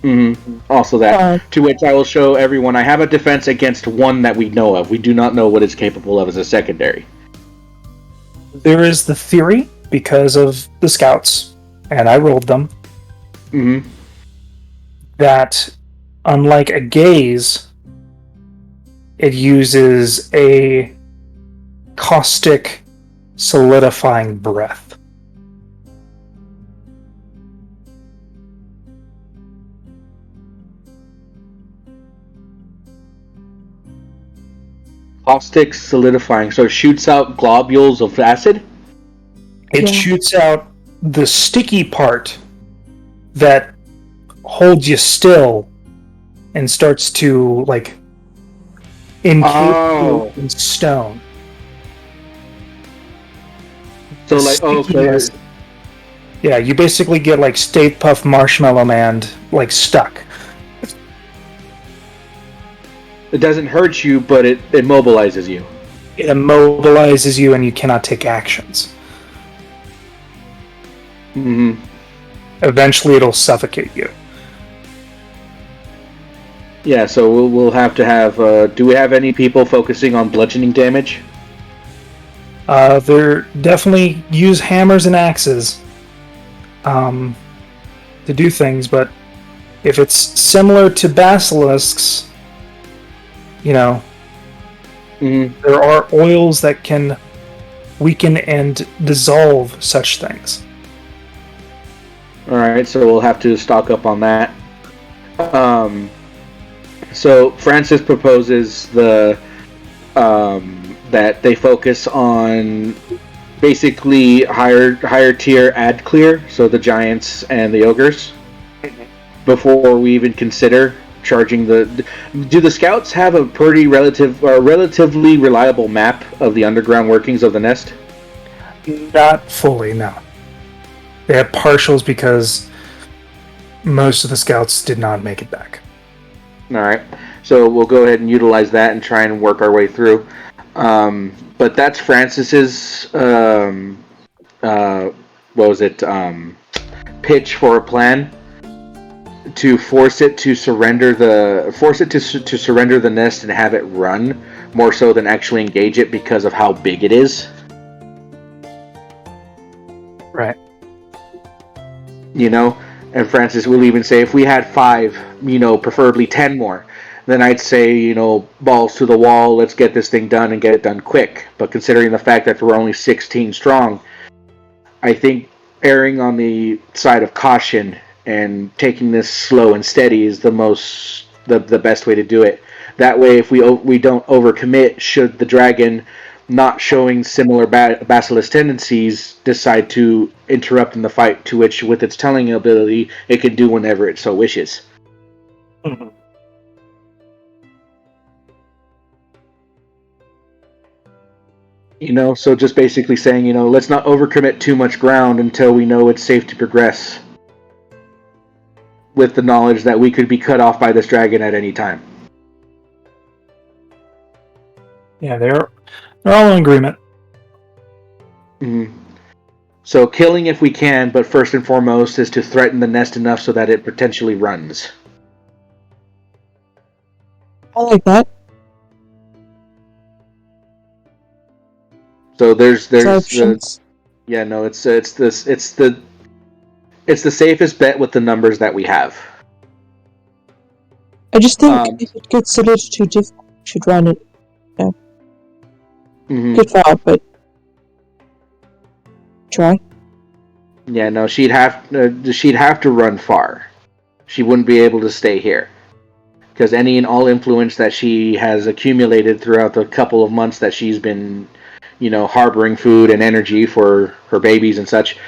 Mm-hmm. Also that, to which I will show everyone I have a defense against one that we know of. We do not know what it's capable of as a secondary. There is the theory, because of the scouts, and I rolled them, that unlike a gaze, it uses a caustic, solidifying breath. Caustic solidifying, so it shoots out globules of acid? It shoots out the sticky part that holds you still and starts to, like, encase you in stone. So, like, yeah, you basically get, like, Stay Puft Marshmallow Man, like, stuck. It doesn't hurt you, but it immobilizes you. It immobilizes you and you cannot take actions. Mm-hmm. Eventually it'll suffocate you. Yeah, so we'll have to have... do we have any people focusing on bludgeoning damage? They definitely use hammers and axes to do things, but if it's similar to basilisks, you know, there are oils that can weaken and dissolve such things. Alright, so we'll have to stock up on that. So Francis proposes that they focus on basically higher tier ad clear, so the giants and the ogres, before we even consider charging the... Do the scouts have a pretty relatively reliable map of the underground workings of the nest? Not fully, no. They have partials because most of the scouts did not make it back. Alright, so we'll go ahead and utilize that and try and work our way through. But that's Francis's pitch for a plan to force it to surrender the nest and have it run more so than actually engage it because of how big it is. Right. You know, and Francis will even say, if we had 5, preferably 10 more, then I'd say, balls to the wall, let's get this thing done and get it done quick. But considering the fact that we're only 16 strong, I think erring on the side of caution and taking this slow and steady is the best way to do it. That way, if we don't overcommit, should the dragon, not showing similar basilisk tendencies, decide to interrupt in the fight, to which, with its telling ability, it can do whenever it so wishes. Mm-hmm. So just basically saying, let's not overcommit too much ground until we know it's safe to progress, with the knowledge that we could be cut off by this dragon at any time. Yeah, they're all in agreement. Mm-hmm. So killing if we can, but first and foremost is to threaten the nest enough so that it potentially runs. I like that. So there's Options. it's the safest bet with the numbers that we have. I just think if it gets a little too difficult, we should run it. Mm-hmm. Get far, but try. Yeah, no, she'd have to run far. She wouldn't be able to stay here, because any and all influence that she has accumulated throughout the couple of months that she's been, harboring food and energy for her babies and such,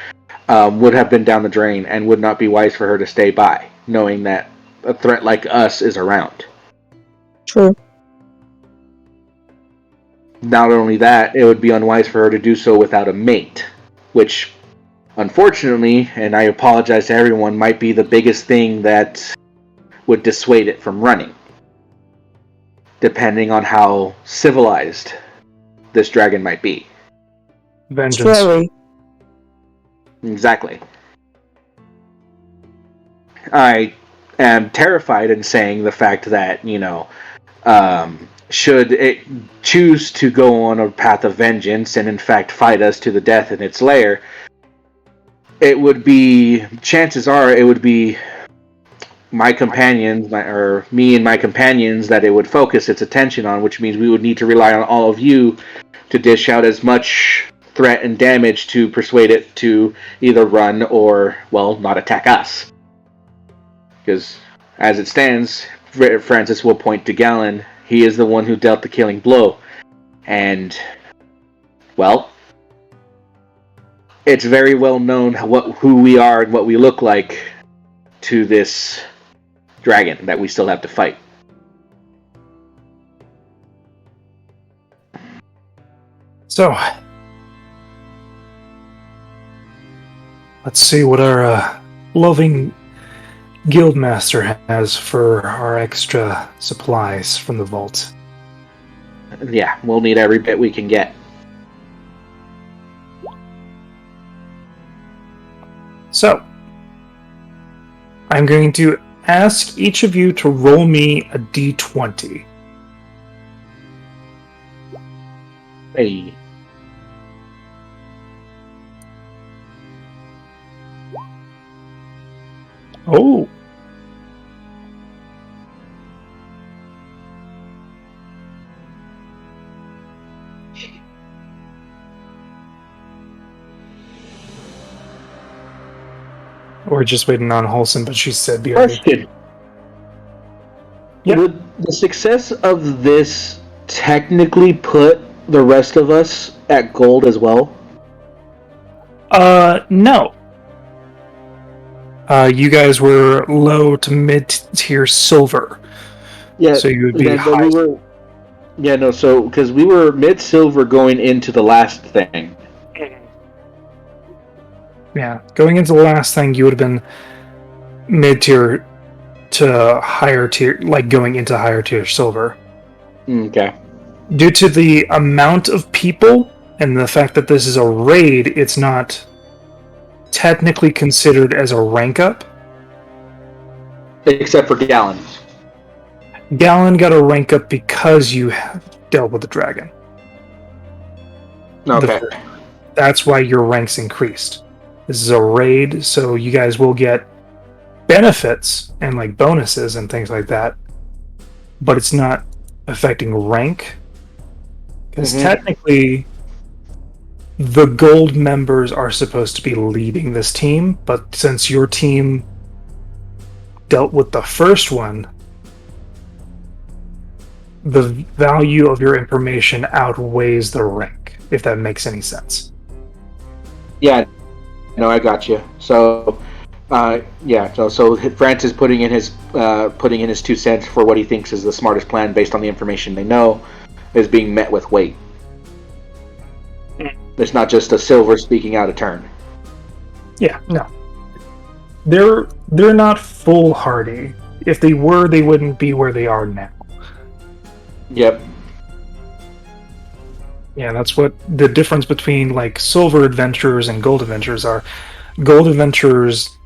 would have been down the drain, and would not be wise for her to stay by, knowing that a threat like us is around. True. Not only that, it would be unwise for her to do so without a mate, which, unfortunately, and I apologize to everyone, might be the biggest thing that would dissuade it from running, depending on how civilized this dragon might be. Vengeance. Very. Exactly. I am terrified in saying the fact that, should it choose to go on a path of vengeance and in fact fight us to the death in its lair, chances are it would be my companions, or me and my companions, that it would focus its attention on, which means we would need to rely on all of you to dish out as much threat and damage to persuade it to either run or, not attack us. Because, as it stands, Francis will point to Galen. He is the one who dealt the killing blow. And, it's very well known who we are and what we look like to this dragon that we still have to fight. So, let's see what our loving guildmaster has for our extra supplies from the vault. Yeah, we'll need every bit we can get. So, I'm going to ask each of you to roll me a d20. Hey. Oh. We're just waiting on Wholesome, but she said BRB. Question. Yeah. Would the success of this technically put the rest of us at gold as well? No. You guys were low to mid-tier silver. Yeah. So you would be high. Because we were mid-silver going into the last thing. Yeah, going into the last thing, you would have been mid-tier to higher tier, like going into higher tier silver. Okay. Due to the amount of people and the fact that this is a raid, it's not technically considered as a rank up. Except for Galen. Galen got a rank up because dealt with the dragon. Okay. That's why your ranks increased. This is a raid, so you guys will get benefits and like bonuses and things like that, but it's not affecting rank. Because technically, the gold members are supposed to be leading this team, but since your team dealt with the first one, the value of your information outweighs the rank, if that makes any sense. Yeah, no, I got you. So, so France is putting in his 2 cents for what he thinks is the smartest plan based on the information they know, is being met with weight. It's not just a silver speaking out of turn. Yeah, no. They're not foolhardy. If they were, they wouldn't be where they are now. Yep. Yeah, that's what the difference between like silver adventurers and gold adventurers are. Gold adventurers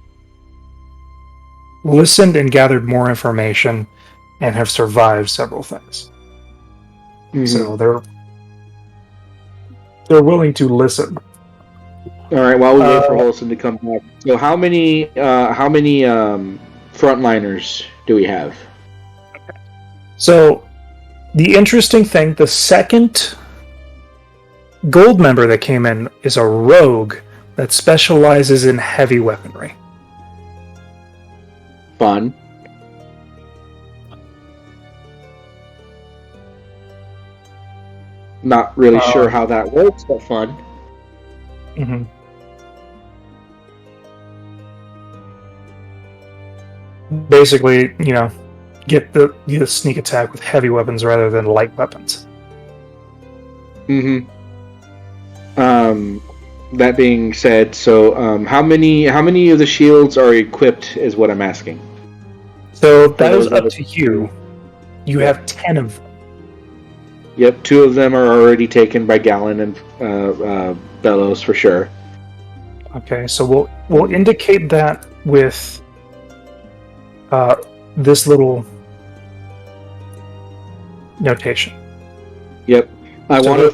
listened and gathered more information and have survived several things. Mm-hmm. So they're willing to listen. All right. While we wait for Holson to come back, so how many frontliners do we have? So the interesting thing, the second gold member that came in is a rogue that specializes in heavy weaponry. Fun. Not really sure how that works, but fun. Mm-hmm. Basically, get the sneak attack with heavy weapons rather than light weapons. Mm-hmm. That being said, so how many of the shields are equipped is what I'm asking. So that is up to you. You have 10 of them. Yep, 2 of them are already taken by Gallon and Bellows for sure. Okay, so we'll indicate that with this little notation. Yep, I want to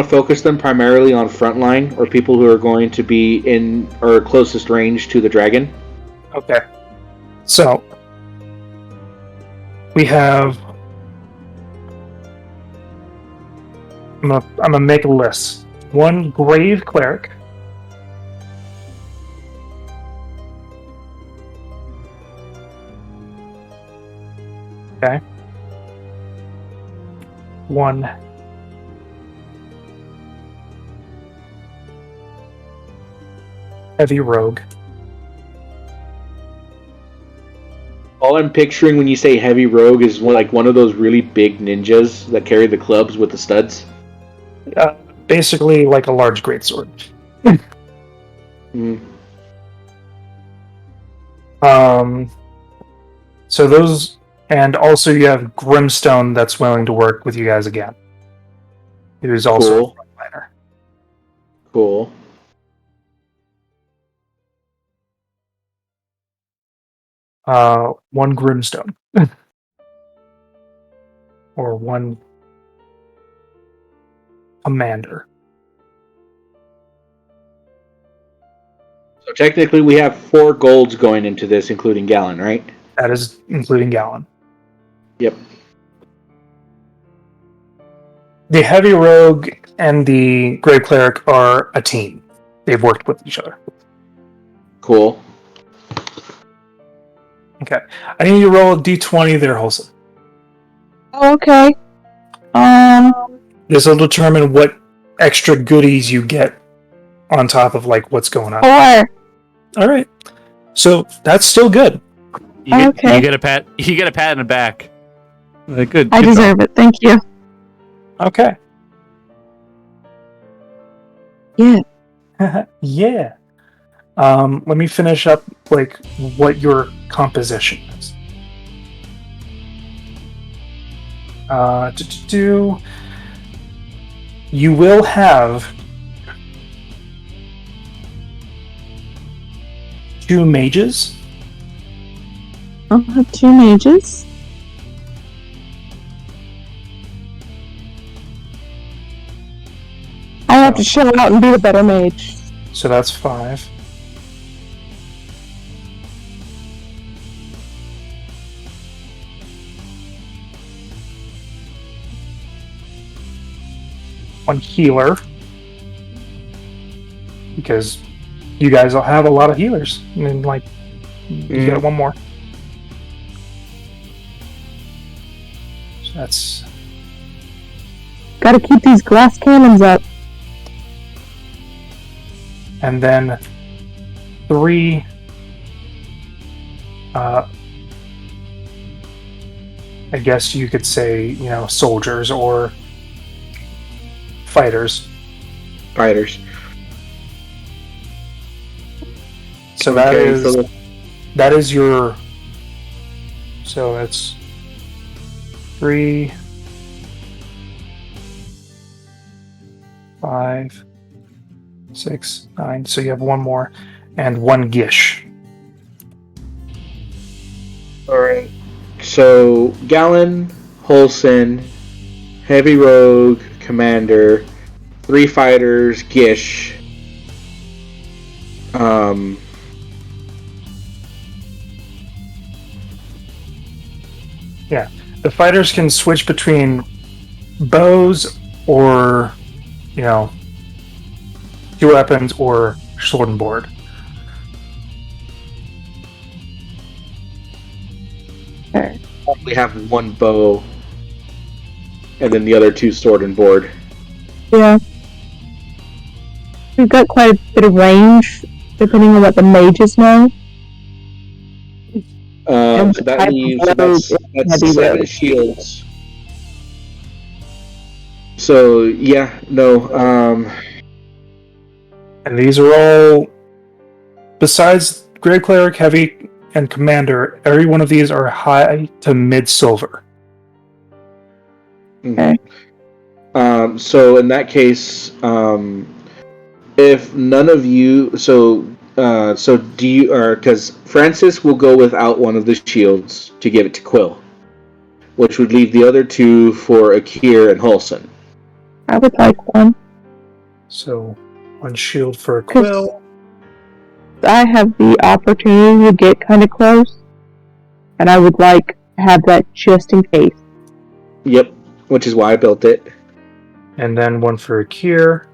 focus them primarily on frontline or people who are going to be in or closest range to the dragon. Okay, so we have. I'm gonna make a list. 1 grave cleric. Okay. 1 heavy rogue. All I'm picturing when you say heavy rogue is one of those really big ninjas that carry the clubs with the studs. Basically like a large greatsword. So those, and also you have Grimstone that's willing to work with you guys again. Who's also a frontliner. Cool. One Grimstone. Or 1 commander. So technically we have 4 golds going into this, including Gallon, right? That is including Gallon. Yep. The heavy rogue and the grave cleric are a team. They've worked with each other. Cool. Okay. I need you to roll a d20 there, Holson. Oh, okay. This will determine what extra goodies you get on top of what's going on. 4. All right. So that's still good. You Okay. get a pat. You get a pat in the back. Good. I deserve it. Thank you. Okay. Yeah. Yeah. Let me finish up what your composition is. You will have 2 mages. I'll have 2 mages. have to chill out and be the better mage. So that's 5. One healer. Because you guys all have a lot of healers. And then, like, you got one more. So that's... Gotta keep these glass cannons up. And then 3 I guess you could say, soldiers or fighters. So that is your. So that's 3, 5, 6, 9. So you have one more, and 1 Gish. All right. So Gallon, Holson, Heavy Rogue, Commander, 3 fighters, Gish. Yeah, the fighters can switch between bows or, 2 weapons or sword and board. We have 1 bow, and then the other 2 sword and board. Yeah. We've got quite a bit of range, depending on what the mages know. So that leaves that's 7 shields. So And these are all, besides Grey Cleric, Heavy, and Commander, every one of these are high to mid silver. Okay. So in that case, if none of you, do you, because Francis will go without one of the shields to give it to Quill, which would leave the other 2 for Akir and Holson. I would like one. So 1 shield for Quill. I have the opportunity to get kind of close, and I would like to have that just in case. Yep, which is why I built it. And then 1 for Akir.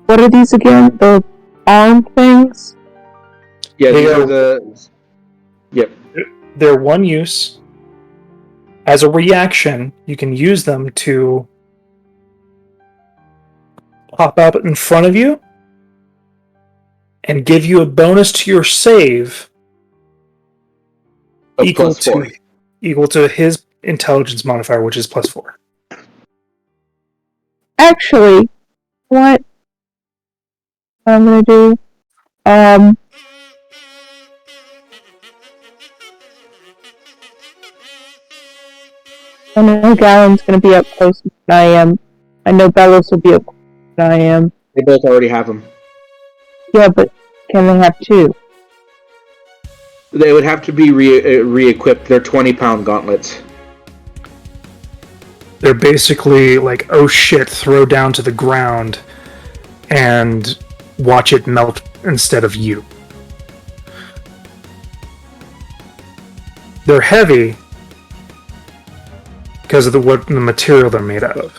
What are these again? The arm things? Yeah, these are the... Yep. They're 1 use. As a reaction, you can use them to pop up in front of you and give you a bonus to your save equal to his intelligence modifier, which is +4. Actually, what I'm gonna do, I know Gallon's gonna be up close than I am. I know Bellows will be up close than I am. They both already have them. Yeah, but can they have 2? They would have to be re-equipped. They're 20-pound gauntlets. They're basically like, oh shit, throw down to the ground and watch it melt instead of you. They're heavy because of the material they're made out of.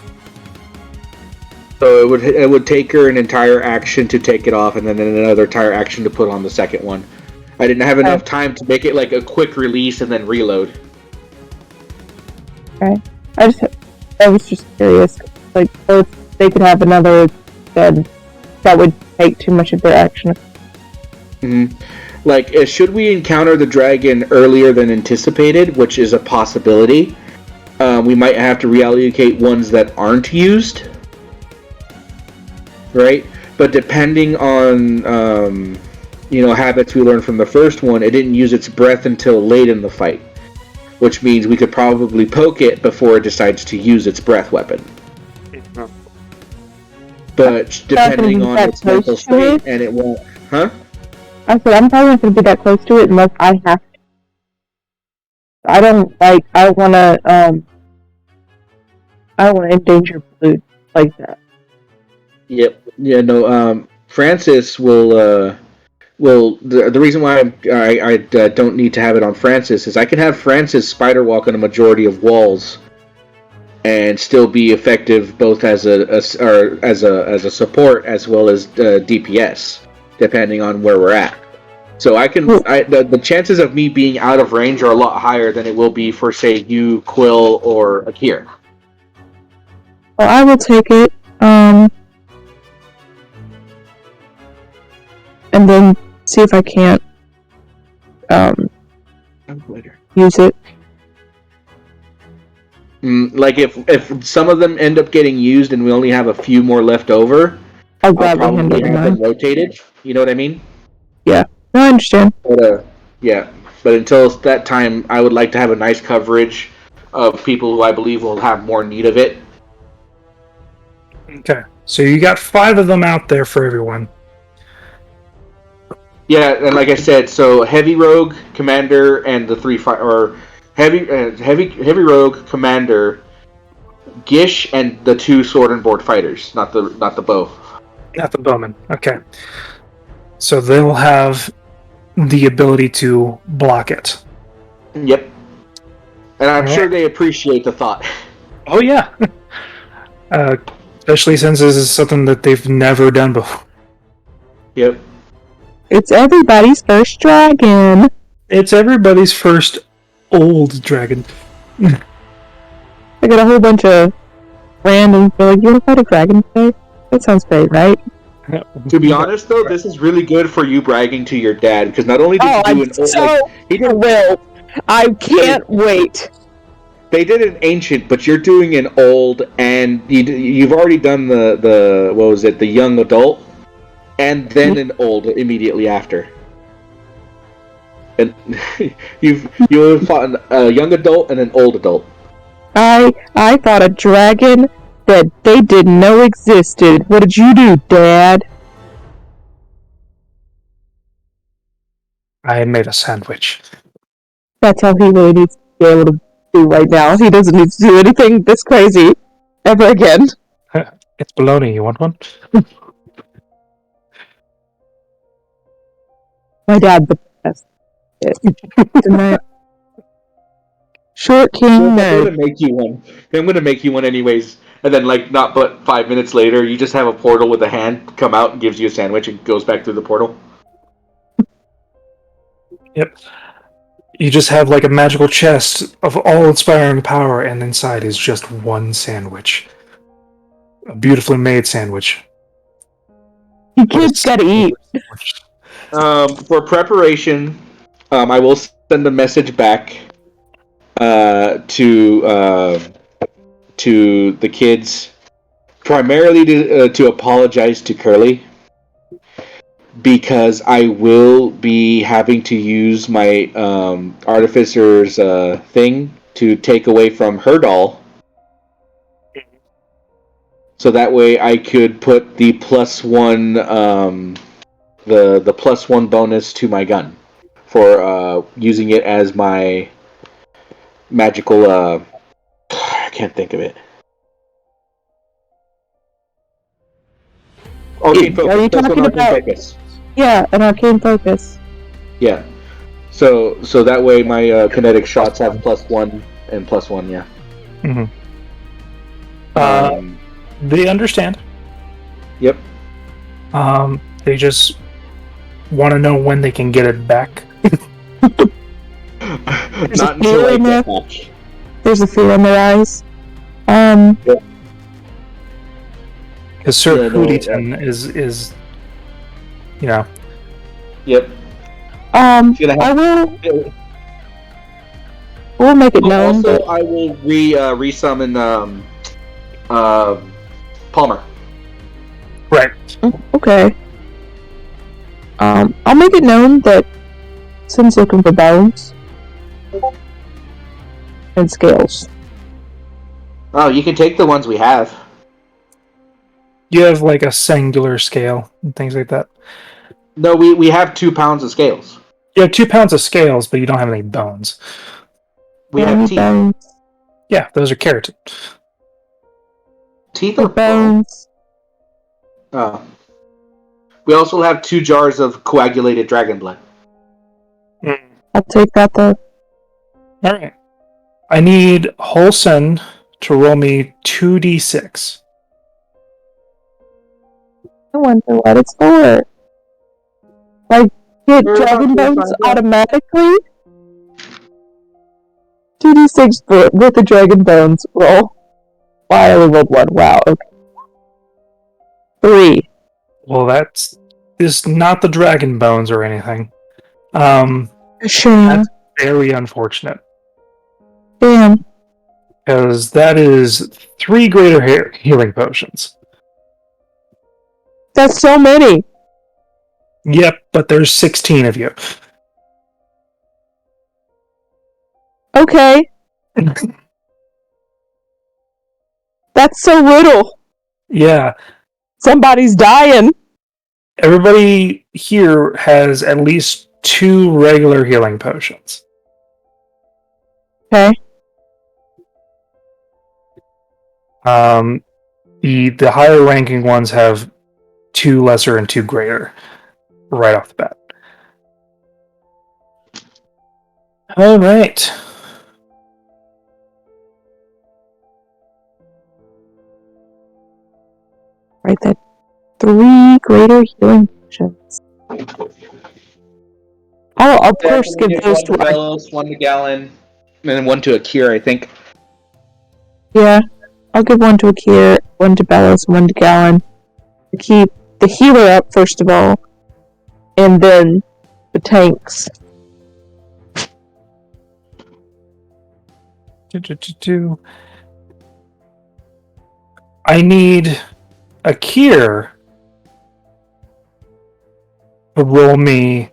So it would take her an entire action to take it off, and then another entire action to put on the second one. I didn't have enough time to make it like a quick release and then reload. Okay. I was just curious. Like, if they could have another, then that would take too much of their action. Mm-hmm. Like, should we encounter the dragon earlier than anticipated, which is a possibility, we might have to reallocate ones that aren't used. Right? But depending on, habits we learned from the first one, it didn't use its breath until late in the fight. Which means we could probably poke it before it decides to use its breath weapon. But depending on its mental state, and it won't... Huh? I said, I'm probably not going to be that close to it unless I have to. I want to, I don't want to endanger Blue like that. Yep. Yeah. No. Francis will. The reason why I don't need to have it on Francis is I can have Francis spider walk on a majority of walls, and still be effective both as a support as well as DPS, depending on where we're at. So the chances of me being out of range are a lot higher than it will be for, say, you, Quill, or Akir. Well, I will take it. And then see if I can't use it. Like if some of them end up getting used and we only have a few more left over, I'll gladly handle probably have them rotated. You know what I mean? Yeah. No, I understand. But but until that time, I would like to have a nice coverage of people who I believe will have more need of it. Okay, so you got 5 of them out there for everyone. Yeah, and like I said, so heavy rogue, commander, and the 3 heavy rogue, commander, Gish, and the 2 sword and board fighters, not the bow. Not the bowman. Okay, so they'll have the ability to block it. Yep, and I'm sure they appreciate the thought. Oh yeah, especially since this is something that they've never done before. Yep. It's everybody's first dragon. It's everybody's first old dragon. I got a whole bunch of randoms. They're like, you want to fight a dragon today? That sounds great, right? To be honest, though, this is really good for you bragging to your dad, because not only did you do I can't wait. They did an ancient, but you're doing an old, and you've already done the what was it, the young adult, and then an old immediately after. And you've fought a young adult and an old adult. I fought a dragon that they didn't know existed. What did you do, Dad? I made a sandwich. That's all he really needs to be able to do right now. He doesn't need to do anything this crazy ever again. It's bologna. You want one? My dad, the best. Short king. I'm gonna make you one. I'm gonna make you one anyways. And then, not but 5 minutes later, you just have a portal with a hand come out and gives you a sandwich and goes back through the portal. Yep. You just have a magical chest of all-inspiring power, and inside is just one sandwich. A beautifully made sandwich. You kids gotta eat. For preparation, I will send a message back to the kids, primarily to apologize to Curly, because I will be having to use my artificer's thing to take away from her doll, so that way I could put the +1 the +1 bonus to my gun for using it as my magical I can't think of it. Arcane focus. Are you talking about? Focus. Yeah, an arcane focus. Yeah. So that way my kinetic shots have +1 and +1. Yeah. Mm-hmm. They understand. Yep. They just want to know when they can get it back. Not until I get back. There's a fear in their eyes. Because Sir Hoodyton is, Yep. I will. We'll make it known. Also, I will resummon Palmer. Right. Okay. I'll make it known that Sim's looking for bones and scales. Oh, you can take the ones we have. You have a singular scale and things like that. No, we have 2 pounds of scales. You have 2 pounds of scales, but you don't have any bones. We have teeth. bones. Yeah, those are keratin. Teeth Or of bone. bones. Oh. We also have 2 jars of coagulated dragon blood. I'll take that though. All right. I need Holson to roll me 2d6. I wonder what it's for. Like, get We're dragon about to bones find out. automatically? 2d6 with the dragon bones roll. Wow, I only rolled 1. Wow, okay. 3. Well, that's is not the dragon bones or anything. Sure. That's very unfortunate Damn. because that is 3 greater healing potions. That's so many. Yep, but there's 16 of you. Okay. That's so little. Yeah, Somebody's dying. everybody here has at least 2 regular healing potions. Okay. The higher ranking ones have 2 lesser and 2 greater right off the bat. All right. Right, that 3 greater healing potions. I'll first give those 1 to to Bellows, 1 to Gallon, and then 1 to Akira, I think. Yeah. I'll give 1 to Akir, 1 to Bellows, 1 to Gallon. Keep the healer up first of all. And then the tanks. I need Akir to roll me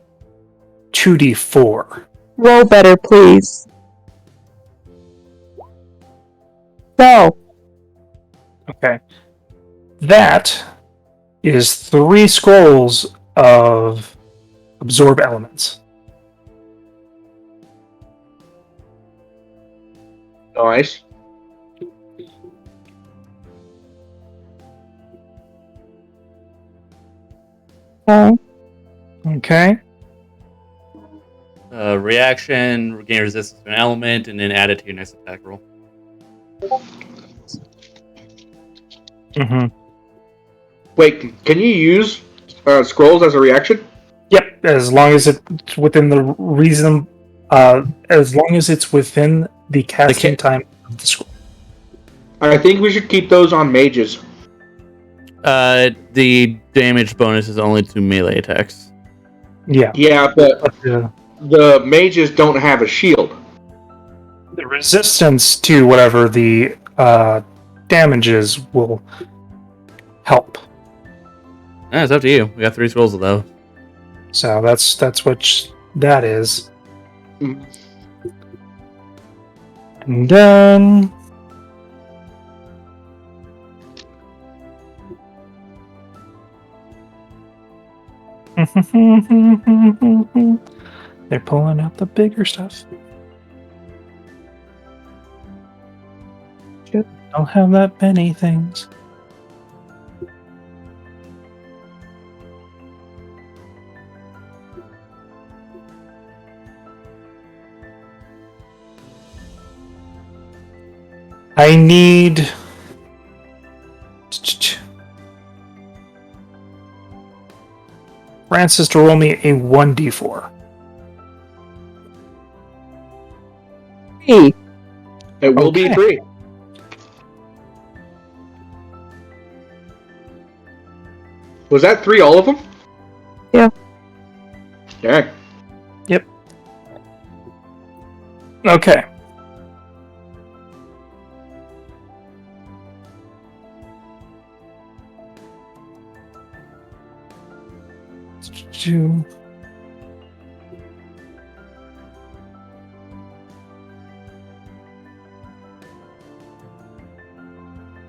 2d4. Roll better, please. No. Okay. That is 3 scrolls of absorb elements. Nice. Okay. Okay. Reaction, regain resistance to an element, and then add it to your next attack roll. Mm-hmm. Wait, can you use scrolls as a reaction? Yep, as long as it's within the reason, as long as it's within the casting time of the scroll. I think we should keep those on mages. The damage bonus is only to melee attacks. Yeah. Yeah, but But the mages don't have a shield. the resistance to whatever the damages will help. It's up to you. We got 3 scrolls of those. So that's what that is. Mhm. And then they're pulling out the bigger stuff. Don't have that many things. I need Francis to roll me a 1d4. Hey. It will be Okay. 3. Was that 3 all of them? Yeah. Okay. Okay.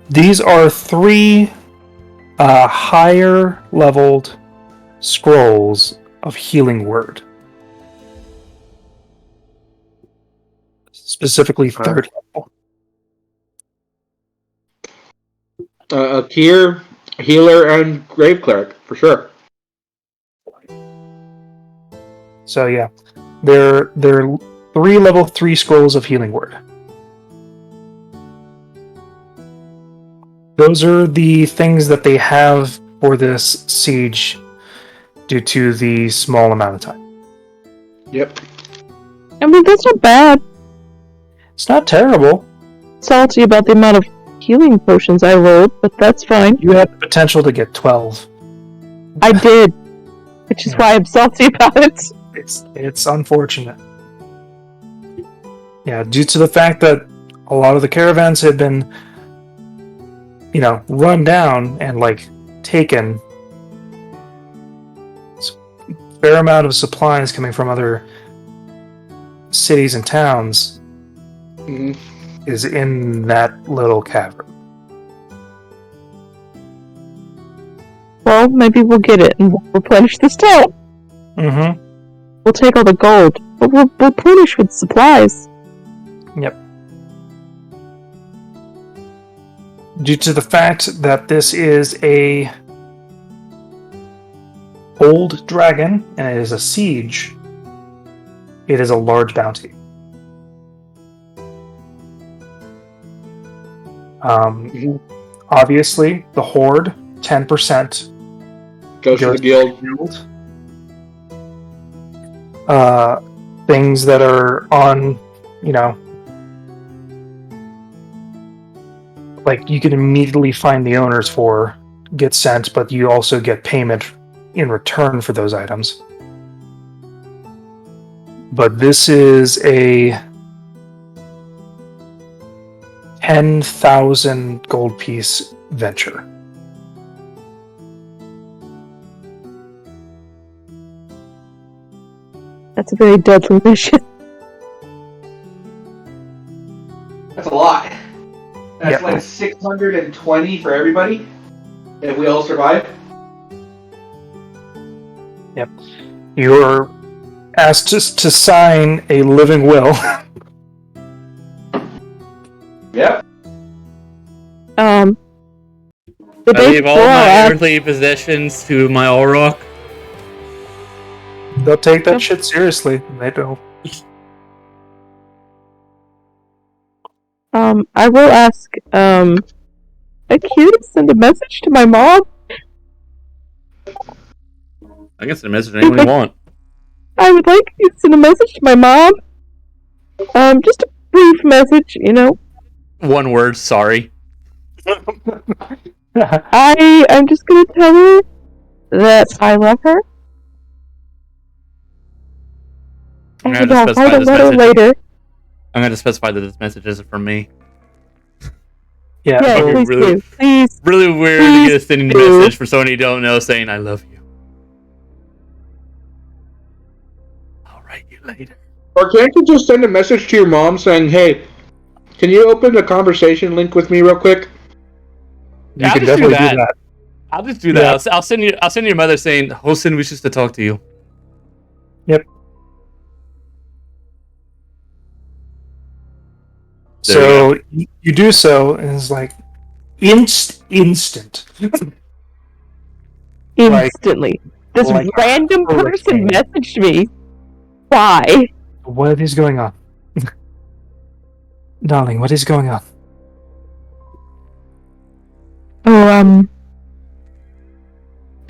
These are 3 higher leveled scrolls of healing word. Specifically 3rd level. A Kier, healer, and grave cleric for sure. So yeah, they're 3 level 3 scrolls of healing word. Those are the things that they have for this siege due to the small amount of time. Yep. I mean, that's not bad. It's not terrible. Salty about the amount of healing potions I rolled, but that's fine. You had the potential to get 12. I did, which is why I'm salty about it. It's unfortunate. Yeah, due to the fact that a lot of the caravans had been, run down and taken. A fair amount of supplies coming from other cities and towns is in that little cavern. Well, maybe we'll get it and we'll replenish this town. Mm-hmm. We'll take all the gold, but we'll replenish with supplies. Yep. Due to the fact that this is a old dragon and it is a siege, it is a large bounty. Obviously, the Horde, 10% Goes to the guild. Things that are on, you can immediately find the owners for, get sent, but you also get payment in return for those items. But this is a 10,000 gold piece venture. That's a very deadly mission. That's a lot. That's Yep. 620 for everybody. If we all survive. Yep. You're asked to sign a living will. Yep. The I day leave all before my earthly possessions to my Auroch. They'll take that shit seriously. They do. I will ask, Q to send a message to my mom. I can send a message to anyone you want. I would like you to send a message to my mom. Just a brief message, One word, sorry. I'm just gonna tell her that I love her. I'm And gonna I'll specify write a this letter message. later. I'm going to specify that this message isn't from me. Yeah. Yeah, Oh, please really? do. Please. Really weird to get a sending do. message for someone you don't know saying I love you. I'll write you later. Or can't you just send a message to your mom saying, "Hey, can you open the conversation link with me real quick?" You I'll can just do definitely do that. that. I'll just do that. I'll send your mother saying, Hosen wishes to talk to you. Yep. There So you do so, and it's instant. Instantly. This like random person hurricane. messaged me. Why? What is going on? Darling, what is going on? Oh,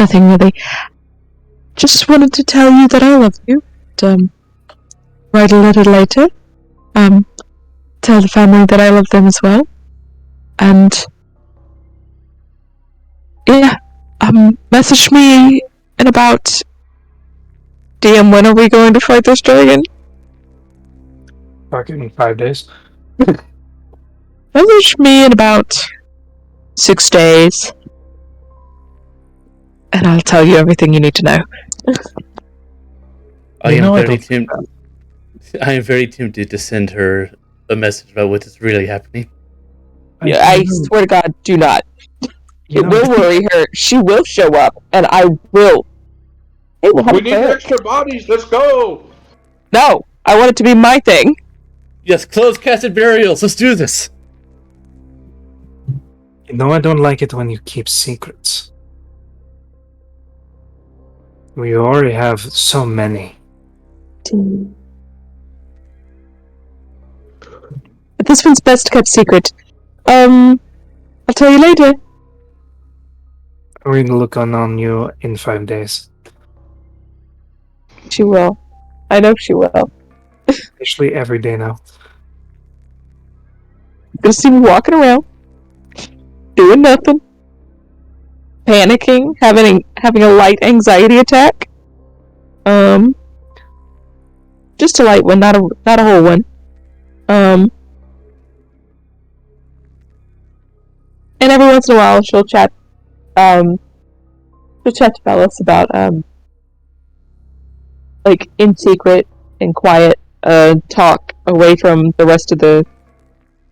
nothing really. Just wanted to tell you that I love you. And, write a letter later. Tell the family that I love them as well. And yeah, message me in about. DM, when are we going to fight this dragon? Fucking 5 days. Message me in about 6 days. And I'll tell you everything you need to know. I am very tempted to send her a message about what is really happening. Yeah, I swear to God, do not. It will worry her. She will show up, and I will. Hey, we'll have We a need prayer. extra bodies. Let's go. No, I want it to be my thing. Yes, closed casted burials. Let's do this. You know I don't like it when you keep secrets. We already have so many. But this one's best kept secret. I'll tell you later. I'm going to look on you in 5 days. She will. I know she will. Actually, every day now. Gonna see me walking around, doing nothing, panicking, having a light anxiety attack. Just a light one, not a whole one. And every once in a while she'll chat to Bellis about like in secret and quiet talk away from the rest of the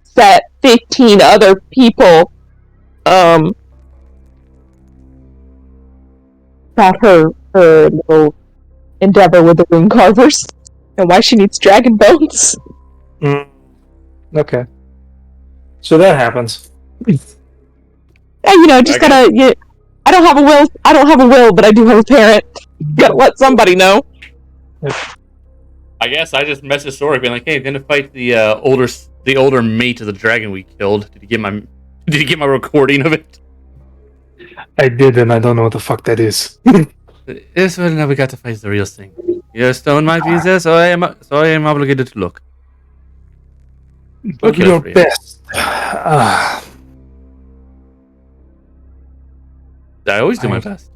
set 15 other people about her little endeavor with the rune carvers and why she needs dragon bones. Okay. So that happens. Yeah, just gotta. I don't have a will. But I do have a parent. Gotta let somebody know. I guess I just messaged Sora being like, "Hey, I'm gonna fight the older mate of the dragon we killed. Did you get my recording of it?" I did, and I don't know what the fuck that is. Yes, well, now we got to fight the real thing. Your stone might be there, so I am obligated to look. But your best. I always do my best.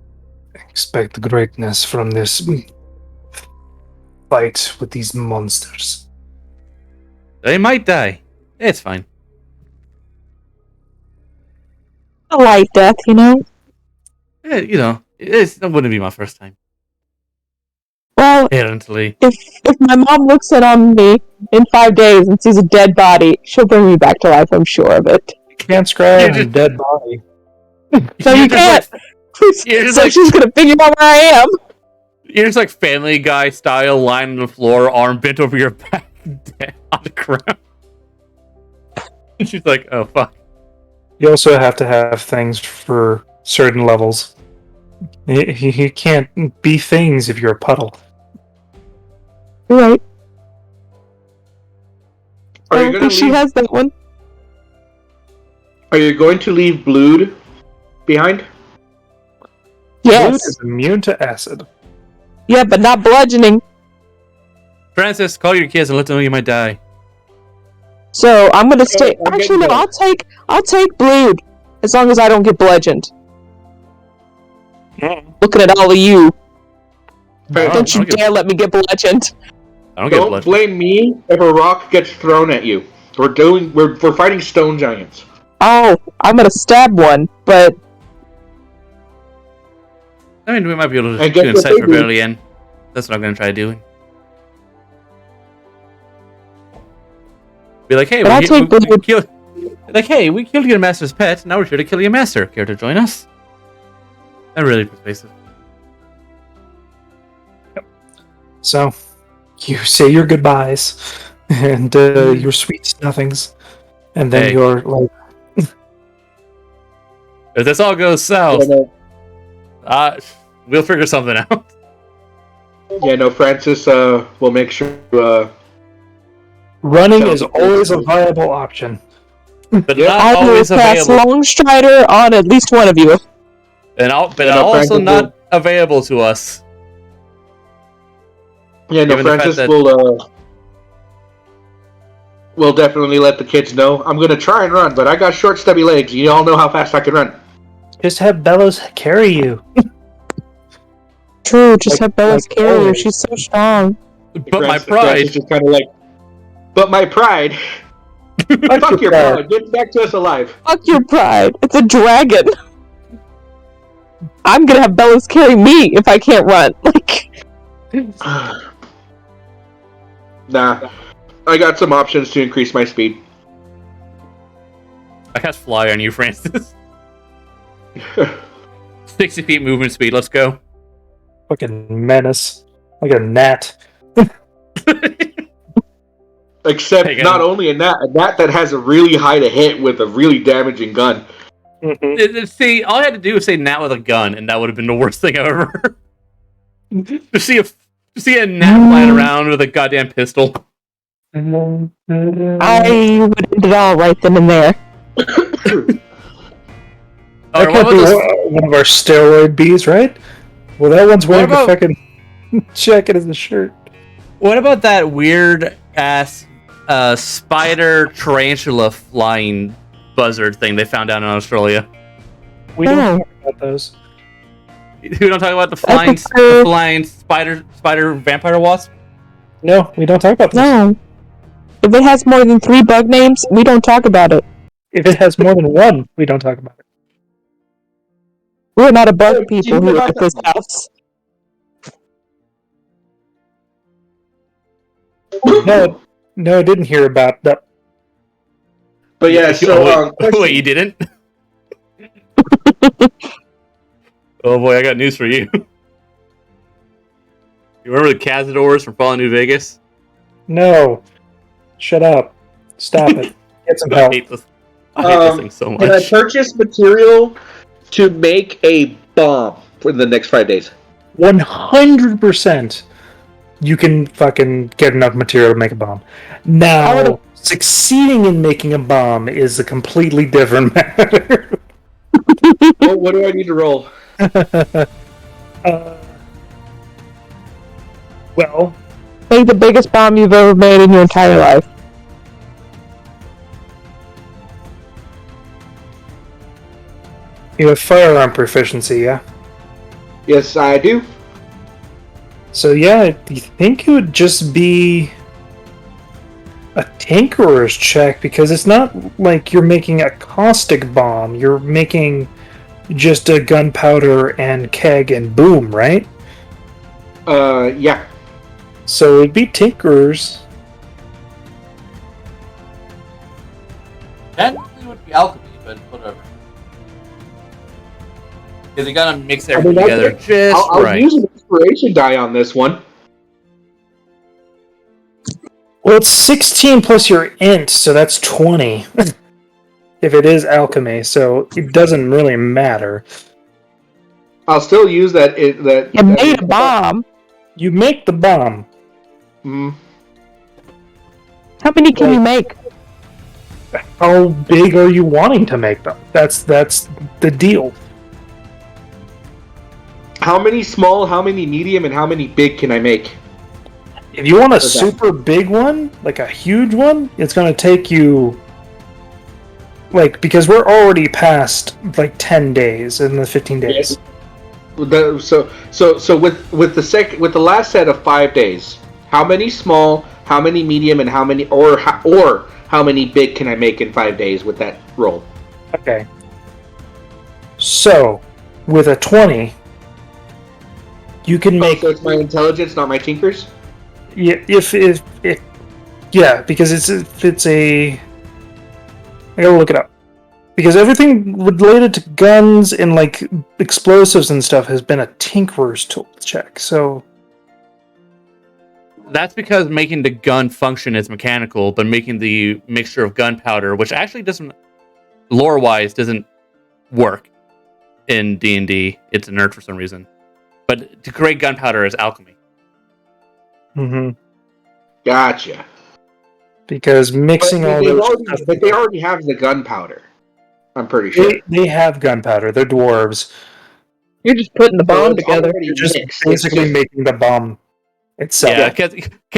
Expect greatness from this fight with these monsters. They might die. It's fine. A light death, Yeah, it wouldn't be my first time. Well, Apparently. if my mom looks in on me in 5 days and sees a dead body, she'll bring me back to life, I'm sure of it. You can't scratch a dead body. So you can't. So she's gonna figure out where I am. You're just like Family Guy style, lying on the floor, arm bent over your back, dead on the ground. And she's like, "Oh fuck." You also have to have things for certain levels. You can't be things if you're a puddle. You're right. Are I you don't gonna think she leave? has that one. Are you going to leave Blood behind? Blood Yes. is immune to acid. Yeah, but not bludgeoning. Francis, call your kids and let them know you might die. So I'm gonna stay. I'm Actually, no. getting I'll take Blood as long as I don't get bludgeoned. Looking at all of you, don't you dare let me get bludgeoned. I don't get Don't blood. blame me if a rock gets thrown at you. We're fighting stone giants. Oh, I'm gonna stab one, but I mean, we might be able to And do guess what Insight they do? Rebellion. That's what I'm going to try doing. Be like, hey, But I'll take we Blood. killed. Like, hey, we killed your master's pet. Now we're here to kill your master. Care to join us? I'm really persuasive. So, you say your goodbyes and your sweet nothings, and then Hey. you're like, If this all goes south, we'll figure something out. Yeah, no, Francis will make sure running is always a viable option. But Yeah. not I will always cast available. Longstrider on at least one of you. But Yeah, also Francis not available to us. Yeah, no, Given the fact Francis that- will definitely let the kids know. I'm gonna try and run, but I got short, stubby legs. You all know how fast I can run. Just have Bellows carry you. True, just Like- have Bella's like carry her. always. She's so strong. But my Francis pride. is just kind of like, but my pride. Fuck your pride. Get back to us alive. Fuck your pride. It's a dragon. I'm gonna have Bella's carry me if I can't run. Like, Nah, I got some options to increase my speed. I cast fly on you, Francis. 60 feet movement speed. Let's go. Fucking menace. Like a gnat. Except Hey, guys. not only a gnat that has a really high to hit with a really damaging gun. See, all I had to do was say "nat" with a gun, and that would have been the worst thing ever. to see a gnat flying around with a goddamn pistol. I would end it all right then and there. That could be one of our steroid bees, right? Well, that one's wearing a fucking jacket as a shirt. What about that weird ass spider tarantula flying buzzard thing they found down in Australia? We don't talk about those. We don't talk about the flying spider vampire wasp? No, we don't talk about those. No. If it has more than 3 bug names, we don't talk about it. If it has more than one, we don't talk about it. We're not a bug people who live at this house. No, I didn't hear about that. But yeah, so wait, you didn't? Oh boy, I got news for you. You remember the Cazadors from Fallout New Vegas? No. Shut up. Stop it. Get some help. I hate this thing so much. Can I purchase material to make a bomb for the next 5 days? 100%. You can fucking get enough material to make a bomb. Now, succeeding in making a bomb is a completely different matter. What do I need to roll? Well, Make the biggest bomb you've ever made in your entire life. you have firearm proficiency, yeah? Yes, I do. So yeah, I think it would just be a tinkerer's check, because it's not like you're making a caustic bomb. You're making just a gunpowder and keg and boom, right? Yeah. So it'd be tinkerers. Technically would be alchemy, but whatever. Because you gotta mix everything together just I'll right. use an inspiration die on this one. Well, it's 16 plus your int, so that's 20. If it is alchemy, so it doesn't really matter. I'll still use that. You made a bomb. You make the bomb. Mm. How many can you make? How big are you wanting to make them? That's the deal. How many small, how many medium, and how many big can I make? If you want a super big one, like a huge one, it's going to take you, like, because we're already past like 10 days in the 15 days. Yes. So with the last set of 5 days, how many small, how many medium, and how many or how many big can I make in 5 days with that roll? Okay. So, with a 20, you can make. So it's my intelligence, not my tinkers. Yeah, if yeah, because it's a. I gotta look it up, because everything related to guns and like explosives and stuff has been a tinkerer's tool check. So That's because making the gun function is mechanical, but making the mixture of gunpowder, which actually doesn't, lore-wise, doesn't work in D&D. It's inert for some reason. But to create gunpowder is alchemy. Gotcha. Because mixing all those stuff, but they already have the gunpowder. I'm pretty sure they have gunpowder. They're dwarves. You're just putting the bomb together. You're just basically making the bomb itself. Yeah, because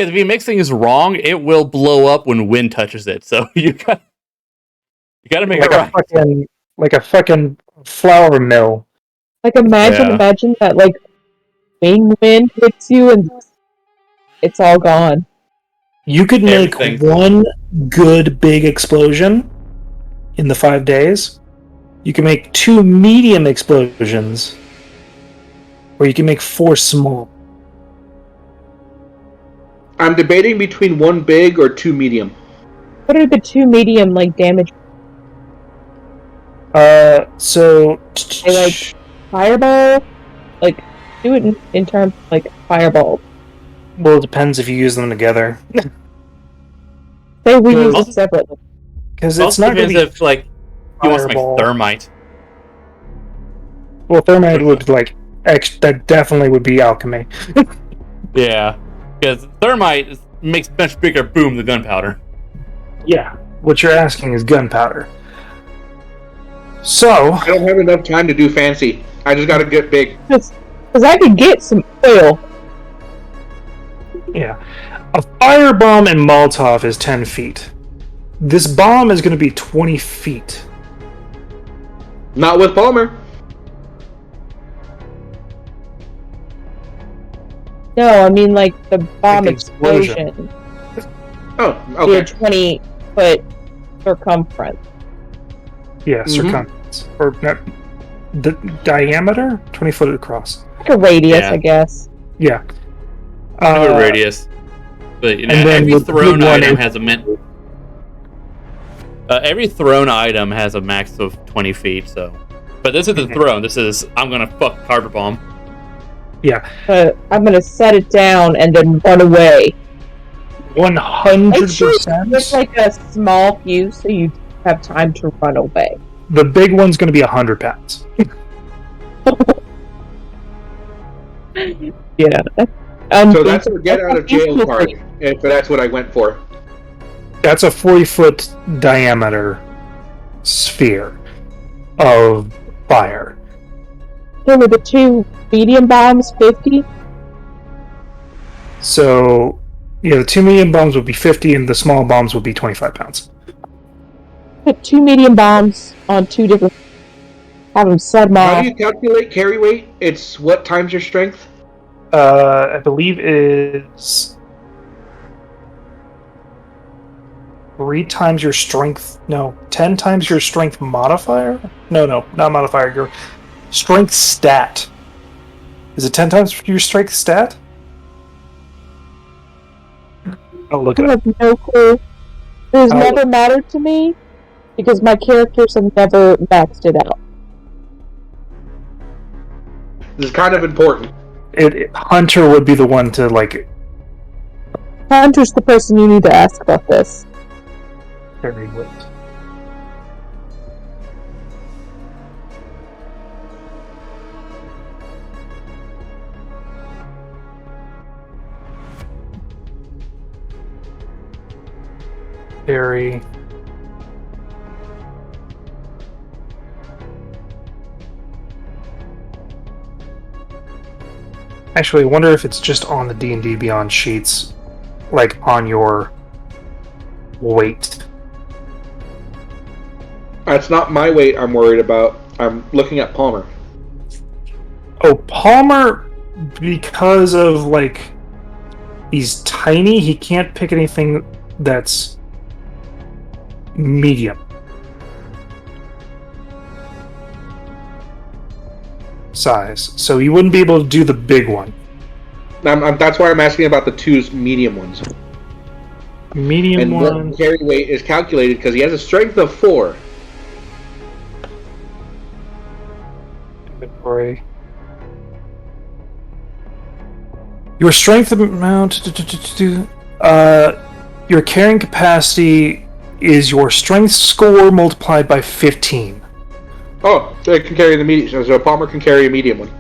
if you mix things wrong, it will blow up when wind touches it. So you got to make like it right. Like a fucking flour mill. Like imagine that like wind hits you and it's all gone. You could make one good big explosion in the 5 days. You can make 2 medium explosions, or you can make 4 small. I'm debating between 1 big or 2 medium. What are the 2 medium like damage? So They, like fireball? Like do it in terms of like fireball. well, it depends if you use them together. Say we use them separately. Because it's not going to be if like he wants to make fireball. thermite. Well, thermite would that definitely would be alchemy. Yeah, because thermite makes much bigger boom than gunpowder. Yeah, what you're asking is gunpowder. So I don't have enough time to do fancy. I just gotta get big. Because I could get some oil. yeah, a firebomb and Molotov is 10 feet. This bomb is going to be 20 feet. Not with Palmer. No, I mean like the bomb Like the explosion. explosion. Oh, The okay. 20-foot circumference. Yeah, circumference. Or not, the diameter? 20 foot across. Like a radius, Yeah. I guess. Yeah. A radius. But you know, and then every with the thrown big one item is- has a every thrown item has a max of 20 feet. So, but this isn't thrown. This is I'm gonna fuck carpet bomb. Yeah. I'm gonna set it down and then run away. 100%. It's like a small fuse, so you have time to run away. The big one's going to be 100 pounds. Yeah. So that's a get out of jail card, if that's what I went for. That's a 40-foot diameter sphere of fire. So were the two medium bombs 50? So, yeah, the two medium bombs would be 50, and the small bombs would be 25 pounds. Put two medium bombs on two different. Have them set them How off. do you calculate carry weight? It's what times your strength? I believe is 3 times your strength. No, 10 times your strength modifier. No, not modifier. Your strength stat. Is it 10 times your strength stat? Oh, look I at it. have no clue. It has Oh. never mattered to me because my characters have never maxed it out. This is kind of important. Hunter would be the one to Hunter's the person you need to ask about this. carry weight. Carry. Actually, I wonder if it's just on the D&D Beyond sheets, like on your weight. That's not my weight I'm worried about. I'm looking at Palmer. Oh, Palmer, because of he's tiny, he can't pick anything that's medium size, so he wouldn't be able to do the big one. That's why I'm asking about the two medium ones. Medium And one. what carry weight is calculated because he has a strength of 4. Inventory. Your strength amount. Your carrying capacity is your strength score multiplied by 15. Oh, so it can carry the medium. So Palmer can carry a medium one.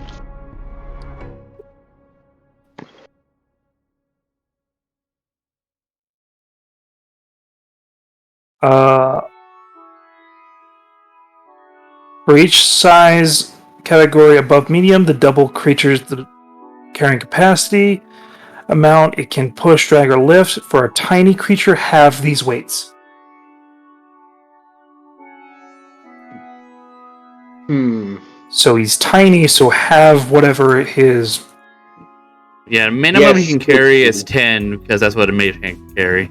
For each size category above medium, the double creature's the carrying capacity amount it can push, drag, or lift. For a tiny creature, have these weights. So he's tiny, so have whatever his... Yeah, minimum Yes. he can carry is 10 because that's what a mage can carry.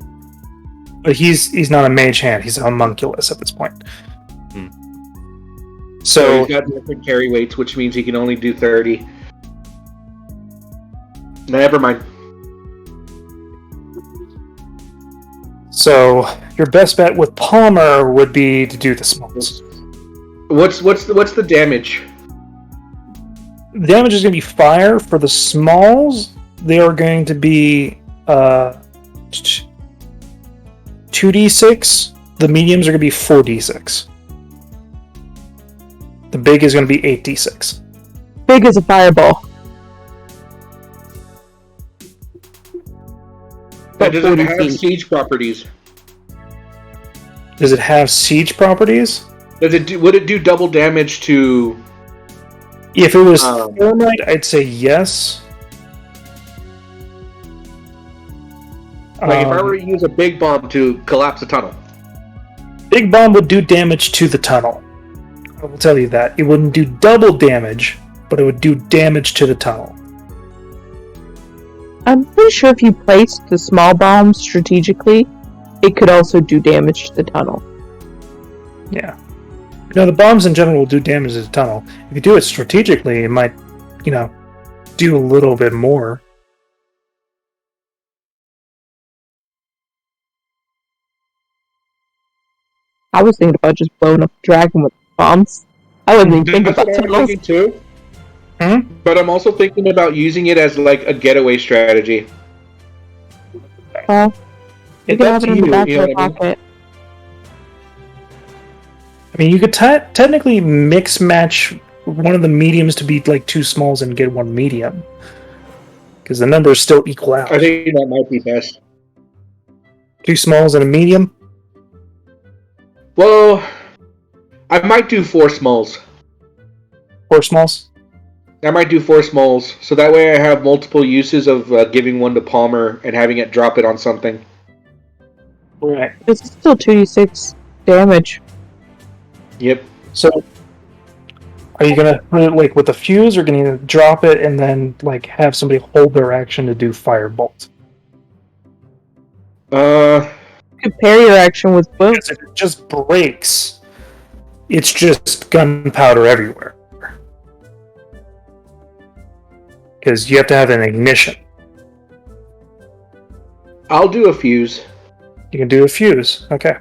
But he's not a mage hand, he's a homunculus at this point. So So, he's got different carry weights, which means he can only do 30. Never mind. so your best bet with Palmer would be to do the smalls. What's the damage? The damage is going to be fire. For the smalls, they are going to be 2d6. The mediums are going to be 4d6. The big is going to be 8d6. big as a fireball. But does it 40 have feet. siege properties? Does it have siege properties? Would it do double damage to? If it was thermite, I'd say yes. Like if I were to use a big bomb to collapse a tunnel. Big bomb would do damage to the tunnel. I will tell you that. It wouldn't do double damage, but it would do damage to the tunnel. I'm pretty sure if you placed the small bombs strategically, it could also do damage to the tunnel. Yeah. The bombs in general will do damage to the tunnel. If you do it strategically, it might, do a little bit more. I was thinking about just blowing up the dragon with bombs. I wasn't even thinking That's about what I'm tunnels. thinking too. Hmm? But I'm also thinking about using it as like a getaway strategy. Well, you It's can up have to it in the you, back you of know your what I mean? pocket. I mean, you could technically mix match one of the mediums to be like two smalls and get one medium. Because the numbers still equal out. I think that might be best. Two smalls and a medium? Well, I might do 4 smalls. 4 smalls? I might do 4 smalls, so that way I have multiple uses of giving one to Palmer and having it drop it on something. Right. It's still 2d6 damage. Yep. So, are you gonna put it like with a fuse, or gonna drop it and then like have somebody hold their action to do firebolt? Compare your action with both. Because if it just breaks, it's just gunpowder everywhere. Because you have to have an ignition. I'll do a fuse. You can do a fuse. Okay.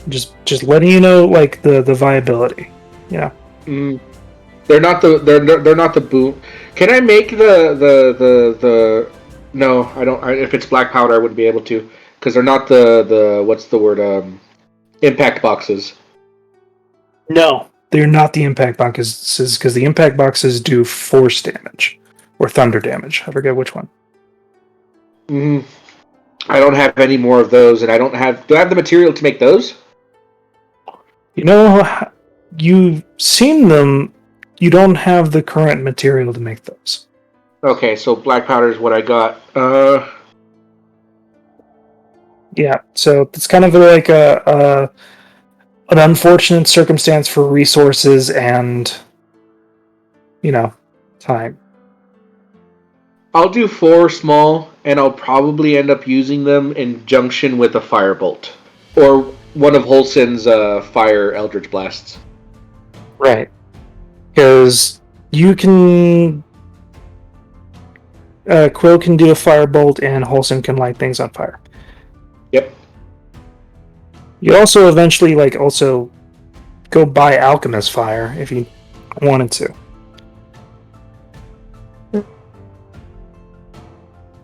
Just letting you know, like the viability. Yeah. They're not the boom. Can I make the No, I don't. If it's black powder, I wouldn't be able to because they're not the what's the word impact boxes. No, they're not the impact boxes because the impact boxes do force damage or thunder damage. I forget which one. I don't have any more of those, and I don't have. Do I have the material to make those? You've seen them. You don't have the current material to make those. Okay, so black powder is what I got. Yeah, so it's kind of like an unfortunate circumstance for resources and, time. I'll do 4 small, and I'll probably end up using them in junction with a firebolt or one of Holson's fire eldritch blasts. Right. Because you can... Quill can do a firebolt, and Holson can light things on fire. Yep. You also eventually, also go buy Alchemist Fire if you wanted to.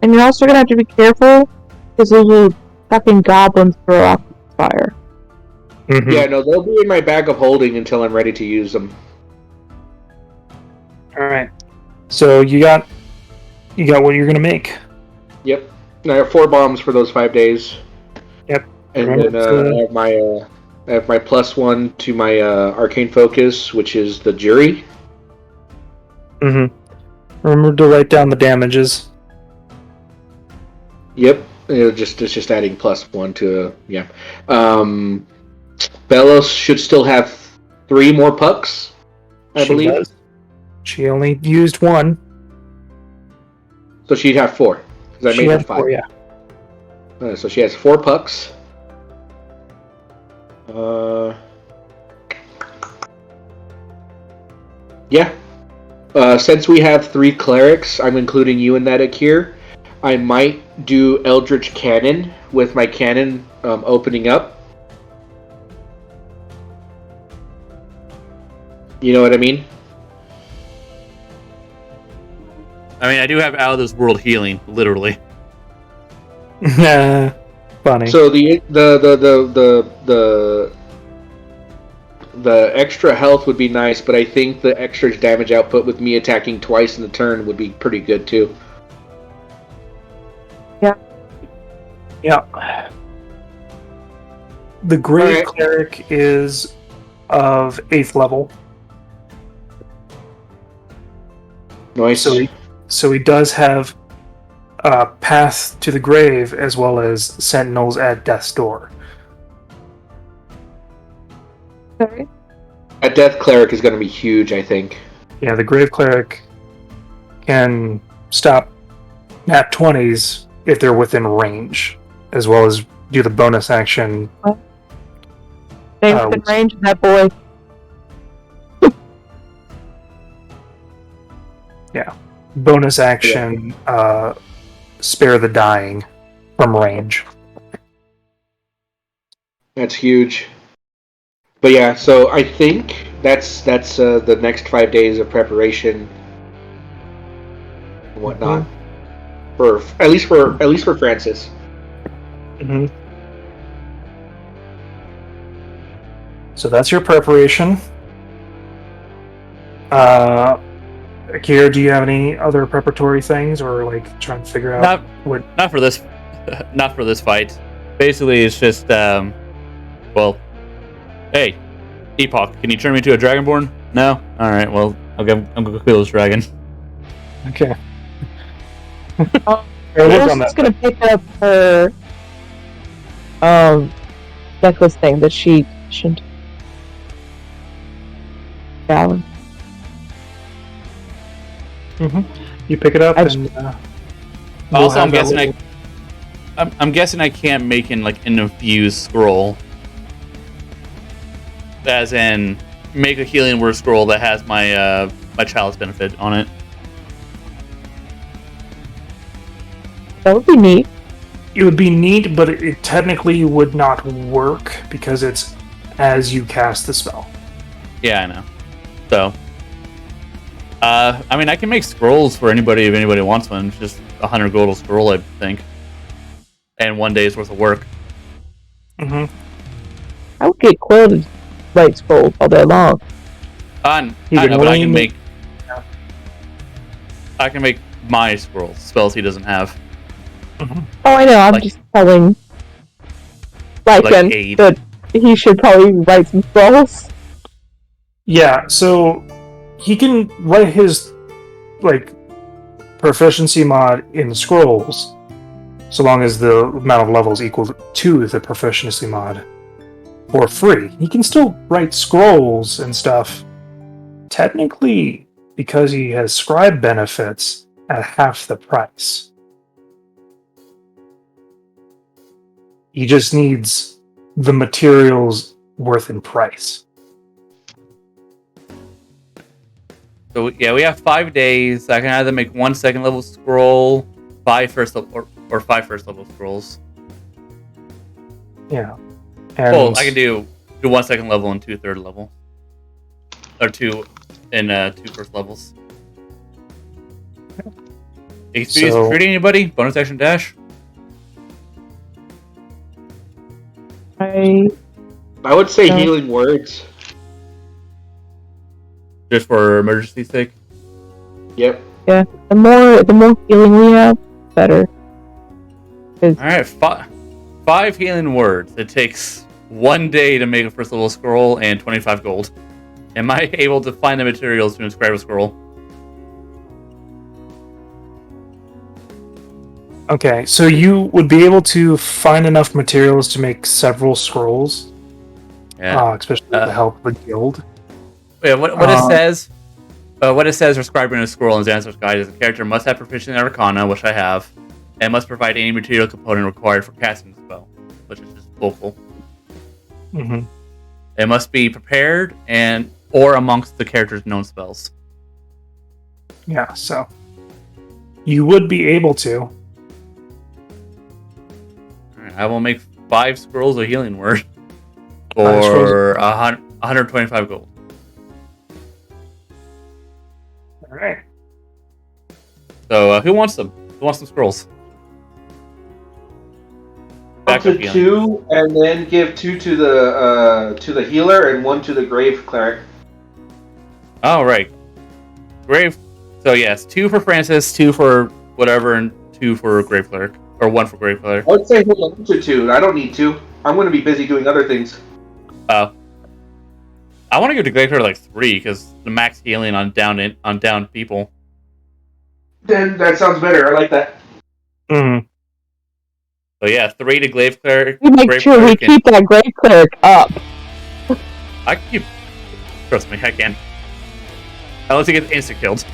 And you're also gonna have to be careful because those little fucking goblins throw off fire. Mm-hmm. Yeah, no, they'll be in my bag of holding until I'm ready to use them. Alright. So you got what you're gonna make. Yep. I have 4 bombs for those 5 days. Yep. And Remember, then I have my +1 to my arcane focus, which is the jury. Mm-hmm. Remember to write down the damages. Yep. It's just adding +1 to yeah. Bellos should still have 3 more pucks, I believe. Does. She only used 1. So she'd have 4. Because I made her 5. 4, yeah. So she has 4 pucks. Yeah. Since we have 3 clerics, I'm including you in that, Akir. I might do Eldritch Cannon with my cannon opening up. You know what I mean? I mean, I do have out of this world healing, literally. funny. So the extra health would be nice, but I think the extra damage output with me attacking twice in the turn would be pretty good too. Yeah. The Grave Alright. Cleric is of 8th level. Nice. So he does have Path to the Grave as well as Sentinels at Death's Door. Okay. A Death Cleric is going to be huge, I think. Yeah, the Grave Cleric can stop nat 20s if they're within range, as well as do the bonus action. Stay within range of that boy. Bonus action, spare the dying from range. That's huge. But yeah, so I think that's the next 5 days of preparation and whatnot. For at least for Francis. Mm-hmm. So that's your preparation. Akira, do you have any other preparatory things, or like trying to figure out Not for this, not for this fight. Basically, it's just well, hey, Epoch, can you turn me into a Dragonborn? No. All right. Well, I'm gonna kill this dragon. Okay. Rose gonna pick up her necklace thing that she shouldn't. Balance. You pick it up, and Also, I'm guessing I can't make an infused scroll, as in make a healing word scroll that has my my chalice benefit on it. That would be neat. it would be neat, but it technically would not work because it's as you cast the spell. Yeah, I know. So, I mean, I can make scrolls for anybody if anybody wants one. It's just 100 gold a scroll, I think, and 1 day's worth of work. Mm-hmm. I would get quilted light scrolls all day long. I know, but I can make. I can make my scrolls, spells he doesn't have. Mm-hmm. Oh, I know. I'm just telling Lycan Aid. that he should probably write some scrolls. Yeah, so he can write his proficiency mod in scrolls, so long as the amount of levels equal to the proficiency mod for free. He can still write scrolls and stuff, technically, because he has scribe benefits at half the price. He just needs the materials worth in price. So yeah, we have 5 days. I can either make 1 second level scroll, 5 first level, or 5 first level scrolls. Yeah. And Well, I can do 1 second level and 2 third level, or 2 and 2 first levels. Experience for treating anybody? Bonus action dash? I would say healing words. Just for emergency's sake? Yep. Yeah. The more healing we have, better. Alright, 5 healing words. It takes 1 day to make a first level scroll and 25 gold. Am I able to find the materials to inscribe a scroll? Okay, so you would be able to find enough materials to make several scrolls, especially with the help of the guild. Yeah, what it says for scribing a scroll in Xanathar's Guide is the character must have proficiency in Arcana, which I have, and must provide any material component required for casting the spell, which is just vocal. Mm-hmm. It must be prepared or amongst the character's known spells. Yeah, so you would be able to. Alright, I will make 5 scrolls of healing word for 125 gold. All right. So, who wants them? Who wants some scrolls? backup to healing. 2, and then give 2 to the healer and 1 to the grave cleric. Oh, right. Grave. So, yes, 2 for Francis, 2 for whatever, and 2 for Grave Cleric. Or 1 for Grave Cleric. I would say hold on to 2. I don't need 2. I'm going to be busy doing other things. I want to give the Grave Cleric like 3, because the max healing on down people. Then that sounds better. I like that. Mm-hmm. So, yeah, 3 to Grave Cleric. We make Grave sure we Cleric and- keep that Grave Cleric up. I can keep. Trust me, I can. Unless he gets insta killed.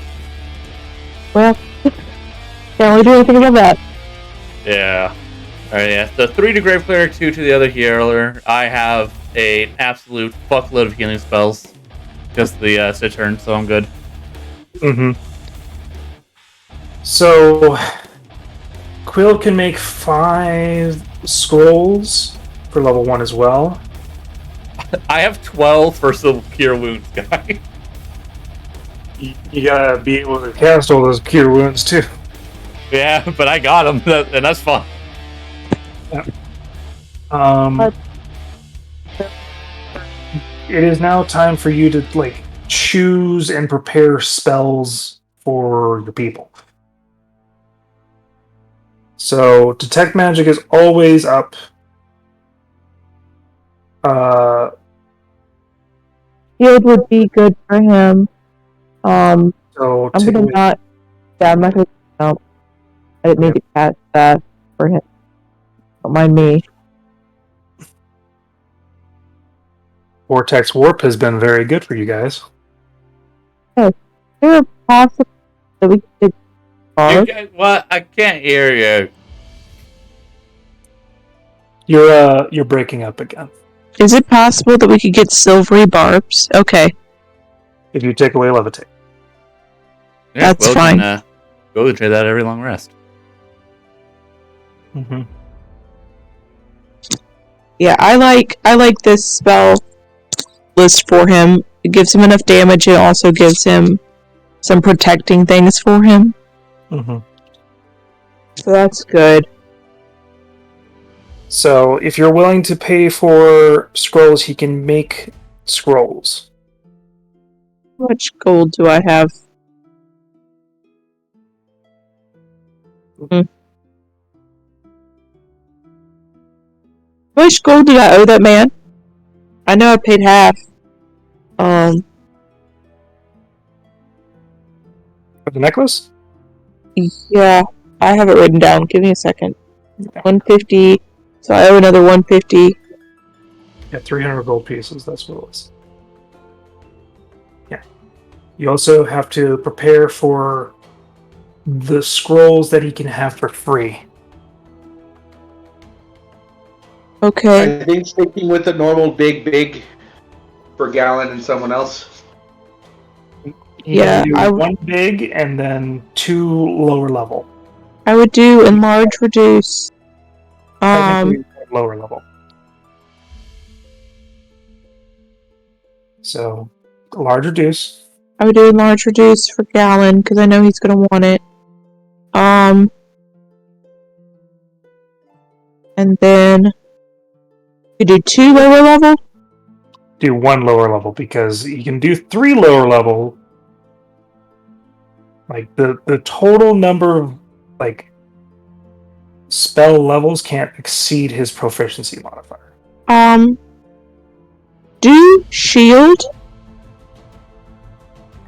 Well, can't really do anything about that. Yeah. Alright, yeah. So 3 to Grave Cleric, 2 to the other healer. I have an absolute fuckload of healing spells. Just the Stitch turn, so I'm good. Mm-hmm. So, Quill can make 5 scrolls for level 1 as well. I have 12 for some Cure Wounds, guy. You gotta be able to cast all those cure wounds too. Yeah, but I got them, and that's fine. It is now time for you to choose and prepare spells for your people. So detect magic is always up. Shield would be good for him. So I'm take gonna away- not. Yeah, I'm not gonna. No, I didn't need to cast that for him. Don't mind me. Vortex Warp has been very good for you guys. Is there a possibility that we could What? I can't hear you. You're breaking up again. Is it possible that we could get silvery barbs? Okay. If you take away levitate. Yeah, That's Will fine. Can, go trade that every long rest. Mm-hmm. Yeah, I like this spell list for him. It gives him enough damage. It also gives him some protecting things for him. Mm-hmm. So that's good. So if you're willing to pay for scrolls, he can make scrolls. How much gold do I have? How much gold did I owe that man? I know I paid half. For the necklace? Yeah, I have it written down. Give me a second. 150. So I owe another 150. Yeah, 300 gold pieces, that's what it was. Yeah. You also have to prepare for the scrolls that he can have for free. Okay. I think sticking with the normal big for Gallon and someone else. Yeah, You I do 1 big and then 2 lower level. I would do enlarge, reduce. Technically, lower level. So, large reduce. I would do enlarge, reduce for Gallon because I know he's gonna want it. And then we do 2 lower level. Do 1 lower level because you can do 3 lower level. Like the total number of spell levels can't exceed his proficiency modifier. Do shield.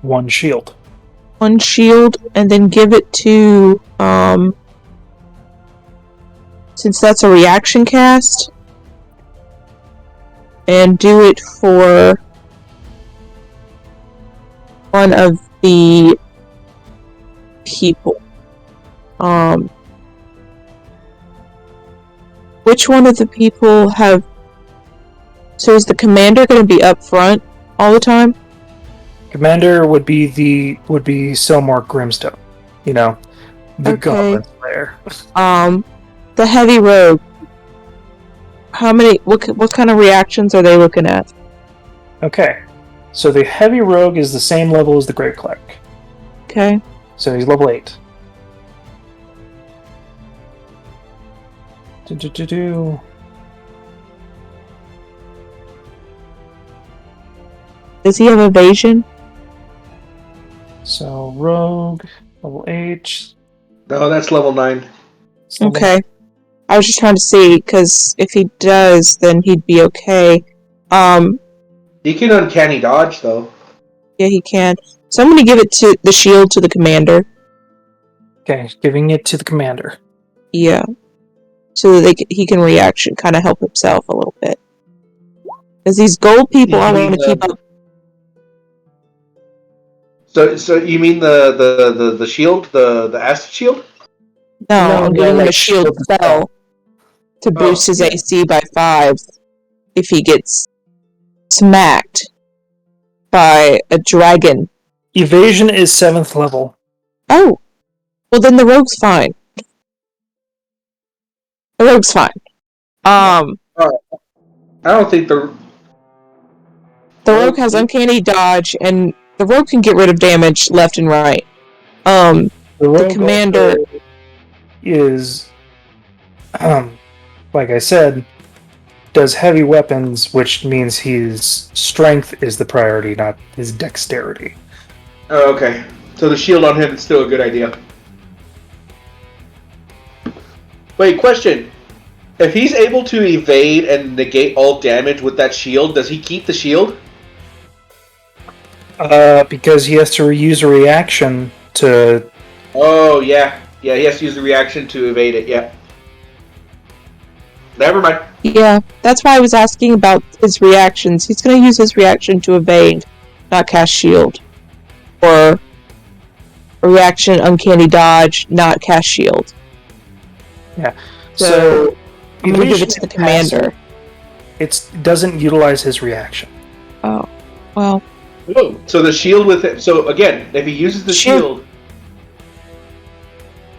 1 shield. 1 shield, and then give it to since that's a reaction cast, and do it for one of the people. Which one of the people have? So is the commander going to be up front all the time? Commander would be Silmar Grimstone. You know, the Okay. goblin slayer. The heavy rogue. How many? What kind of reactions are they looking at? Okay, so the heavy rogue is the same level as the great cleric. Okay. So he's level 8. Do-do-do-do. Does he have evasion? So rogue, level H. No, that's level 9. Okay. I was just trying to see, because if he does, then he'd be okay. He can uncanny dodge, though. Yeah, he can. So I'm going to give it to the shield to the commander. Okay, giving it to the commander. Yeah. So that he can reaction, kind of help himself a little bit. Because these gold people, I want to keep up. So you mean the shield, the acid shield? No, No, I'm yeah, giving him a like shield shield spell to boost his yeah. AC by 5 if he gets smacked by a dragon. Evasion is 7th level. Oh, well then the rogue's fine. The rogue's fine. I don't think The rogue has uncanny dodge, and the rogue can get rid of damage left and right. The rogue commander is, like I said, does heavy weapons, which means his strength is the priority, not his dexterity. Oh, okay. So the shield on him is still a good idea. Wait, question. If he's able to evade and negate all damage with that shield, does he keep the shield? Because he has to use a reaction to... Oh, yeah. Yeah, he has to use the reaction to evade it, yeah. Never mind. Yeah, that's why I was asking about his reactions. He's going to use his reaction to evade, not cast shield. Or a reaction uncanny dodge, not cast shield. Yeah. So I'm going to give evasion it to the is commander. It doesn't utilize his reaction. Oh, well. Oh, so the shield with it. So again, if he uses the shield,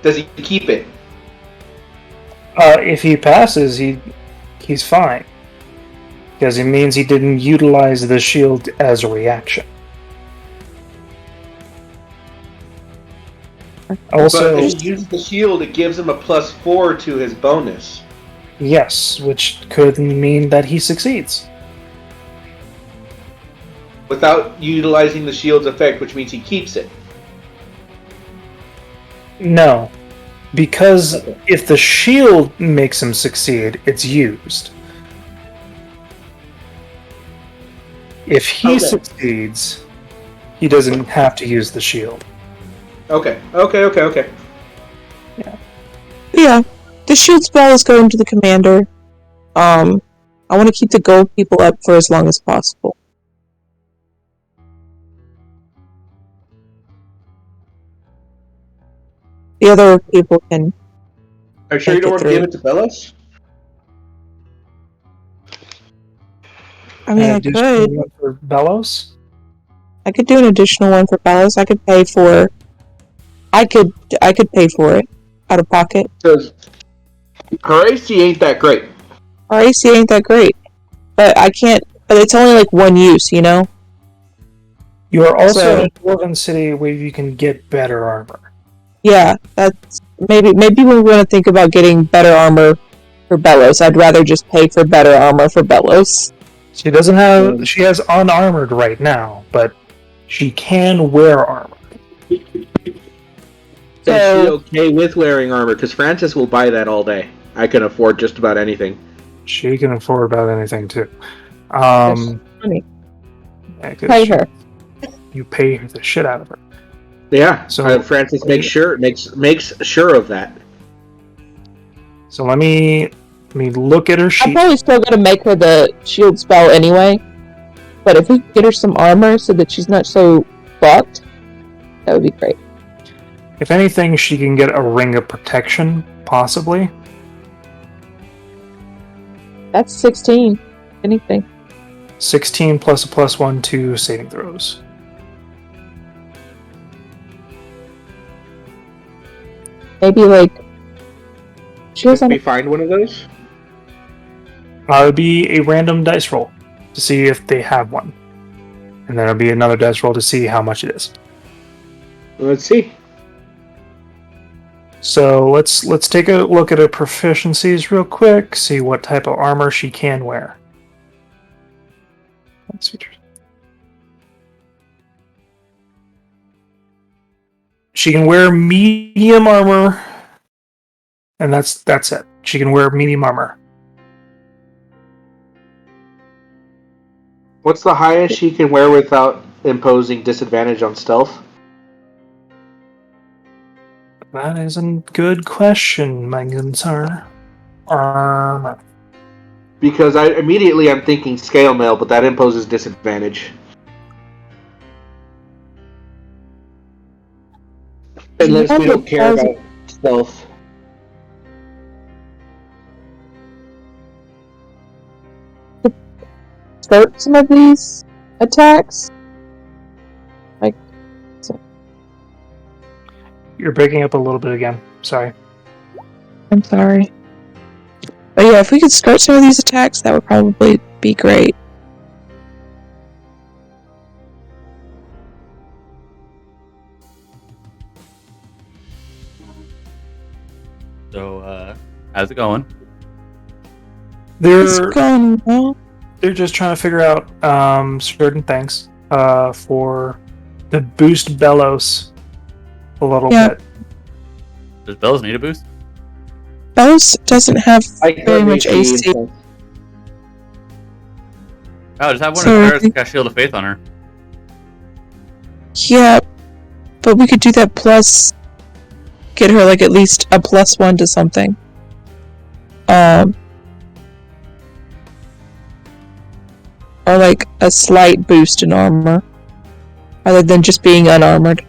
does he keep it? If he passes, he's fine. Because it means he didn't utilize the shield as a reaction. Also, but if he uses the shield, it gives him a +4 to his bonus. yes, which could mean that he succeeds. Without utilizing the shield's effect, which means he keeps it. No. Because if the shield makes him succeed, it's used. If he succeeds, he doesn't have to use the shield. Okay. Yeah, the shield spell is going to the commander. I want to keep the gold people up for as long as possible. The other people can... Are you sure you don't want to give it to Bellos? I mean, I could. One for Bellows? I could do an additional one for Bellows. I could pay for... I could pay for it. Out of pocket. Because her AC ain't that great. Our AC ain't that great. But I can't... But it's only like one use, you know? You are also in a Dwarven City where you can get better armor. Yeah, that's... Maybe we're going to think about getting better armor for Bellows. I'd rather just pay for better armor for Bellows. She doesn't have... She has unarmored right now, but she can wear armor. Is she okay with wearing armor? Because Francis will buy that all day. I can afford just about anything. She can afford about anything, too. Money. Yeah, Pay her. You pay the shit out of her. Yeah, So Francis makes sure of that. So let me look at her sheet. I'm probably still going to make her the shield spell anyway. But if we could get her some armor so that she's not so fucked, that would be great. If anything, she can get a ring of protection, possibly. That's 16. Anything. 16 plus a +1 to saving throws. Maybe like... She Can doesn't... we find one of those? It would be a random dice roll to see if they have one. And then it'll be another dice roll to see how much it is. Let's see. So let's take a look at her proficiencies real quick. See what type of armor she can wear. Let's see. She can wear medium armor, and that's it. She can wear medium armor. What's the highest she can wear without imposing disadvantage on stealth? That is a good question, my good sir. Armor. Because I'm thinking scale mail, but that imposes disadvantage. Unless we don't care about stealth. Start some of these attacks. You're breaking up a little bit again. Sorry. I'm sorry. But yeah, if we could start some of these attacks, that would probably be great. So, how's it going? It's going well. They're just trying to figure out certain things for the boost Bellows a little bit. Does Bellows need a boost? Bellows doesn't have very much AC. Oh, just have one So of I hers think- got Shield of Faith on her. Yeah, but we could do that plus get her like at least a +1 to something. Or like a slight boost in armor, other than just being unarmored.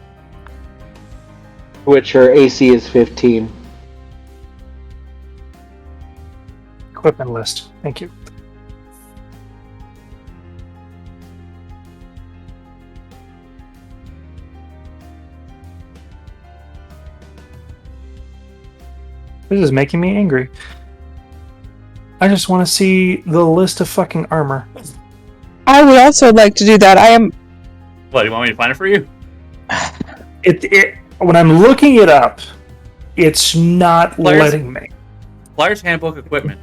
Which her AC is 15. Equipment list. Thank you. This is making me angry. I just want to see the list of fucking armor. I would also like to do that. I am. What, do you want me to find it for you? When I'm looking it up, it's not letting me. Player's Handbook Equipment.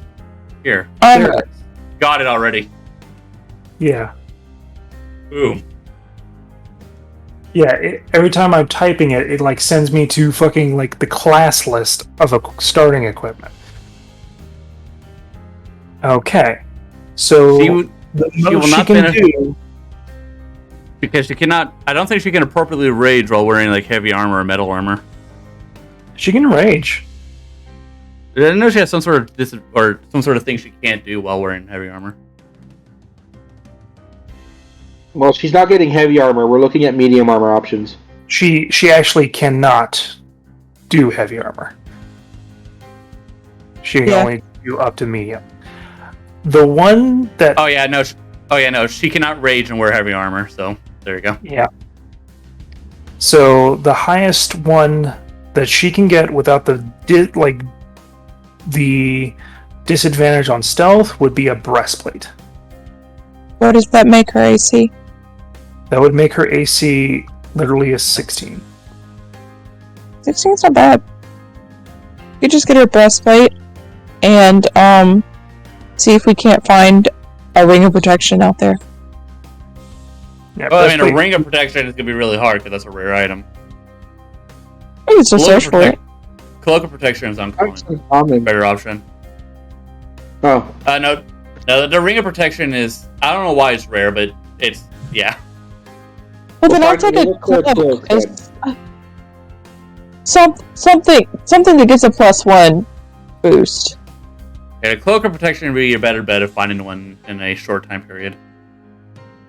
Here. Armor. Got it already. Yeah. Boom. Yeah, every time I'm typing it, it like sends me to fucking like the class list of starting equipment. Okay, so She will most she not can benefit- do. Because she cannot... I don't think she can appropriately rage while wearing, like, heavy armor or metal armor. She can rage. I know she has some sort of thing she can't do while wearing heavy armor. Well, she's not getting heavy armor. We're looking at medium armor options. She actually cannot do heavy armor. She can only do up to medium. The one that Oh yeah, no. She cannot rage and wear heavy armor. So there you go. Yeah. So the highest one that she can get without the disadvantage on stealth would be a breastplate. What does that make her AC? That would make her AC literally a 16. 16's not bad. You just get her breastplate and see if we can't find a ring of protection out there. Yeah, Well, I mean, a breastplate- ring of protection is gonna be really hard because that's a rare item. We can still Cloak of search for it. Cloak of protection is uncommon. That's uncommon. Better option. Oh, No, the ring of protection is... I don't know why it's rare, but it's... Yeah. Well, then I'll take a cloak. Something that gets a +1 boost. Yeah, Cloak of protection would be your better bet of finding one in a short time period.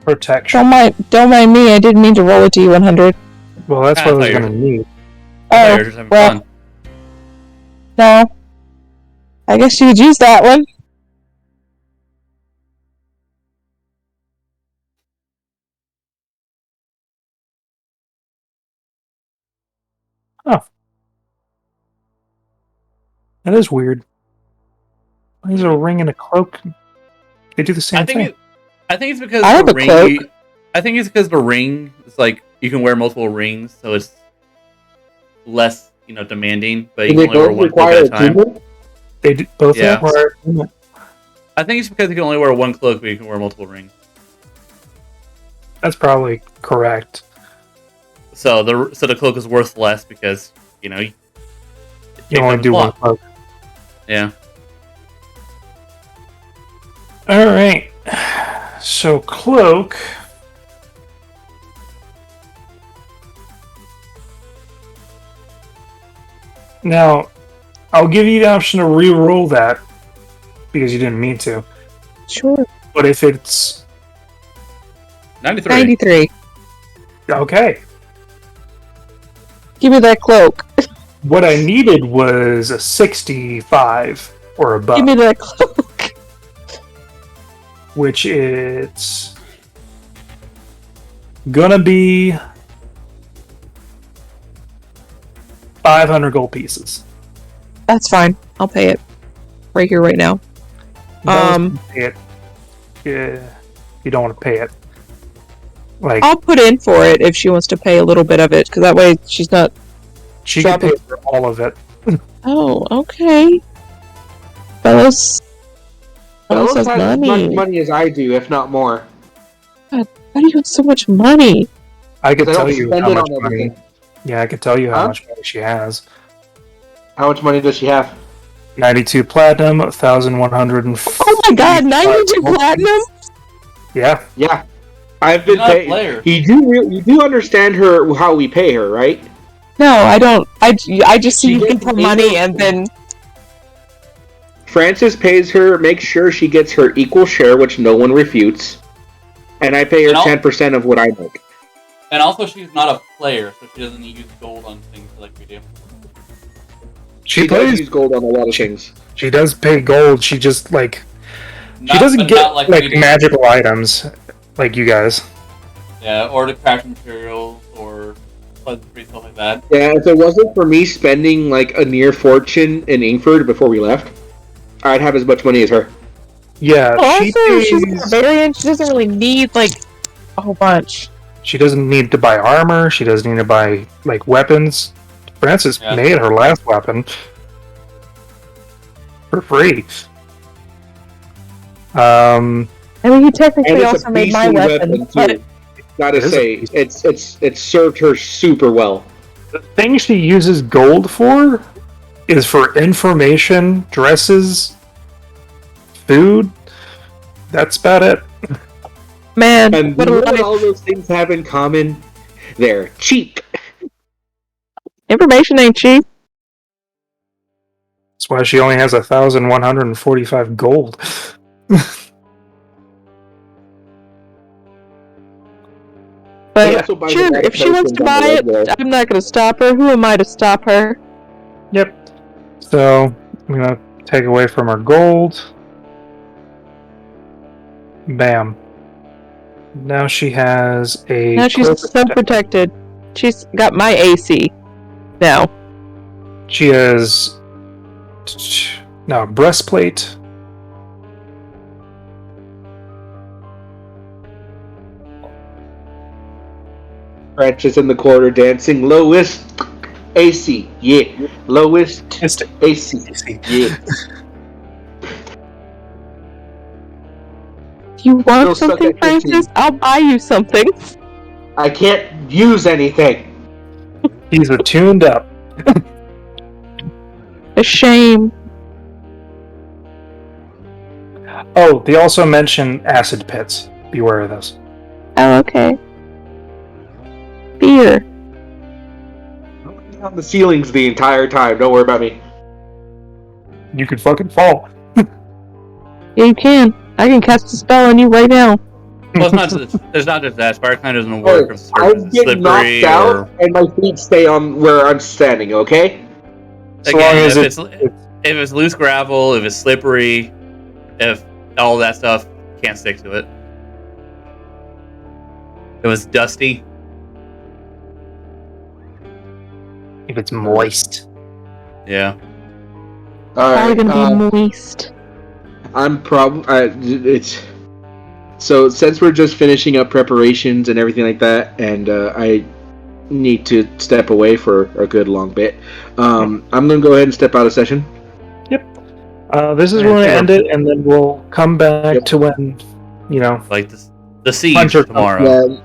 protection. Don't mind me. I didn't mean to roll a D100. Well, that's I what I was thought you going to need. I thought you Oh, were just having well, fun. no. I guess you could use that one. That is weird. Why is a ring and a cloak? They do the same thing. I think it's because I have the a ring. cloak. I think it's because the ring is like you can wear multiple rings, so it's less demanding, but you Do can they only wear both one cloak require at a time. attunement? They both Yeah. require. I think it's because you can only wear one cloak, but you can wear multiple rings. That's probably correct. So the cloak is worth less because you You only do one cloak. Yeah. All right. So cloak. Now, I'll give you the option to re-roll that because you didn't mean to. Sure. But if it's 93. 93. okay, Give me that cloak. what I needed was a 65 or above, Give me that cloak. which it's gonna be 500 gold pieces. That's fine. I'll pay it. Right here, right now. Pay it. Yeah, you don't want to pay it. Like I'll put in for it if she wants to pay a little bit of it, because that way she's not. she can pay for all of it. Oh, okay. Fellas. Fellas Fellas has has as much money. money as I do, if not more. Why do you have so much money? I could They tell don't you spend how it much on money. everything. Yeah, I could tell you how Huh? much money she has. How much money does she have? 92 platinum, 1,100. Oh my god, 92 platinum? Yeah, Yeah, I've been Not a paying. player. You do understand her how we pay her, right? No, I don't. I just see She you gets get the paid money for- and then. Francis pays her, makes sure she gets her equal share, which no one refutes, and I pay her And I'll- 10% of what I make. And also, she's not a player, so she doesn't use gold on things like we do. she does plays. use gold on a lot of things. She does pay gold. She just she doesn't but get not like we do. magical items like you guys. Yeah, or the craft materials, or pleasantry, stuff like that. Yeah, if it wasn't for me spending like a near fortune in Ingford before we left, I'd have as much money as her. Yeah, Also, she she's a pays. barbarian. She doesn't really need, like, a whole bunch. She doesn't need to buy armor. She doesn't need to buy like weapons. Francis Yeah. made her last weapon for free. I mean, he And technically it's also a made my beastly weapon, weapon but too. Gotta It is a say, beast. it's served her super well. The thing she uses gold for is for information, dresses, food. That's about it. man, And what you a know what life. all those things have in common? They're cheap. Information ain't cheap. That's why she only has 1,145 gold. But also buys a sure, lot of if she wants potions to on the buy it, regular. I'm not going to stop her. Who am I to stop her? Yep. So I'm gonna take away from her gold. Bam. Now she has a. Now she's cloak so of- protected. She's got my AC now. She has now a breastplate. Francis in the corner dancing. Lowest AC, yeah. Lowest AC, yeah. You want Still stuck something, at 15. Francis? I'll buy you something. I can't use anything. He's attuned up. A shame. Oh, they also mention acid pits. Beware of this. Oh, okay. Beer. On the ceilings the entire time. Don't worry about me. You could fucking fall. Yeah, you can. I can cast a spell on you right now. Well, it's not just that. Spirecline doesn't work if I it's get knocked slippery out or and my feet stay on where I'm standing. Okay. So long again, as if it's loose gravel, if it's slippery, if all that stuff, can't stick to it. It was dusty. if it's moist. Yeah. All Probably right. gonna be moist. I'm it's so since we're just finishing up preparations and everything like that, and need to step away for a good long bit. I'm gonna go ahead and step out of session. This is when we end it, and then we'll come back to when, Like the siege Hunter tomorrow.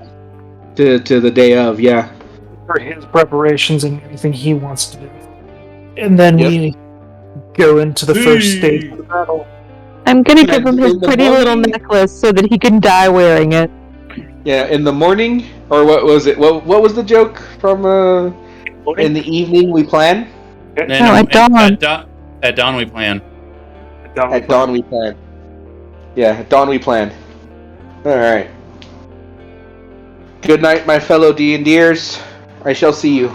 Yeah. To the day of, yeah. for his preparations and everything he wants to do. And then we go into the first stage of the battle. I'm gonna give him his In the pretty little morning- necklace so that he can die wearing it. Yeah, in the morning, or what was it? What was the joke from in the evening we plan? And No, at dawn. At dawn we plan. At dawn we plan. Yeah, at dawn we plan. Alright. Good night, my fellow D&Ders. I shall see you.